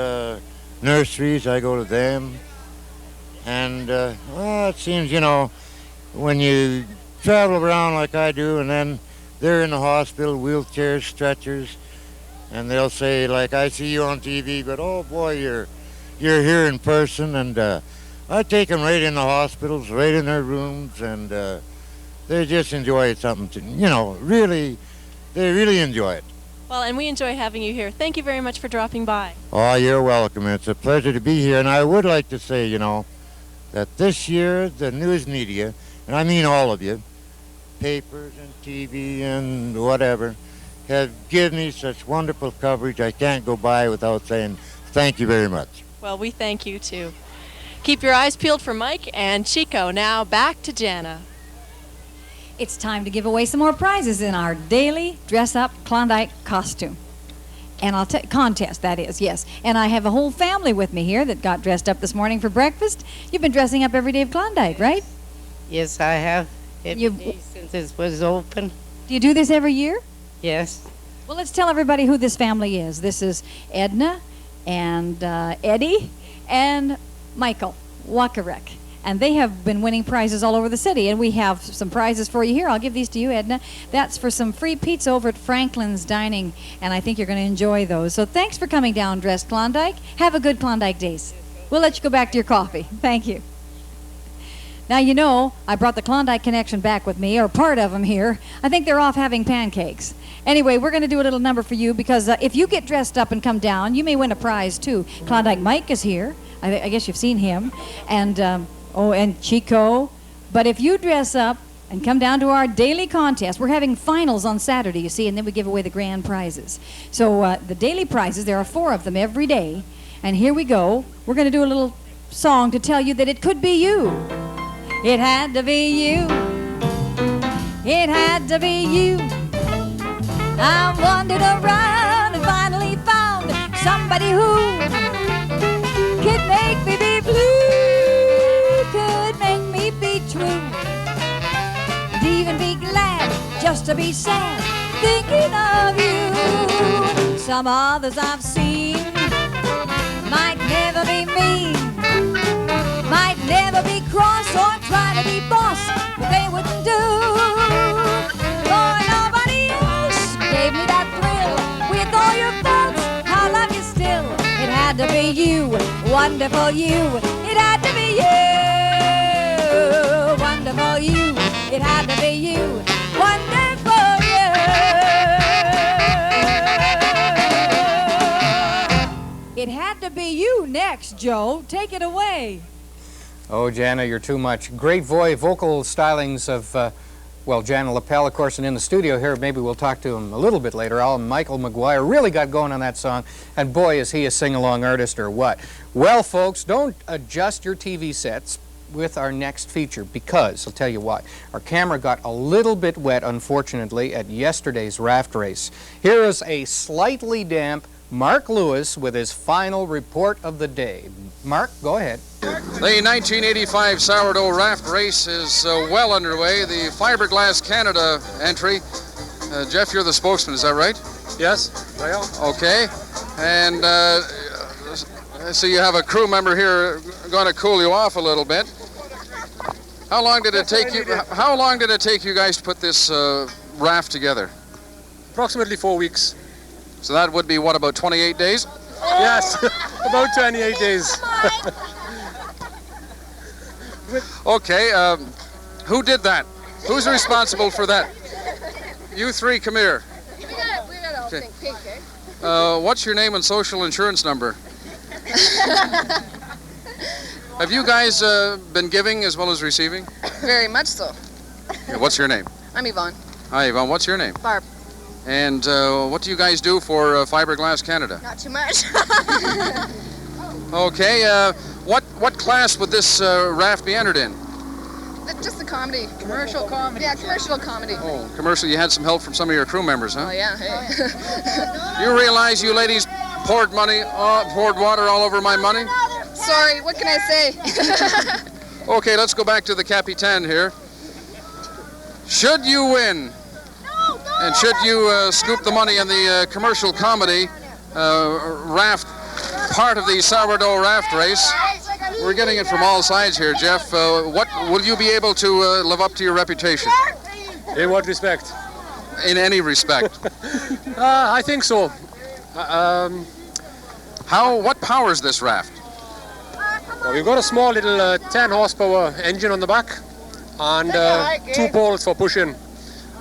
nurseries. I go to them. And well, it seems, you know, when you travel around like I do, and then they're in the hospital, wheelchairs, stretchers, and they'll say, like, I see you on TV, but oh boy, you're here in person. And I take them right in the hospitals, right in their rooms, and they just enjoy something to, you know, really, they really enjoy it. Well, and we enjoy having you here. Thank you very much for dropping by. Oh, you're welcome. It's a pleasure to be here. And I would like to say, you know, that this year the news media, and I mean all of you, papers and TV and whatever, have given me such wonderful coverage. I can't go by without saying thank you very much. Well, we thank you too. Keep your eyes peeled for Mike and Chico. Now back to Jana. It's time to give away some more prizes in our daily dress-up Klondike costume. And contest, that is, yes. And I have a whole family with me here that got dressed up this morning for breakfast. You've been dressing up every day of Klondike, right? Yes, I have. Every day since it was open. Do you do this every year? Yes. Well, let's tell everybody who this family is. This is Edna and Eddie and Michael Wakarek. And they have been winning prizes all over the city. And we have some prizes for you here. I'll give these to you, Edna. That's for some free pizza over at Franklin's Dining. And I think you're going to enjoy those. So thanks for coming down, dressed Klondike. Have a good Klondike Days. We'll let you go back to your coffee. Thank you. Now, you know, I brought the Klondike Connection back with me, or part of them here. I think they're off having pancakes. Anyway, we're going to do a little number for you because if you get dressed up and come down, you may win a prize, too. Klondike Mike is here. I guess you've seen him. And... and Chico. But if you dress up and come down to our daily contest, we're having finals on Saturday, you see, and then we give away the grand prizes. So the daily prizes, there are 4 of them every day. And here we go. We're going to do a little song to tell you that it could be you. It had to be you. It had to be you. I wandered around and finally found somebody who could make me be blue. Could make me be true, and even be glad just to be sad, thinking of you. Some others I've seen might never be mean, might never be cross or try to be boss, but they wouldn't do. For nobody else gave me that thrill with all your faults. I love you still. It had to be you, wonderful you. It had to be you. Wonderful you, it had to be you, wonderful you. It had to be you next, Joe. Take it away. Oh, Jana, you're too much. Great vocal stylings of, well, Jana Lapel, of course, and in the studio here, maybe we'll talk to him a little bit later. Michael McGuire really got going on that song, and boy, is he a sing-along artist or what. Well, folks, don't adjust your TV sets with our next feature because, I'll tell you why, our camera got a little bit wet, unfortunately, at yesterday's raft race. Here is a slightly damp Mark Lewis with his final report of the day. Mark, go ahead. The 1985 sourdough raft race is well underway. The Fiberglass Canada entry. Jeff, you're the spokesman, is that right? Yes, I am. Okay. And so you have a crew member here going to cool you off a little bit. How long did it take you? How long did it take you guys to put this raft together? Approximately 4 weeks. So that would be what, about 28 days? Yes, about 28 days. Okay, who did that? Who's responsible for that? You 3, come here. We got all think pink, eh? What's your name and social insurance number? Have you guys been giving as well as receiving? Very much so. Yeah, what's your name? I'm Yvonne. Hi, Yvonne. What's your name? Barb. And what do you guys do for Fiberglass Canada? Not too much. Okay. What class would this raft be entered in? Just the comedy. Commercial comedy. Yeah, commercial comedy. Oh, commercial. You had some help from some of your crew members, huh? Oh, yeah. Hey. You realize you ladies poured water all over my money? Sorry, what can I say? Okay, let's go back to the Capitan here. Should you win, and should you scoop the money in the commercial comedy raft part of the sourdough raft race, we're getting it from all sides here, Jeff. What will you be able to live up to your reputation? In what respect? In any respect. I think so. What powers this raft? Well, we've got a small little 10 horsepower engine on the back and 2 poles for pushing.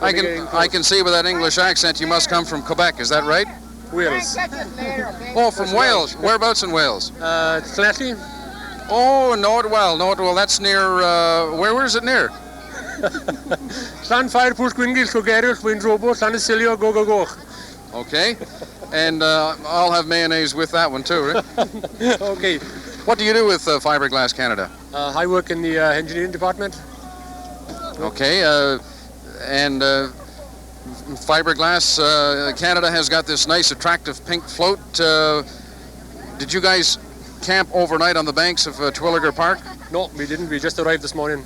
I can see with that English accent you must come from Quebec, is that right? Wales. Oh, from Wales. Whereabouts in Wales? Clancy. Oh, know it well. That's near, where is it near? Okay. And I'll have mayonnaise with that one too, right? Okay. What do you do with Fiberglass Canada? I work in the engineering department. Okay. And Fiberglass Canada has got this nice, attractive pink float. Did you guys camp overnight on the banks of Terwilliger Park? No, we didn't. We just arrived this morning.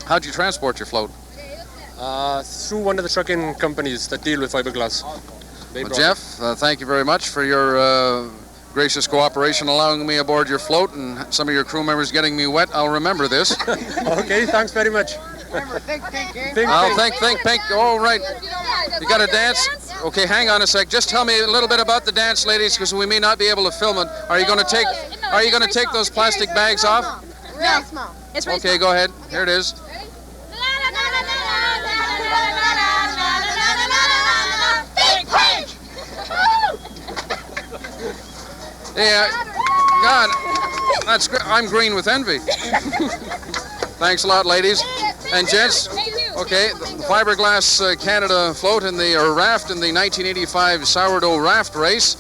How'd you transport your float? Through one of the trucking companies that deal with fiberglass. Well, Jeff, thank you very much for your gracious cooperation allowing me aboard your float and some of your crew members getting me wet. I'll remember this. Okay, thanks very much. I'll think pink. Oh, right. You got to dance? Okay, hang on a sec. Just tell me a little bit about the dance, ladies, because we may not be able to film it. Are you going to take those plastic bags off? Really small. It's really Okay, go ahead. Here it is. Yeah, God, that's I'm green with envy. Thanks a lot, ladies and gents. Okay, the Fiberglass Canada float in the raft in the 1985 sourdough raft race.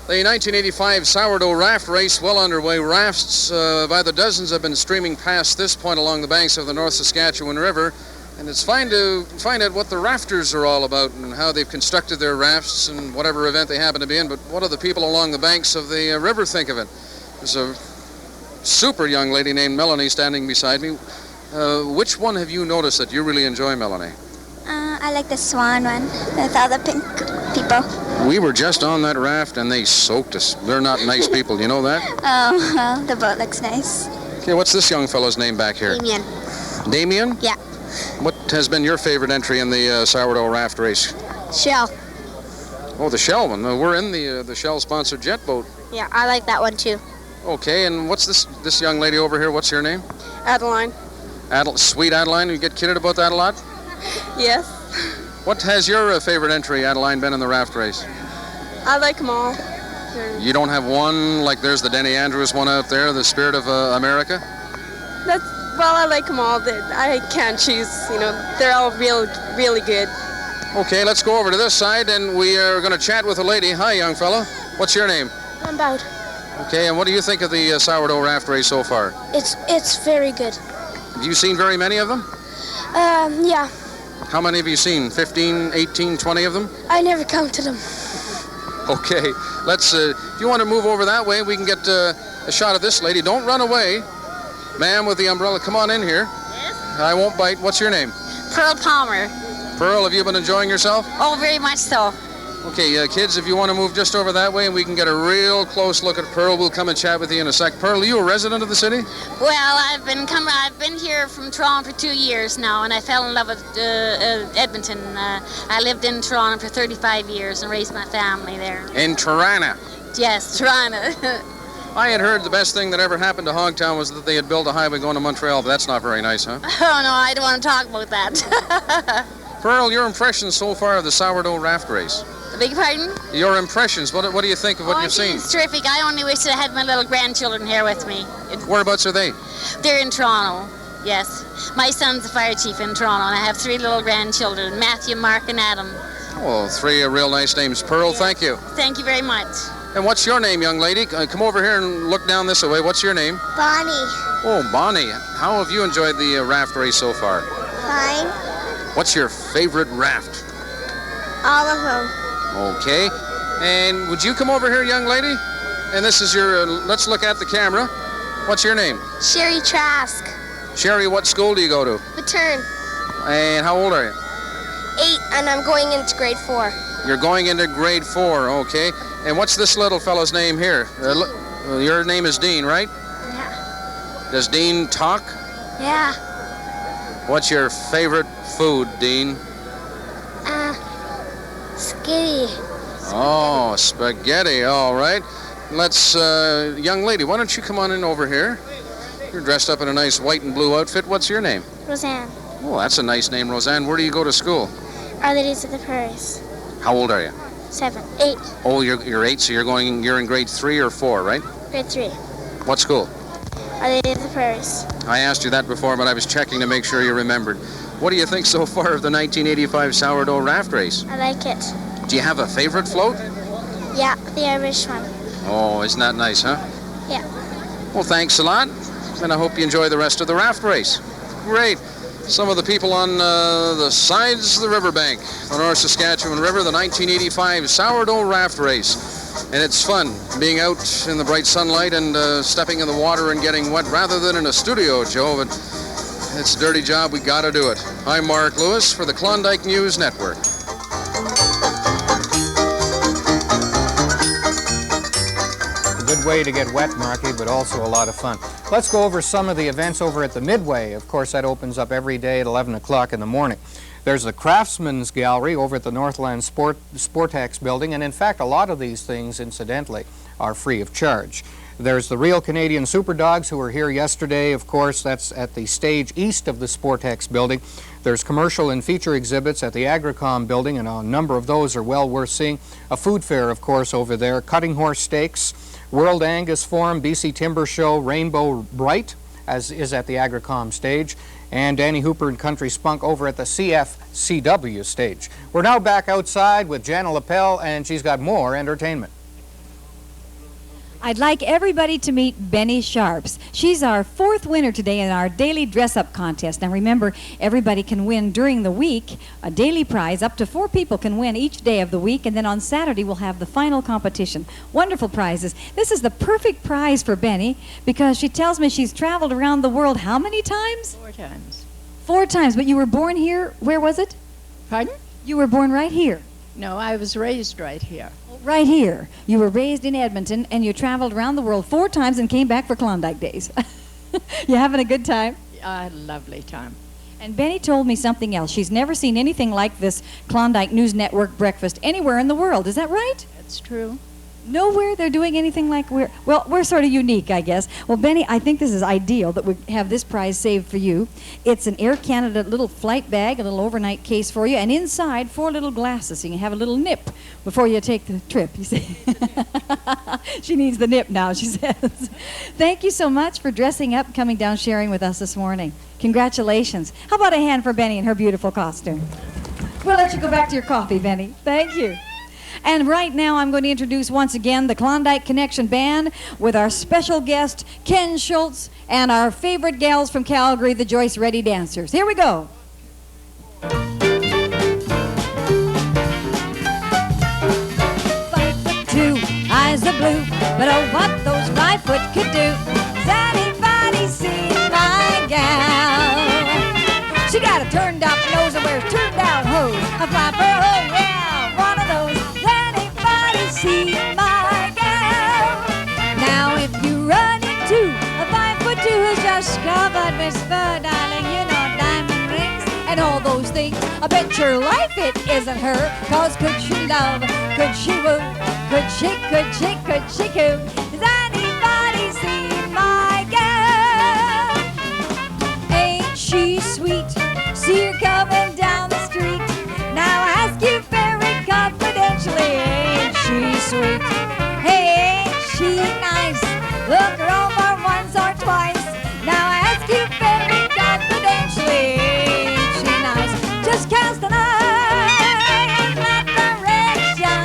The 1985 sourdough raft race well underway. Rafts by the dozens have been streaming past this point along the banks of the North Saskatchewan River, and it's fine to find out what the rafters are all about and how they've constructed their rafts and whatever event they happen to be in, but what do the people along the banks of the river think of it? There's a super young lady named Melanie standing beside me. Which one have you noticed that you really enjoy, Melanie? I like the swan one with all the pink people. We were just on that raft and they soaked us. They're not nice people, you know that? Oh, well, the boat looks nice. Okay, what's this young fellow's name back here? Damien. Damien? Yeah. What has been your favorite entry in the sourdough raft race? Shell. Oh, the Shell one. We're in the Shell-sponsored jet boat. Yeah, I like that one too. Okay, and what's this young lady over here? What's your name? Adeline. Sweet Adeline. You get kidded about that a lot? Yes. What has your favorite entry, Adeline, been in the raft race? I like them all. You don't have one, like there's the Denny Andrews one out there, the Spirit of America? Well, I like them all. I can't choose, they're all really good. Okay, let's go over to this side and we are going to chat with a lady. Hi, young fella. What's your name? I'm Boud. Okay, and what do you think of the sourdough raft race so far? It's very good. Have you seen very many of them? Yeah. How many have you seen? 15, 18, 20 of them? I never counted them. Okay, let's, if you want to move over that way, we can get a shot of this lady. Don't run away. Ma'am with the umbrella, come on in here. Yes? I won't bite. What's your name? Pearl Palmer. Pearl, have you been enjoying yourself? Oh, very much so. Okay, kids, if you want to move just over that way and we can get a real close look at Pearl, we'll come and chat with you in a sec. Pearl, are you a resident of the city? Well, I've been here from Toronto for 2 years now, and I fell in love with Edmonton. I lived in Toronto for 35 years and raised my family there. In Toronto? Yes, Toronto. I had heard the best thing that ever happened to Hogtown was that they had built a highway going to Montreal, but that's not very nice, huh? Oh, no, I don't want to talk about that. Pearl, your impressions so far of the sourdough raft race? Beg your pardon? Your impressions, what do you think of what I you've think seen? It's terrific. I only wish that I had my little grandchildren here with me. Whereabouts are they? They're in Toronto, yes. My son's a fire chief in Toronto, and I have 3 little grandchildren, Matthew, Mark, and Adam. Well, 3 real nice names. Pearl, thank you. Thank you very much. And what's your name, young lady? Come over here and look down this way. What's your name? Bonnie. Oh, Bonnie. How have you enjoyed the raft race so far? Fine. What's your favorite raft? All of them. Okay. And would you come over here, young lady? And this is your, let's look at the camera. What's your name? Sherry Trask. Sherry, what school do you go to? Return. And how old are you? 8, and I'm going into grade 4. You're going into grade 4, okay. And what's this little fellow's name here? Your name is Dean, right? Yeah. Does Dean talk? Yeah. What's your favorite food, Dean? Skitty. Oh, spaghetti, all right. Let's, young lady, why don't you come on in over here? You're dressed up in a nice white and blue outfit. What's your name? Roseanne. Oh, that's a nice name, Roseanne. Where do you go to school? Our Ladies of the Prairies. How old are you? 7, 8. Oh, you're 8, so you're in grade 3 or 4, right? Grade 3. What school? Our Lady of the Prairies. I asked you that before, but I was checking to make sure you remembered. What do you think so far of the 1985 sourdough raft race? I like it. Do you have a favorite float? Yeah, the Irish one. Oh, isn't that nice, huh? Yeah. Well, thanks a lot, and I hope you enjoy the rest of the raft race. Great. Some of the people on the sides of the riverbank, the North Saskatchewan River, the 1985 sourdough raft race. And it's fun being out in the bright sunlight and stepping in the water and getting wet rather than in a studio, Joe, but it's a dirty job. We got to do it. I'm Mark Lewis for the Klondike News Network. Good way to get wet, Marky, but also a lot of fun. Let's go over some of the events over at the Midway. Of course, that opens up every day at 11 o'clock in the morning. There's the Craftsman's Gallery over at the Northland Sportex building, and in fact, a lot of these things, incidentally, are free of charge. There's the Real Canadian Superdogs, who were here yesterday. Of course, that's at the stage east of the Sportex building. There's commercial and feature exhibits at the Agricom building, and a number of those are well worth seeing. A food fair, of course, over there. Cutting Horse Steaks, World Angus Forum, BC Timber Show, Rainbow Bright, as is at the Agricom stage, and Danny Hooper and Country Spunk over at the CFCW stage. We're now back outside with Jana Lapel, and she's got more entertainment. I'd like everybody to meet Benny Sharps. She's our 4th winner today in our daily dress-up contest. Now remember, everybody can win during the week a daily prize. Up to 4 people can win each day of the week, and then on Saturday we'll have the final competition. Wonderful prizes. This is the perfect prize for Benny because she tells me she's traveled around the world how many times? 4 times. 4 times, but you were born here. Where was it? Pardon? You were born right here. No, I was raised right here. Right here. You were raised in Edmonton, and you traveled around the world 4 times and came back for Klondike Days. You having a good time? I had a lovely time. And Benny told me something else. She's never seen anything like this Klondike News Network breakfast anywhere in the world. Is that right? That's true. Nowhere they're doing anything like we're sort of unique, I guess. Well, Benny, I think this is ideal that we have this prize saved for you. It's an Air Canada little flight bag, a little overnight case for you, and inside 4 little glasses so you can have a little nip before you take the trip, you see. She needs the nip now, she says. Thank you so much for dressing up, coming down, sharing with us this morning. Congratulations. How about a hand for Benny in her beautiful costume? We'll let you go back to your coffee, Benny. Thank you. And right now I'm going to introduce once again the Klondike Connection Band with our special guest, Ken Schultz, and our favorite gals from Calgary, the Joyce Ready Dancers. Here we go. 5'2", eyes are blue, but oh, what those 5 foot could do. Has anybody seen my gal? She got a turned up nose and wears turned down hose. A flapper, oh yeah, one of those. See my gal. Now if you run into a 5'2" who's just covered with fur, darling, you know, diamond rings and all those things, I bet your life it isn't her. Cause could she love, could she woo, could she coo? Is anybody seen my gal. Ain't she sweet? See her coming down the street. Now ask you very confidentially, ain't she sweet? Hey, ain't she nice? Look her over once or twice. Now ask you very confidentially, ain't she nice? Just cast an eye in that direction.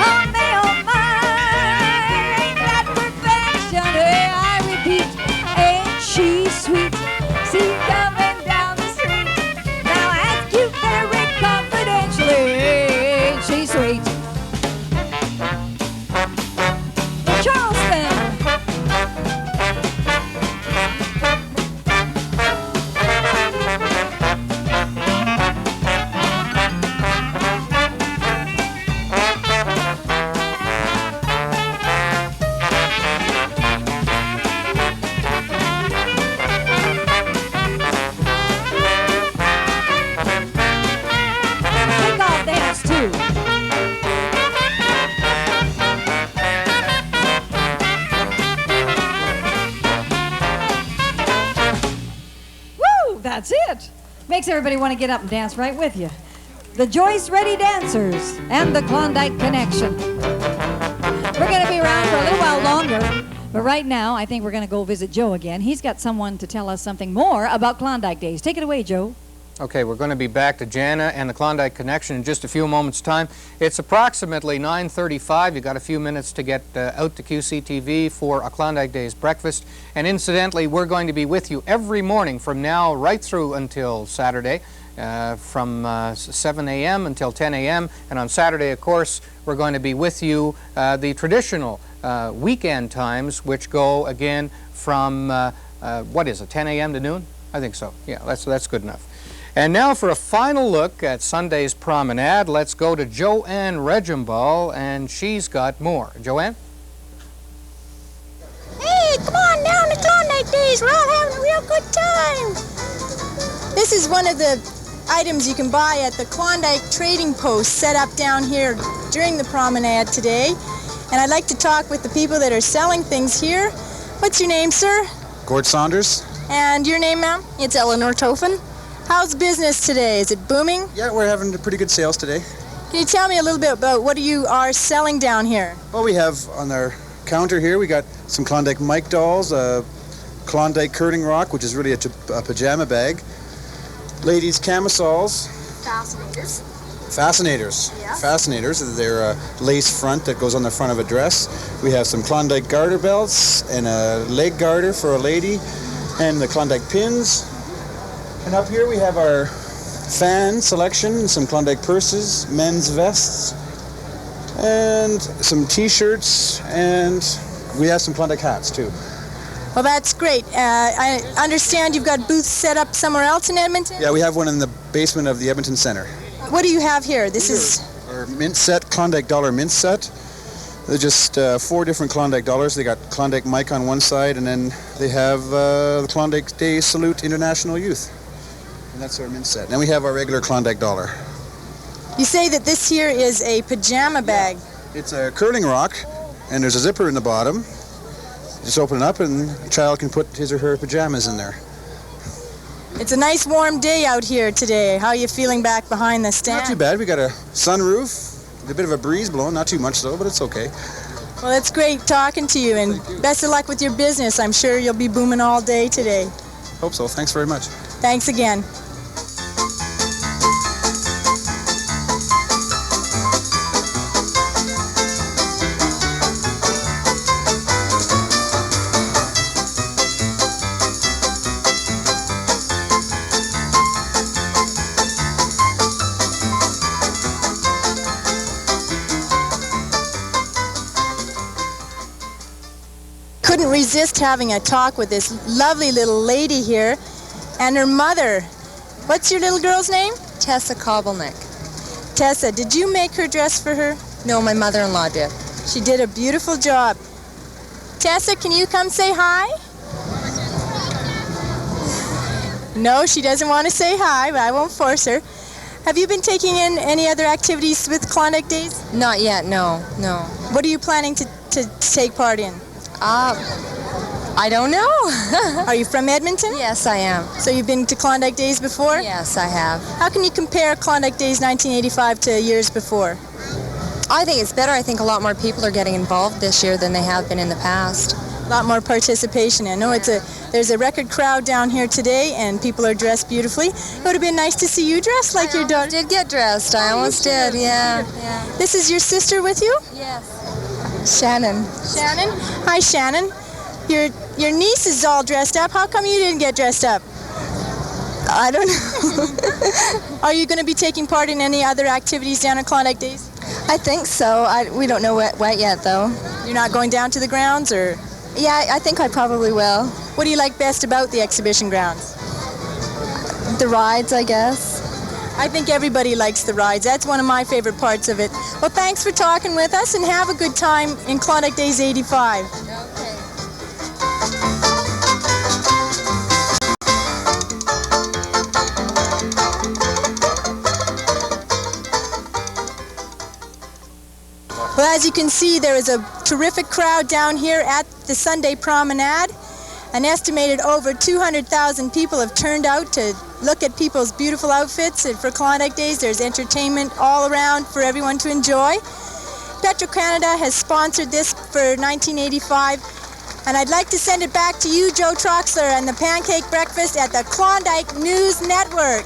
Oh, me, oh, my, ain't that perfection? Hey, I repeat, ain't she sweet? See her coming down the street. Now ask you very confidentially, ain't she sweet? Charleston. Kickoff dance too. Woo! That's it. Makes everybody want to get up and dance right with you. The Joyce Ready Dancers and the Klondike Connection. We're going to be around for a little while longer, but right now I think we're going to go visit Joe again. He's got someone to tell us something more about Klondike Days. Take it away, Joe. Okay, we're going to be back to Jana and the Klondike Connection in just a few moments' time. It's approximately 9:35. You've got a few minutes to get out to QC10 for a Klondike Days breakfast. And incidentally, we're going to be with you every morning from now right through until Saturday, from 7 a.m. until 10 a.m. And on Saturday, of course, we're going to be with you the traditional weekend times, which go again from, what is it, 10 a.m. to noon? I think so. Yeah, that's good enough. And now for a final look at Sunday's promenade, let's go to Joanne Regimball, and she's got more. Joanne? Hey, come on down to Klondike Days. We're all having a real good time. This is one of the items you can buy at the Klondike Trading Post set up down here during the promenade today. And I'd like to talk with the people that are selling things here. What's your name, sir? Gord Saunders. And your name, ma'am? It's Eleanor Tofen. How's business today? Is it booming? Yeah, we're having pretty good sales today. Can you tell me a little bit about what you are selling down here? Well, we have on our counter here, we got some Klondike Mike dolls, a Klondike curling rock, which is really a pajama bag, ladies' camisoles. Fascinators. Fascinators. Yeah. Fascinators. They're a lace front that goes on the front of a dress. We have some Klondike garter belts and a leg garter for a lady, and the Klondike pins. And up here we have our fan selection, some Klondike purses, men's vests, and some t-shirts, and we have some Klondike hats too. Well, that's great. I understand you've got booths set up somewhere else in Edmonton? Yeah, we have one in the basement of the Edmonton Center. What do you have here? This is our mint set, Klondike dollar mint set. They're just 4 different Klondike dollars. They got Klondike Mike on one side, and then they have the Klondike Day Salute International Youth. And that's our mint set. Then we have our regular Klondike dollar. You say that this here is a pajama bag. It's a curling rock, and there's a zipper in the bottom. Just open it up, and the child can put his or her pajamas in there. It's a nice warm day out here today. How are you feeling back behind the stand? Not too bad. We got a sunroof, a bit of a breeze blowing, not too much though, but it's okay. Well, it's great talking to you, and best of luck with your business. I'm sure you'll be booming all day today. Hope so. Thanks very much. Thanks again. Couldn't resist having a talk with this lovely little lady here and her mother. What's your little girl's name? Tessa Kovelnick. Tessa, did you make her dress for her? No, my mother-in-law did. She did a beautiful job. Tessa, can you come say hi? No, she doesn't want to say hi, but I won't force her. Have you been taking in any other activities with Klondike Days? Not yet, no. What are you planning to take part in? I don't know. Are you from Edmonton? Yes, I am. So you've been to Klondike Days before? Yes, I have. How can you compare Klondike Days 1985 to years before? I think it's better. I think a lot more people are getting involved this year than they have been in the past. A lot more participation. I know there's a record crowd down here today, and people are dressed beautifully. It would have been nice to see you dressed like your daughter. I did get dressed. I almost did, yeah. This is your sister with you? Yes. Shannon. Shannon? Hi, Shannon. Your niece is all dressed up. How come you didn't get dressed up? I don't know. Are you going to be taking part in any other activities down at Klondike Days? I think so. We don't know what yet, though. You're not going down to the grounds, or? Yeah, I think I probably will. What do you like best about the exhibition grounds? The rides, I guess. I think everybody likes the rides. That's one of my favorite parts of it. Well, thanks for talking with us, and have a good time in Klondike Days 85. Okay. Well, as you can see, there is a terrific crowd down here at the Sunday Promenade. An estimated over 200,000 people have turned out to look at people's beautiful outfits. And for Klondike Days, there's entertainment all around for everyone to enjoy. Petro-Canada has sponsored this for 1985. And I'd like to send it back to you, Joe Troxler, and the Pancake Breakfast at the Klondike News Network.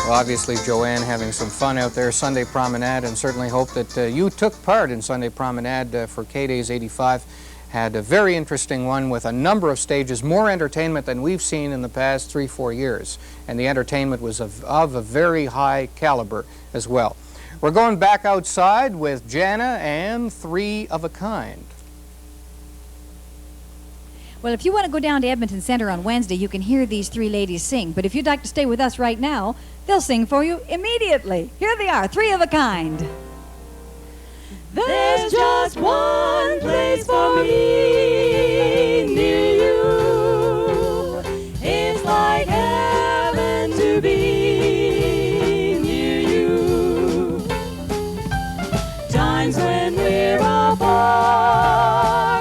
Well, obviously, Joanne having some fun out there, Sunday Promenade, and certainly hope that you took part in Sunday Promenade for K-Days 85. Had a very interesting one with a number of stages, more entertainment than we've seen in the past 3-4 years. And the entertainment was of a very high caliber as well. We're going back outside with Jana and Three of a Kind. Well, if you want to go down to Edmonton Centre on Wednesday, you can hear these three ladies sing. But if you'd like to stay with us right now, they'll sing for you immediately. Here they are, Three of a Kind. There's just one place for me near you. It's like heaven to be near you. Times when we're apart,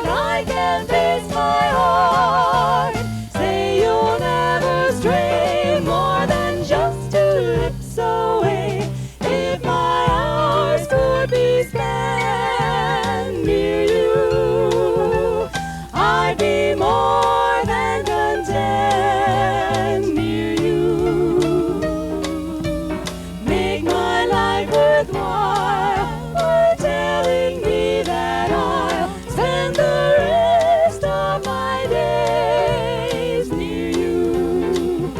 I can face my heart. Say you'll never stray more than just 2 lips away. If my hours could be spent near you, I'd be more than content near you. Make my life worthwhile by telling me that I'll spend the rest of my days near you.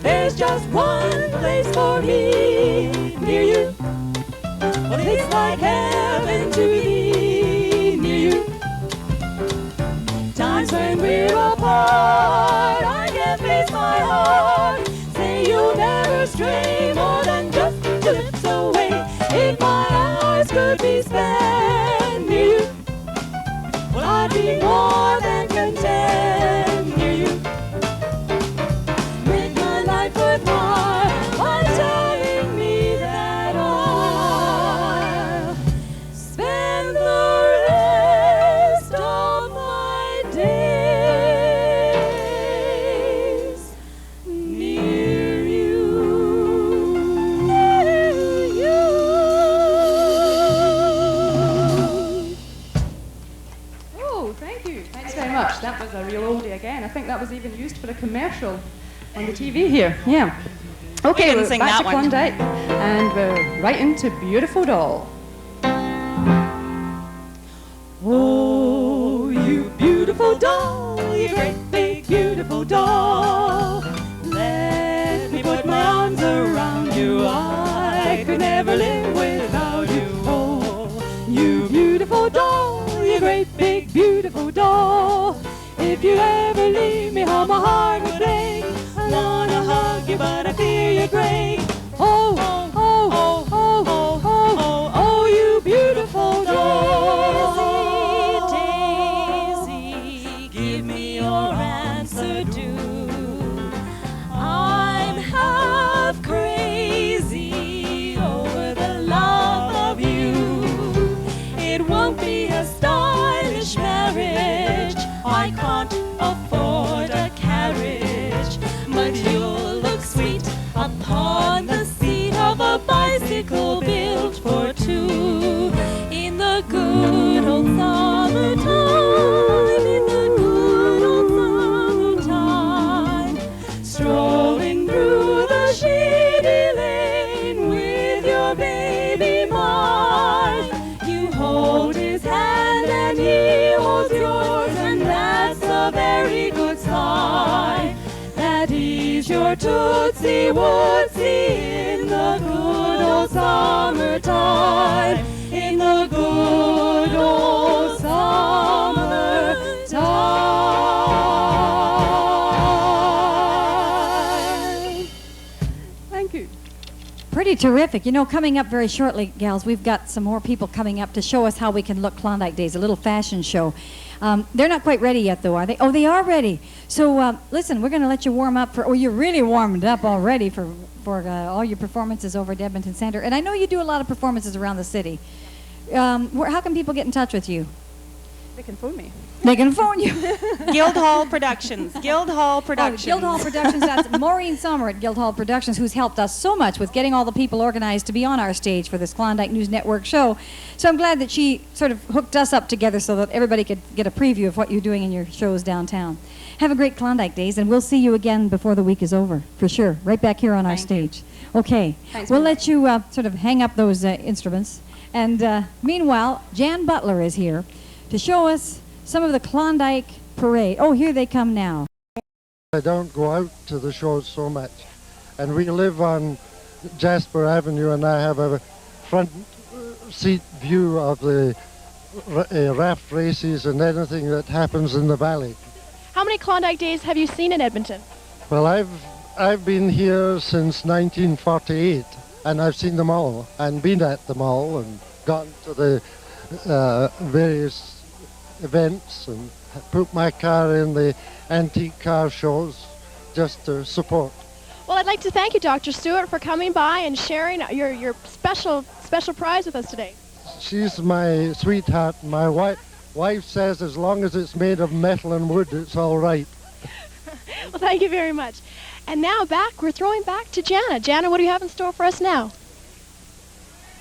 There's just one place for me near you. Well, it's like heaven to be near you. Times when we're apart, I can face my heart. Say you'll never stray more than just 2 lips away. If my hours could be spent near you, well, I'd be more than content near you. Make my life worthwhile by telling me that I'll spend the rest of my days near you. Near you. Oh, thank you. Thanks very much. That was a real oldie again. I think that was even used for a commercial on the TV here. Yeah. Okay, didn't we're sing back that to one. Klondike, and we're right into Beautiful Doll. Oh, you beautiful doll, you great big beautiful doll. Let me put my arms around you. I could never live without you. Oh, you beautiful doll, you great big beautiful doll. If you ever leave me, how my heart would ache. I wanna hug you, but I fear you break. Oh, oh, oh, oh, oh, oh, oh, oh, you beautiful doll. She's your Tootsie Wootsy in the good old summertime. In the good old summertime. Thank you. Pretty terrific. You know, coming up very shortly, gals, we've got some more people coming up to show us how we can look Klondike Days, a little fashion show. They're not quite ready yet, though, are they? Oh, they are ready. So, listen, we're going to let you warm up for, oh, you're really warmed up already for all your performances over at Edmonton Center. And I know you do a lot of performances around the city. How can people get in touch with you? They can phone me. They can phone you. Guildhall Productions. Guildhall Productions. Oh, Guildhall Productions. That's Maureen Sommer at Guildhall Productions, who's helped us so much with getting all the people organized to be on our stage for this Klondike News Network show. So I'm glad that she sort of hooked us up together so that everybody could get a preview of what you're doing in your shows downtown. Have a great Klondike Days, and we'll see you again before the week is over, for sure, right back here on our stage. Okay. Thanks, we'll let you sort of hang up those instruments. And meanwhile, Jan Butler is here to show us some of the Klondike Parade. Oh, here they come now. I don't go out to the shows so much. And we live on Jasper Avenue, and I have a front seat view of the raft races and anything that happens in the valley. How many Klondike Days have you seen in Edmonton? Well, I've been here since 1948, and I've seen them all, and been at them all, and gone to the various events and put my car in the antique car shows just to support. Well, I'd like to thank you, Dr. Stewart, for coming by and sharing your special prize with us today. She's my sweetheart. My wife says as long as it's made of metal and wood, it's all right. Well, thank you very much. And now we're throwing back to Jana. Jana, what do you have in store for us now?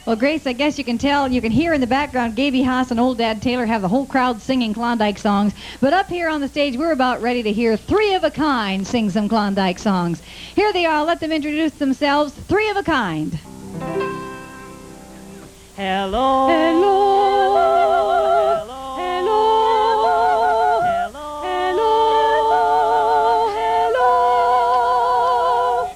Well, Grace, I guess you can hear in the background Gaby Haas and Old Dad Taylor have the whole crowd singing Klondike songs. But up here on the stage, we're about ready to hear Three of a Kind sing some Klondike songs. Here they are. Let them introduce themselves. Three of a Kind. Hello. Hello. Hello. Hello. Hello.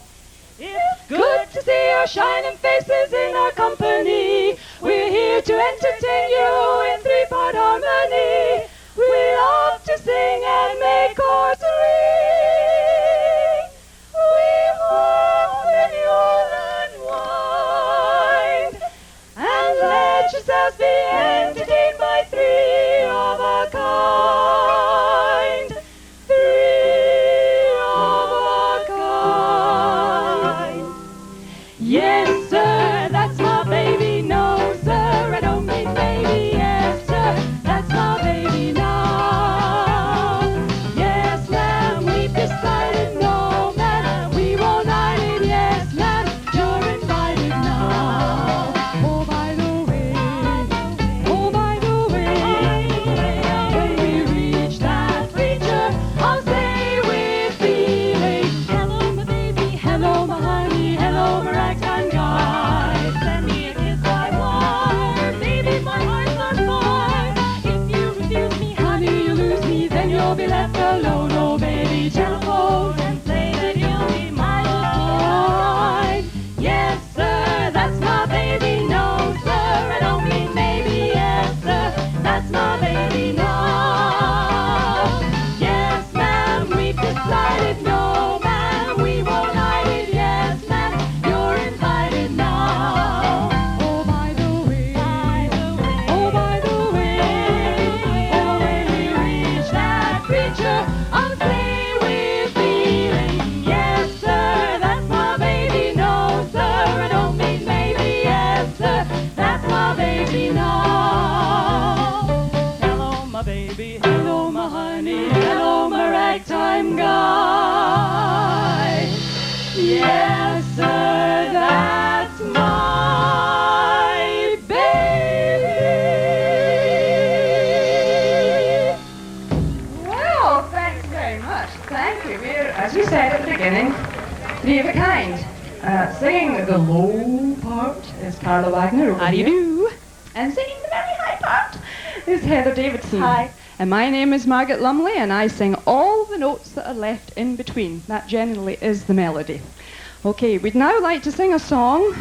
It's good to see your shining faces in our company. We're here to entertain you in three-part harmony. We love to sing and make chords ring. We hope that you'll unwind and let yourselves be entertained by three of a kind. Three of a kind. Yes, sir, that's my baby. No, sir, I don't mean baby. Yes, sir, that's my baby now. Yes, ma'am, we've decided. No, ma'am, we won't hide it. Yes, ma'am, you're invited now. Oh, by the way, when we reach that feature, I'll say with feeling, hello, my baby, hello, my honey, hello, my ragtime guy. Send me a kiss, I want. Baby, my heart's on fire. If you refuse me, honey, you lose me, then you'll be left alone. Oh, baby, telephone and say that you'll be mine. Yes, sir, that's my baby. No, sir, I don't mean maybe. Yes, sir, that's my baby. No. Yes, ma'am, we've decided. No, ma'am, we won't hide it. Yes, ma'am, you're invited now. Oh, by the way, oh, by the way, oh, when we reach that creature, I'll say with feeling, yes, sir, that's my baby. No, sir, I don't mean maybe. Yes, sir, that's my baby now. Hello, my baby. Hello, my honey. Hello, my ragtime guy. Yes, sir, that's my baby. Well, thanks very much. Thank you. We're, as we said at the beginning, three of a kind. Singing the low part is Carla Wagner. How do you do? And singing the very high part is Heather Davidson. Hi. And my name is Margaret Lumley, and I sing all the notes that are left in between. That generally is the melody. Okay, we'd now like to sing a song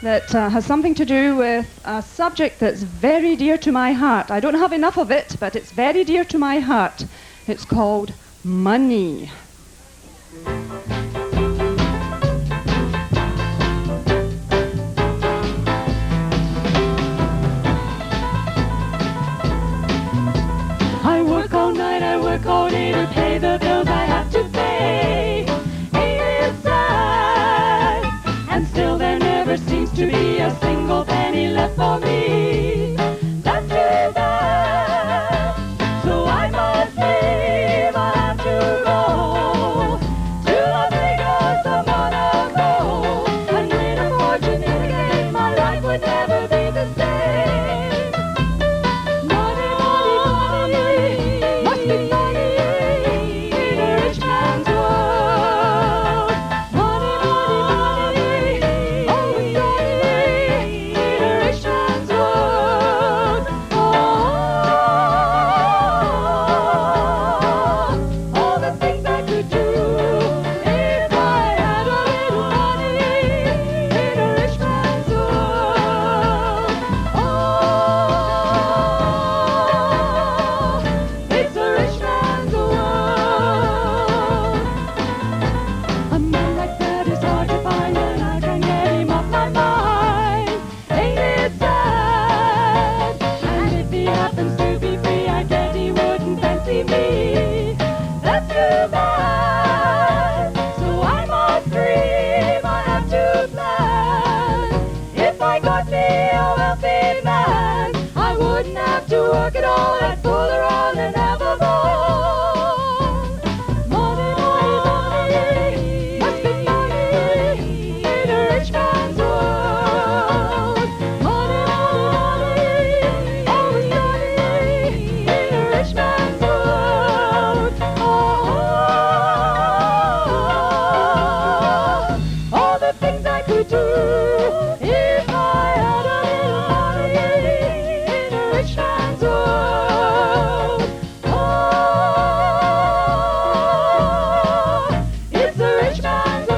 that has something to do with a subject that's very dear to my heart. I don't have enough of it, but it's very dear to my heart. It's called Money. I work all night, I work all day to pay the bills I have to pay. Ain't it sad? And still there never seems to be a single penny left for me. That's too bad. So I must leave, I have to go to Las Vegas, I wanna go and win a fortune in a game. My life would never be the same. Money, money, money, must be money in a rich man's world. Money, money, money, always money in a rich man's world. All the things I could do if I had a little money in a rich man's world. It's a rich man's world. A man like that is hard to find, and I can get him off my mind. Ain't it sad? And if he happens to be free, I guess he wouldn't fancy me. That's too bad. So I must dream, I have to plan. If I got me a wealthy man, I wouldn't have to work at all. I'd fool around and have a ball. Money, money, money, must be money in a rich man's world. Money, money, money, always money in a rich man's world. All the things I could do if I had a little money in a rich man's world. It's a rich man's world.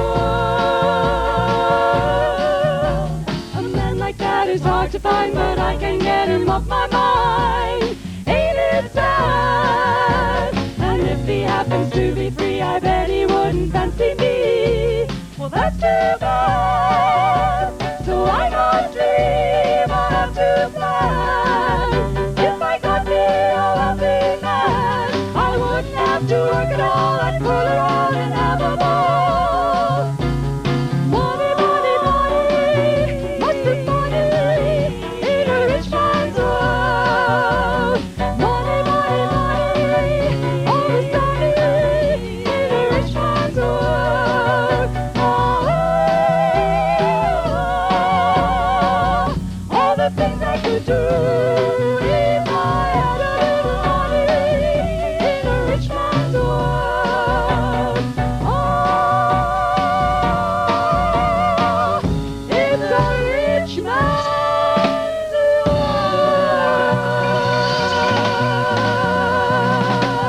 A man like that is hard to find, but I can get him off my mind. Ain't it sad? And if he happens to be free, I bet he wouldn't fancy me. Well, that's too bad. So I must dream, I have to plan. If I got me a wealthy man, I wouldn't have to work at all. I'd fool around and have a ball. Money, money, money, must be money in a rich man's world. Money, money, money, always money in a rich man's world. All the things I could do if I had a little money in a rich man's world. It's a rich man's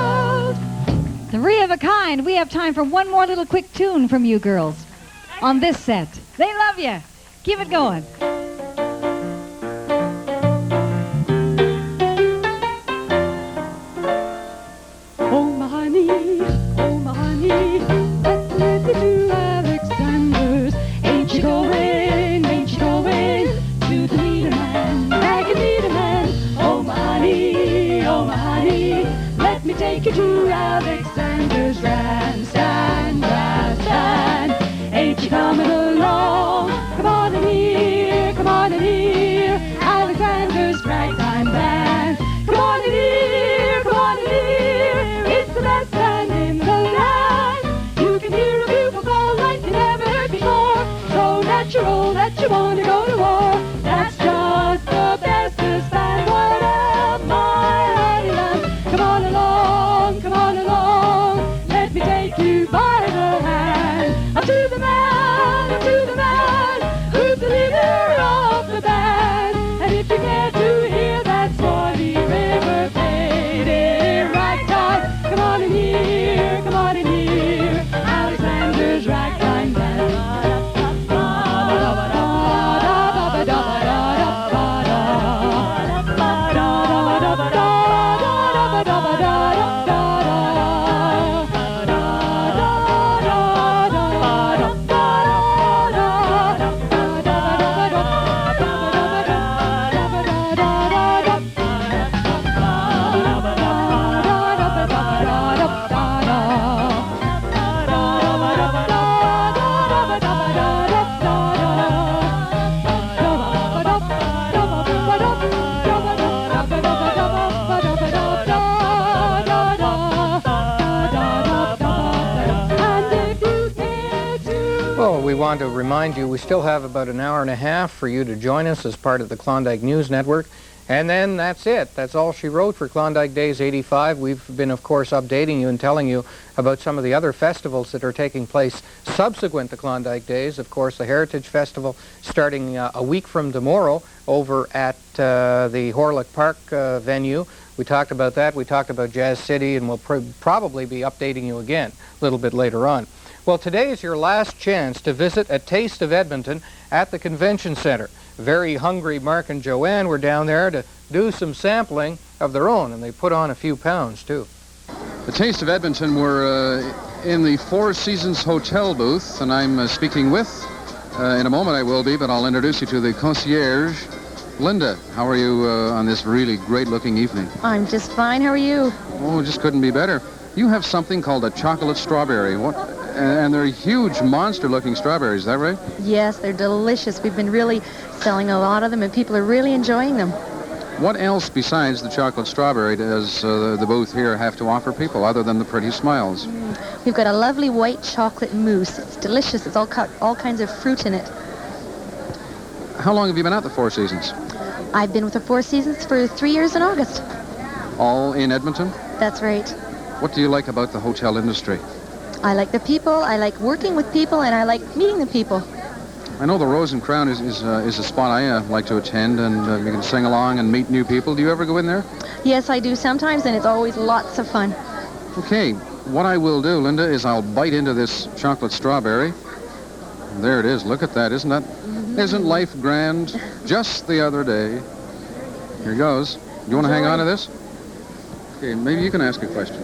world. Three of a kind. We have time for one more little quick tune from you girls on this set. They love you. Keep it going. Oh my honey, let's let me to Alexander's. Ain't you going to the meter man, bag and meter man? Oh my honey, let me take you to Alexander's grandstand, grandstand. Ain't you coming along? Come on in here, Alexander's ragtime band. Come on in here, it's the best band in the land. You can hear a bugle call like you never heard before. So natural that you want to go to war. That's just the bestest band. What up, my honey lamb? Come on along, let me take you by the hand. Up to the man, who's the leader of the band. And if you care to hear that Swarthy River faded ragtime, come on in here, we want to remind you we still have about an hour and a half for you to join us as part of the Klondike News Network. And then that's it. That's all she wrote for Klondike Days 85. We've been, of course, updating you and telling you about some of the other festivals that are taking place subsequent to Klondike Days. Of course, the Heritage Festival starting a week from tomorrow over at the Horlick Park venue. We talked about that. We talked about Jazz City, and we'll probably be updating you again a little bit later on. Well, today is your last chance to visit a Taste of Edmonton at the Convention Center. Very hungry Mark and Joanne were down there to do some sampling of their own, and they put on a few pounds, too. The Taste of Edmonton were in the Four Seasons Hotel booth, and I'm speaking with, in a moment I will be, but I'll introduce you to the concierge, Linda. How are you on this really great-looking evening? I'm just fine. How are you? Oh, just couldn't be better. You have something called a chocolate strawberry. What? And they're huge, monster-looking strawberries, is that right? Yes, they're delicious. We've been really selling a lot of them, and people are really enjoying them. What else besides the chocolate strawberry does the booth here have to offer people, other than the pretty smiles? We've got a lovely white chocolate mousse. It's delicious. It's all kinds of fruit in it. How long have you been at the Four Seasons? I've been with the Four Seasons for 3 years in August. All in Edmonton? That's right. What do you like about the hotel industry? I like the people, I like working with people, and I like meeting the people. I know the Rose and Crown is a spot I like to attend, and you can sing along and meet new people. Do you ever go in there? Yes, I do sometimes, and it's always lots of fun. Okay, what I will do, Linda, is I'll bite into this chocolate strawberry. There it is. Look at that. Isn't life grand? Just the other day. Here goes. You want to hang on to this? Okay, maybe you can ask a question.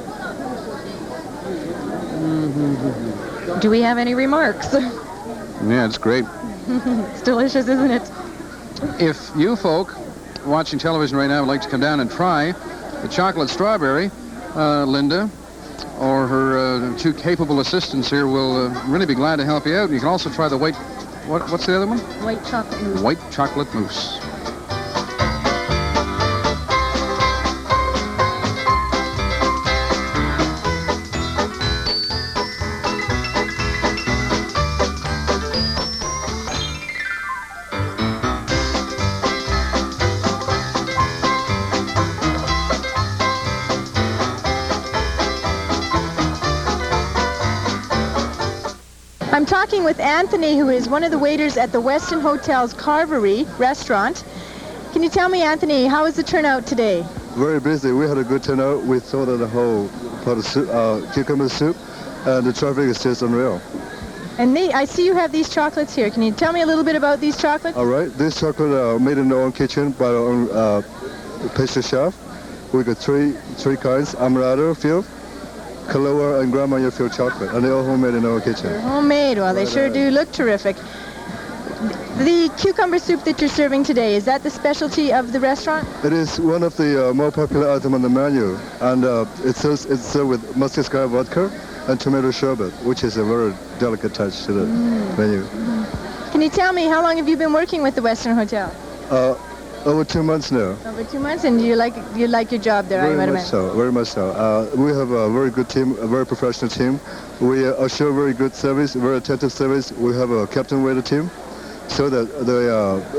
Do we have any remarks? Yeah, it's great. It's delicious, isn't it? If you folk watching television right now would like to come down and try the chocolate strawberry, Linda or her two capable assistants here will really be glad to help you out. You can also try the white, what's the other one? White chocolate mousse. White chocolate mousse. I'm talking with Anthony, who is one of the waiters at the Westin Hotel's Carvery restaurant. Can you tell me, Anthony, how was the turnout today? Very busy. We had a good turnout. We sold out a whole pot of soup, cucumber soup, and the traffic is just unreal. And I see you have these chocolates here. Can you tell me a little bit about these chocolates? All right. This chocolate are made in our own kitchen by our own pastry chef. We got three kinds: Amaretto filled, Kahlua, and Grand Marnier filled chocolate, and they're all homemade in our kitchen. They're homemade. Well, they sure do look terrific. The cucumber soup that you're serving today, is that the specialty of the restaurant? It is one of the more popular items on the menu, and it's served with muscat vodka and tomato sherbet, which is a very delicate touch to the menu. Can you tell me, how long have you been working with the Westin Hotel? Over 2 months now. Over 2 months, and you like your job there, I would imagine. Very much so. We have a very good team, a very professional team. We assure very good service, very attentive service. We have a captain waiter team, so that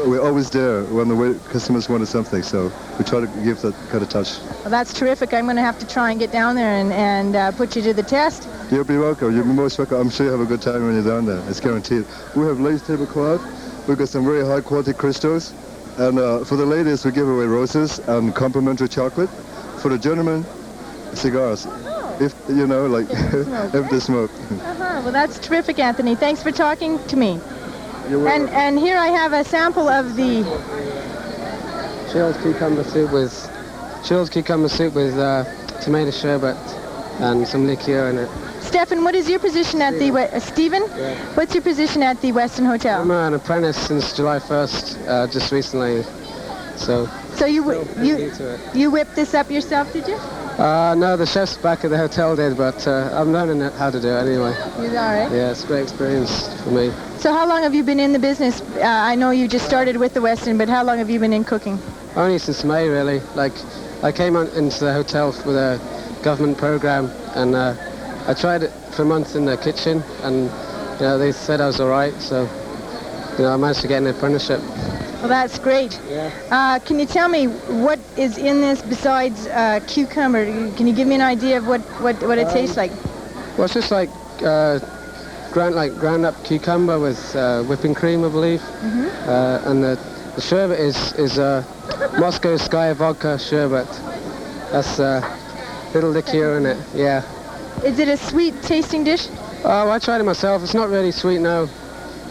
we're always there when the customers wanted something. So we try to give that kind of touch. Well, that's terrific. I'm going to have to try and get down there and put you to the test. You'll be welcome. You'll be most welcome. I'm sure you have a good time when you're down there. It's guaranteed. We have lace tablecloth. We've got some very high quality crystals. And for the ladies, we give away roses and complimentary chocolate. For the gentlemen, cigars. Oh. If, you know, like, if they smoke. Well, that's terrific, Anthony. Thanks for talking to me. You're welcome. And here I have a sample of the chilled cucumber soup with tomato sherbet and some liqueur in it. Stefan, what is your position at the Stephen? Yeah. What's your position at the Westin Hotel? I'm an apprentice since July 1st, just recently. So you whipped this up yourself, did you? No, the chefs back at the hotel did, but I'm learning how to do it anyway. You are, right? Yeah, it's a great experience for me. So how long have you been in the business? I know you just started with the Westin, but how long have you been in cooking? Only since May, really. Like, I came into the hotel with a government program, and I tried it for a month in the kitchen, and they said I was all right, so I managed to get an apprenticeship. Well, that's great. Yeah. Can you tell me what is in this besides cucumber? Can you give me an idea of what it tastes like? Well, it's just like ground up cucumber with whipping cream, I believe. Mm-hmm. And the sherbet is Moscow Sky vodka sherbet. That's little liqueur in it. Yeah. Is it a sweet tasting dish? Oh, I tried it myself. It's not really sweet now.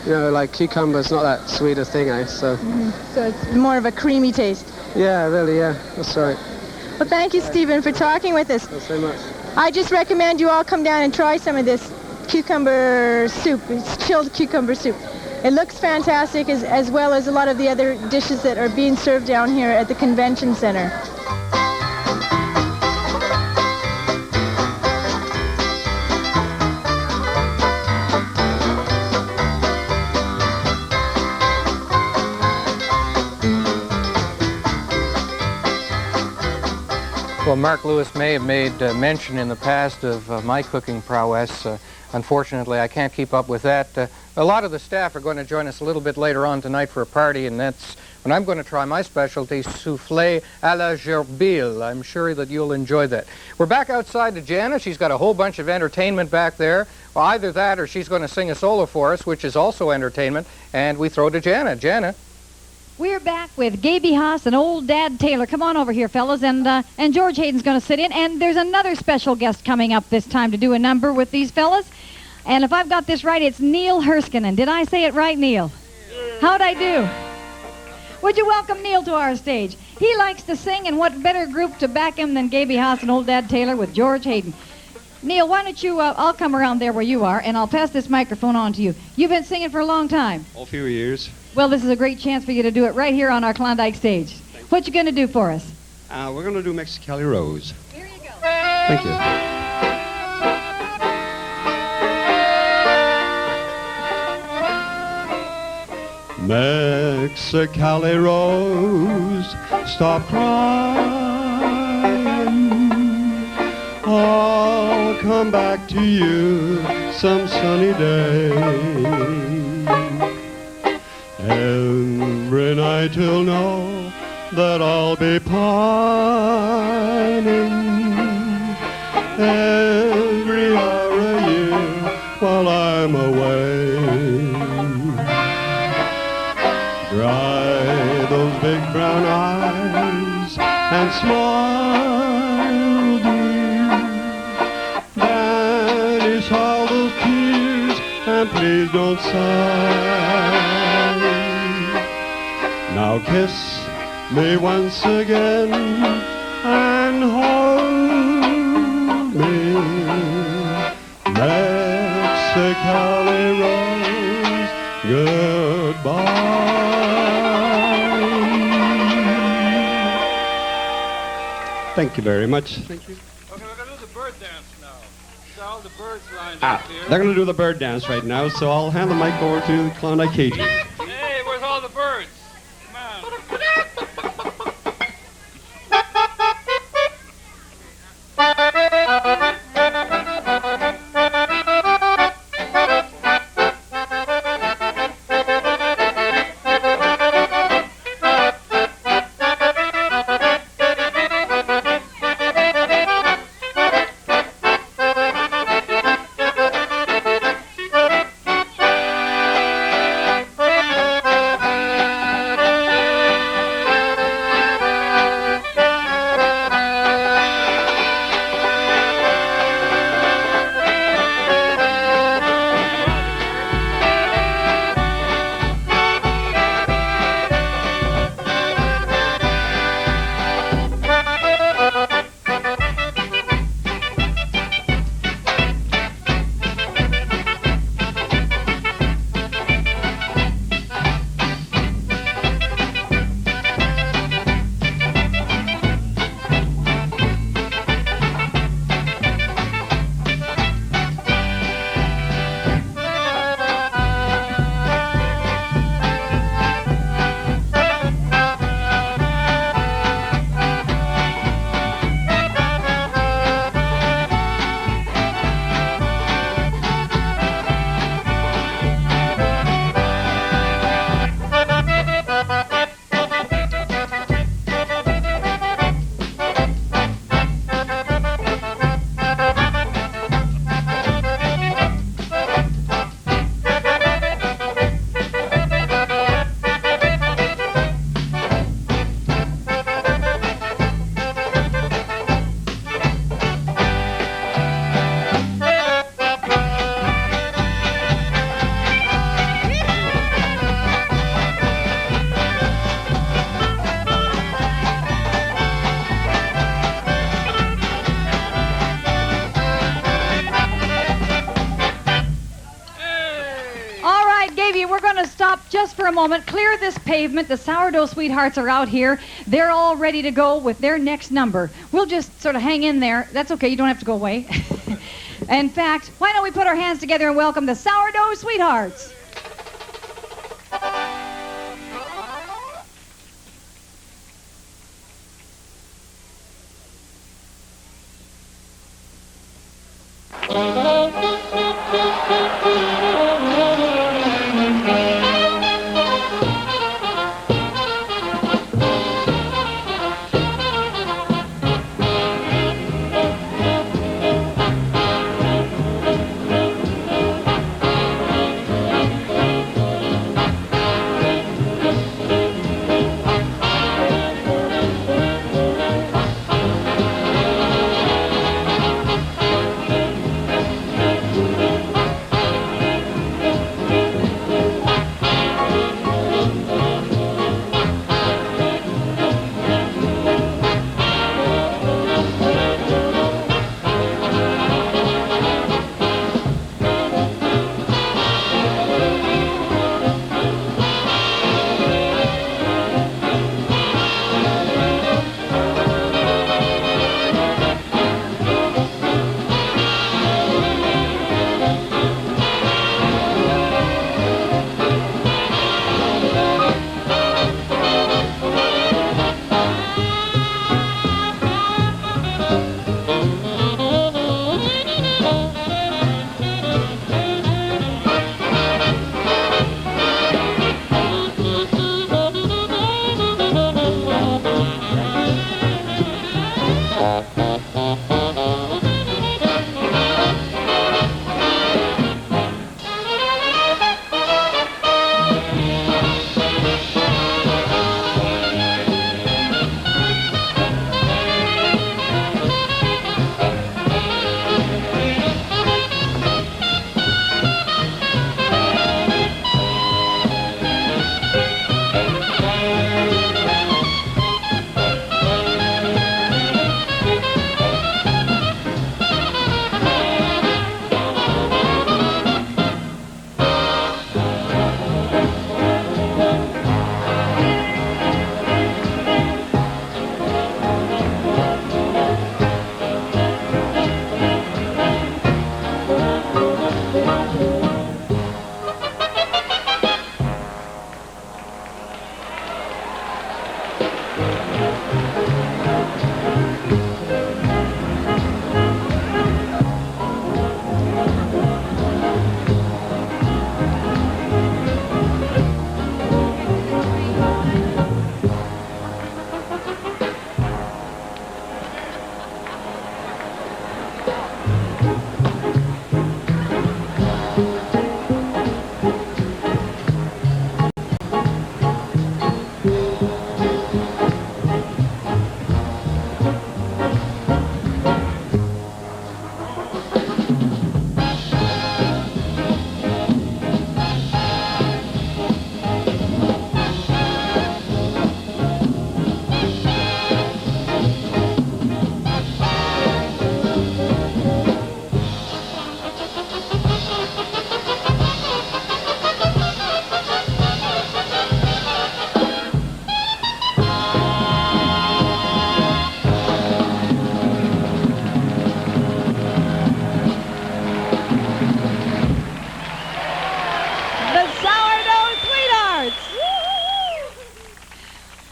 Like cucumber's not that sweet a thing, so. Mm-hmm. So it's more of a creamy taste. Yeah, really, yeah. That's right. Well, thank you, Stephen, for talking with us. Thanks very much. I just recommend you all come down and try some of this cucumber soup. It's chilled cucumber soup. It looks fantastic, as well as a lot of the other dishes that are being served down here at the convention center. Well, Mark Lewis may have made mention in the past of my cooking prowess. Unfortunately, I can't keep up with that. A lot of the staff are going to join us a little bit later on tonight for a party, and that's when I'm going to try my specialty, soufflé à la gerbille. I'm sure that you'll enjoy that. We're back outside to Jana. She's got a whole bunch of entertainment back there. Well, either that or she's going to sing a solo for us, which is also entertainment, and we throw to Jana. Jana. We're back with Gaby Haas and Old Dad Taylor. Come on over here, fellas, and George Hayden's going to sit in. And there's another special guest coming up this time to do a number with these fellas. And if I've got this right, it's Neil Herskinen. Did I say it right, Neil? How'd I do? Would you welcome Neil to our stage? He likes to sing, and what better group to back him than Gaby Haas and Old Dad Taylor with George Hayden? Neil, why don't you, I'll come around there where you are, and I'll pass this microphone on to you. You've been singing for a long time. A few years. Well, this is a great chance for you to do it right here on our Klondike stage. What you going to do for us? We're going to do Mexicali Rose. Here you go. Thank you. Mexicali Rose, stop crying. I'll come back to you some sunny day. Every night you'll know that I'll be pining every hour a year while I'm away. Dry those big brown eyes and smile, dear. Banish all those tears and please don't sigh. Now kiss me once again and hold me, Mexicali Rose, goodbye. Thank you very much. Thank you. Okay, we're going to do the bird dance now. So all the birds lined up here. They're going to do the bird dance right now, so I'll hand the mic over to the Klondike Cajun. Hey, where's all the birds? Gaby, we're going to stop just for a moment, clear this pavement. The Sourdough Sweethearts are out here. They're all ready to go with their next number. We'll just sort of hang in there. That's okay. You don't have to go away. In fact, why don't we put our hands together and welcome the Sourdough Sweethearts?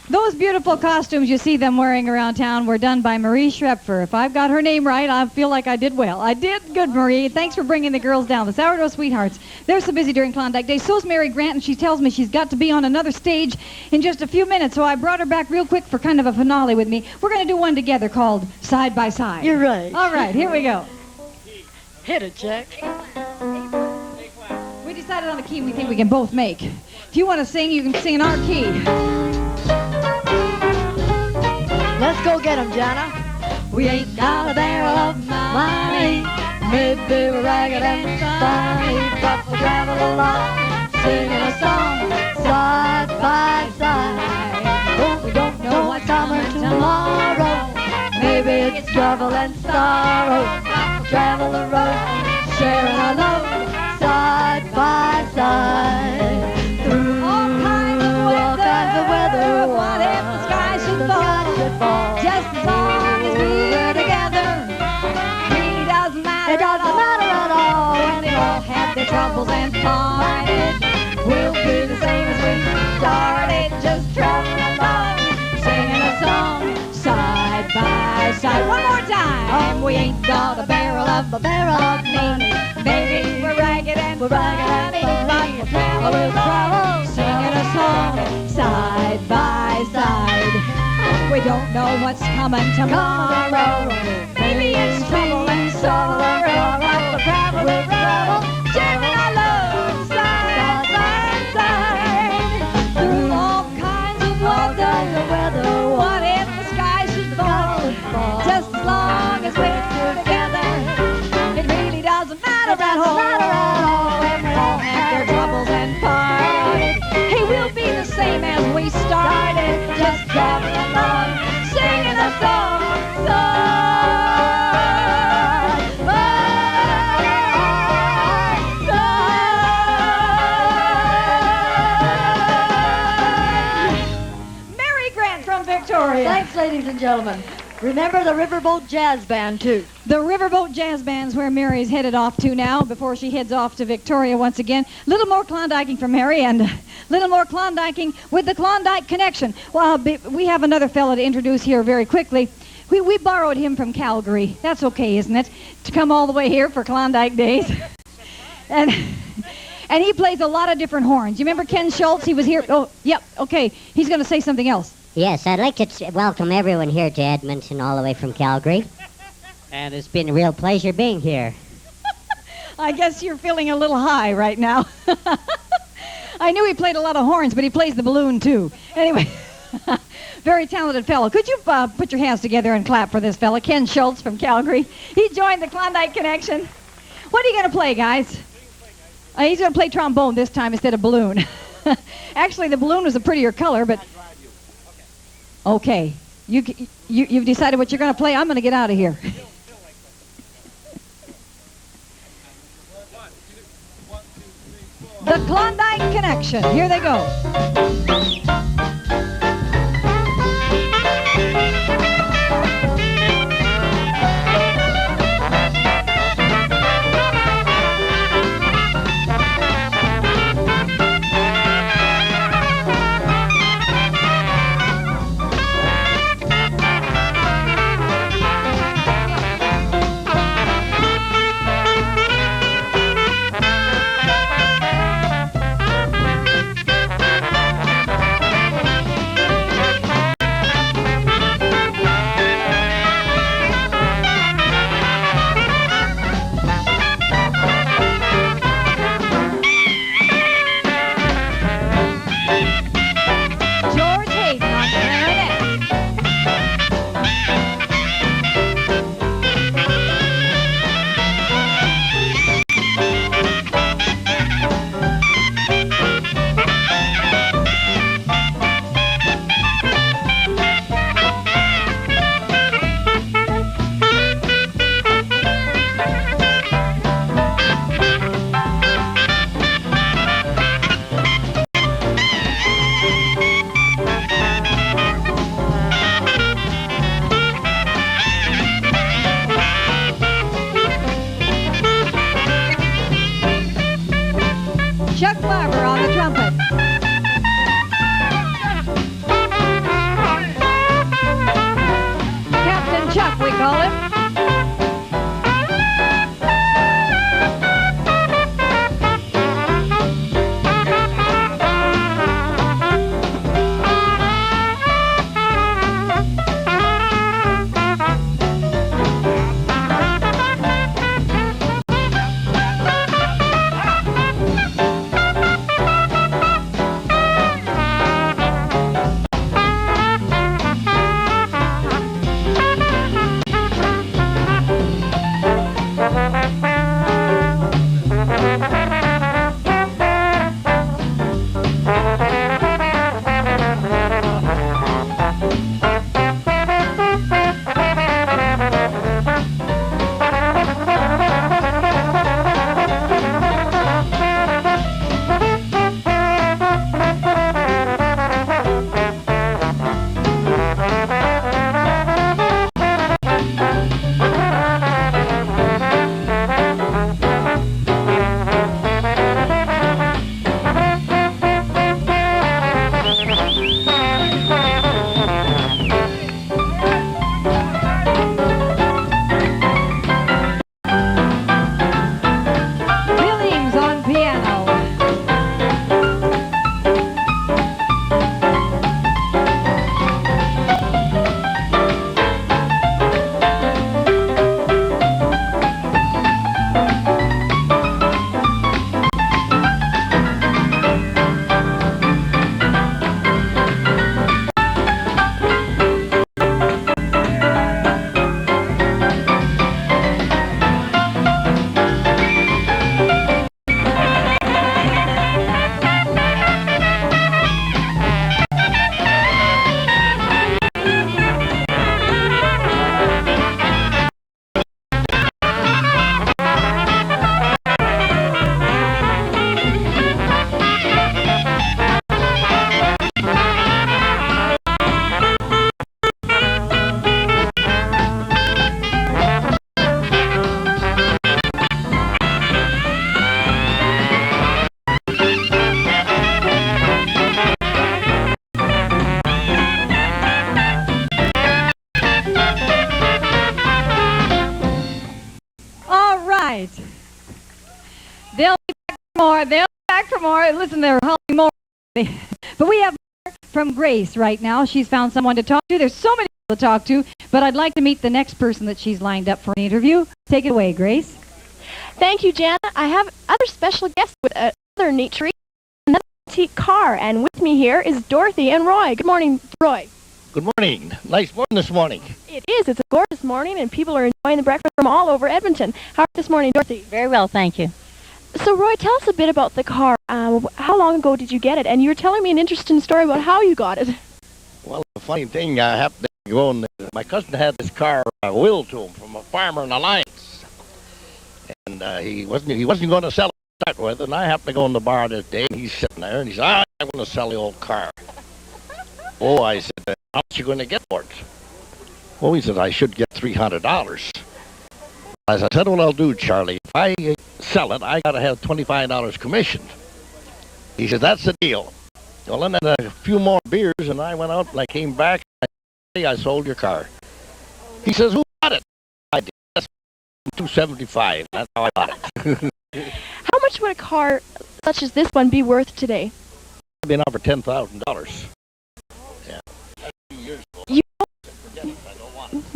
Those beautiful costumes you see them wearing around town were done by Marie Schrepfer. If I've got her name right, I feel like I did well. I did good, Marie. Thanks for bringing the girls down. The Sourdough Sweethearts. They're so busy during Klondike Day. So's Mary Grant, and she tells me she's got to be on another stage in just a few minutes, so I brought her back real quick for kind of a finale with me. We're going to do one together called Side by Side. You're right. All right, here we go. Hit it, Jack. We decided on a key we think we can both make. If you want to sing, you can sing in our key. Let's go get him, Jana. We ain't got a barrel of money. Maybe we're ragged and funny, but we'll travel along, singing a song, side by side. Oh, we don't know what's coming tomorrow. Maybe it's trouble and sorrow. We'll travel the road, sharing our load, side by side. Through all kinds of weather, what if the sky should fall? Just as long as we're together, really doesn't matter. It doesn't matter at all. When they all have their troubles and parted, we'll be the same as we started, just traveling along, singing a song, side by side. One more time. We ain't got a barrel of money. Maybe we're ragged and mean, but we'll travel, singing a song, side by side. We don't know what's coming tomorrow. Maybe it's trouble and sorrow. We'll travel, sharing our love, side by side. Through all kinds of weather, what if the sky should fall? Just as long as we're together, it really doesn't matter at all. When we all have their troubles and parted, hey, we'll be the same as we started, just traveling along, singing a song, side by side. Mary Grant from Victoria. Thanks, ladies and gentlemen. Remember the Riverboat Jazz Band, too. The Riverboat Jazz Band's where Mary's headed off to now before she heads off to Victoria once again. Little more Klondiking from Mary and little more Klondiking with the Klondike Connection. Well, we have another fella to introduce here very quickly. We borrowed him from Calgary. That's okay, isn't it? To come all the way here for Klondike Days. And he plays a lot of different horns. You remember Ken Schultz? He was here. Oh, yep, okay. He's going to say something else. Yes, I'd like to welcome everyone here to Edmonton all the way from Calgary. And it's been a real pleasure being here. I guess you're feeling a little high right now. I knew he played a lot of horns, but he plays the balloon, too. Anyway, very talented fellow. Could you put your hands together and clap for this fella, Ken Schultz from Calgary? He joined the Klondike Connection. What are you going to play, guys? He's going to play trombone this time instead of balloon. Actually, the balloon was a prettier color, but... Okay, you've decided what you're going to play. I'm going to get out of here. The Klondike Connection. Here they go. back for more. Listen, they're hauling more. But we have more from Grace right now. She's found someone to talk to. There's so many people to talk to, but I'd like to meet the next person that she's lined up for an interview. Take it away, Grace. Thank you, Jana. I have other special guests with another neat treat, another antique car, and with me here is Dorothy and Roy. Good morning, Roy. Good morning. Nice morning this morning. It is. It's a gorgeous morning, and people are enjoying the breakfast from all over Edmonton. How are you this morning, Dorothy? Very well, thank you. So, Roy, tell us a bit about the car. How long ago did you get it? And you were telling me an interesting story about how you got it. Well, the funny thing, I happened to go in. My cousin had this car willed to him from a farmer in Alliance, and he wasn't going to sell it to start with. And I happened to go in the bar this day, and he's sitting there, and he said, "I'm going to sell the old car." Oh, I said, "How much you going to get for it?" Well, he said, "I should get $300. As I said, "What I'll do, Charlie, if I sell it, I got to have $25 commission." He said, "That's the deal." Well, then I had a few more beers, and I went out, and I came back, and I sold your car. He says, "Who bought it?" I did. That's $275. That's how I bought it. How much would a car such as this one be worth today? I've been offered $10,000.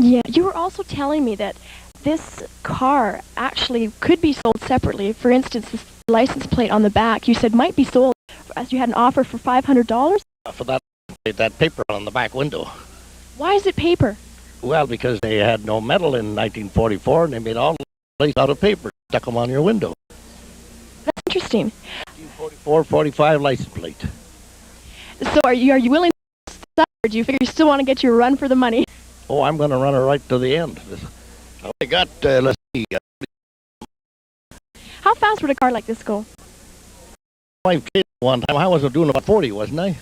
Yeah. You were also telling me that this car actually could be sold separately. For instance, this license plate on the back, you said might be sold as you had an offer for $500? For that paper on the back window. Why is it paper? Well, because they had no metal in 1944, and they made all the plates out of paper, stuck them on your window. That's interesting. 1944, 45 license plate. So are you willing to sell, or do you figure you still want to get your run for the money? Oh, I'm going to run her right to the end. I got, let's see. How fast would a car like this go? 5 kids one time. I wasn't doing about 40, wasn't I?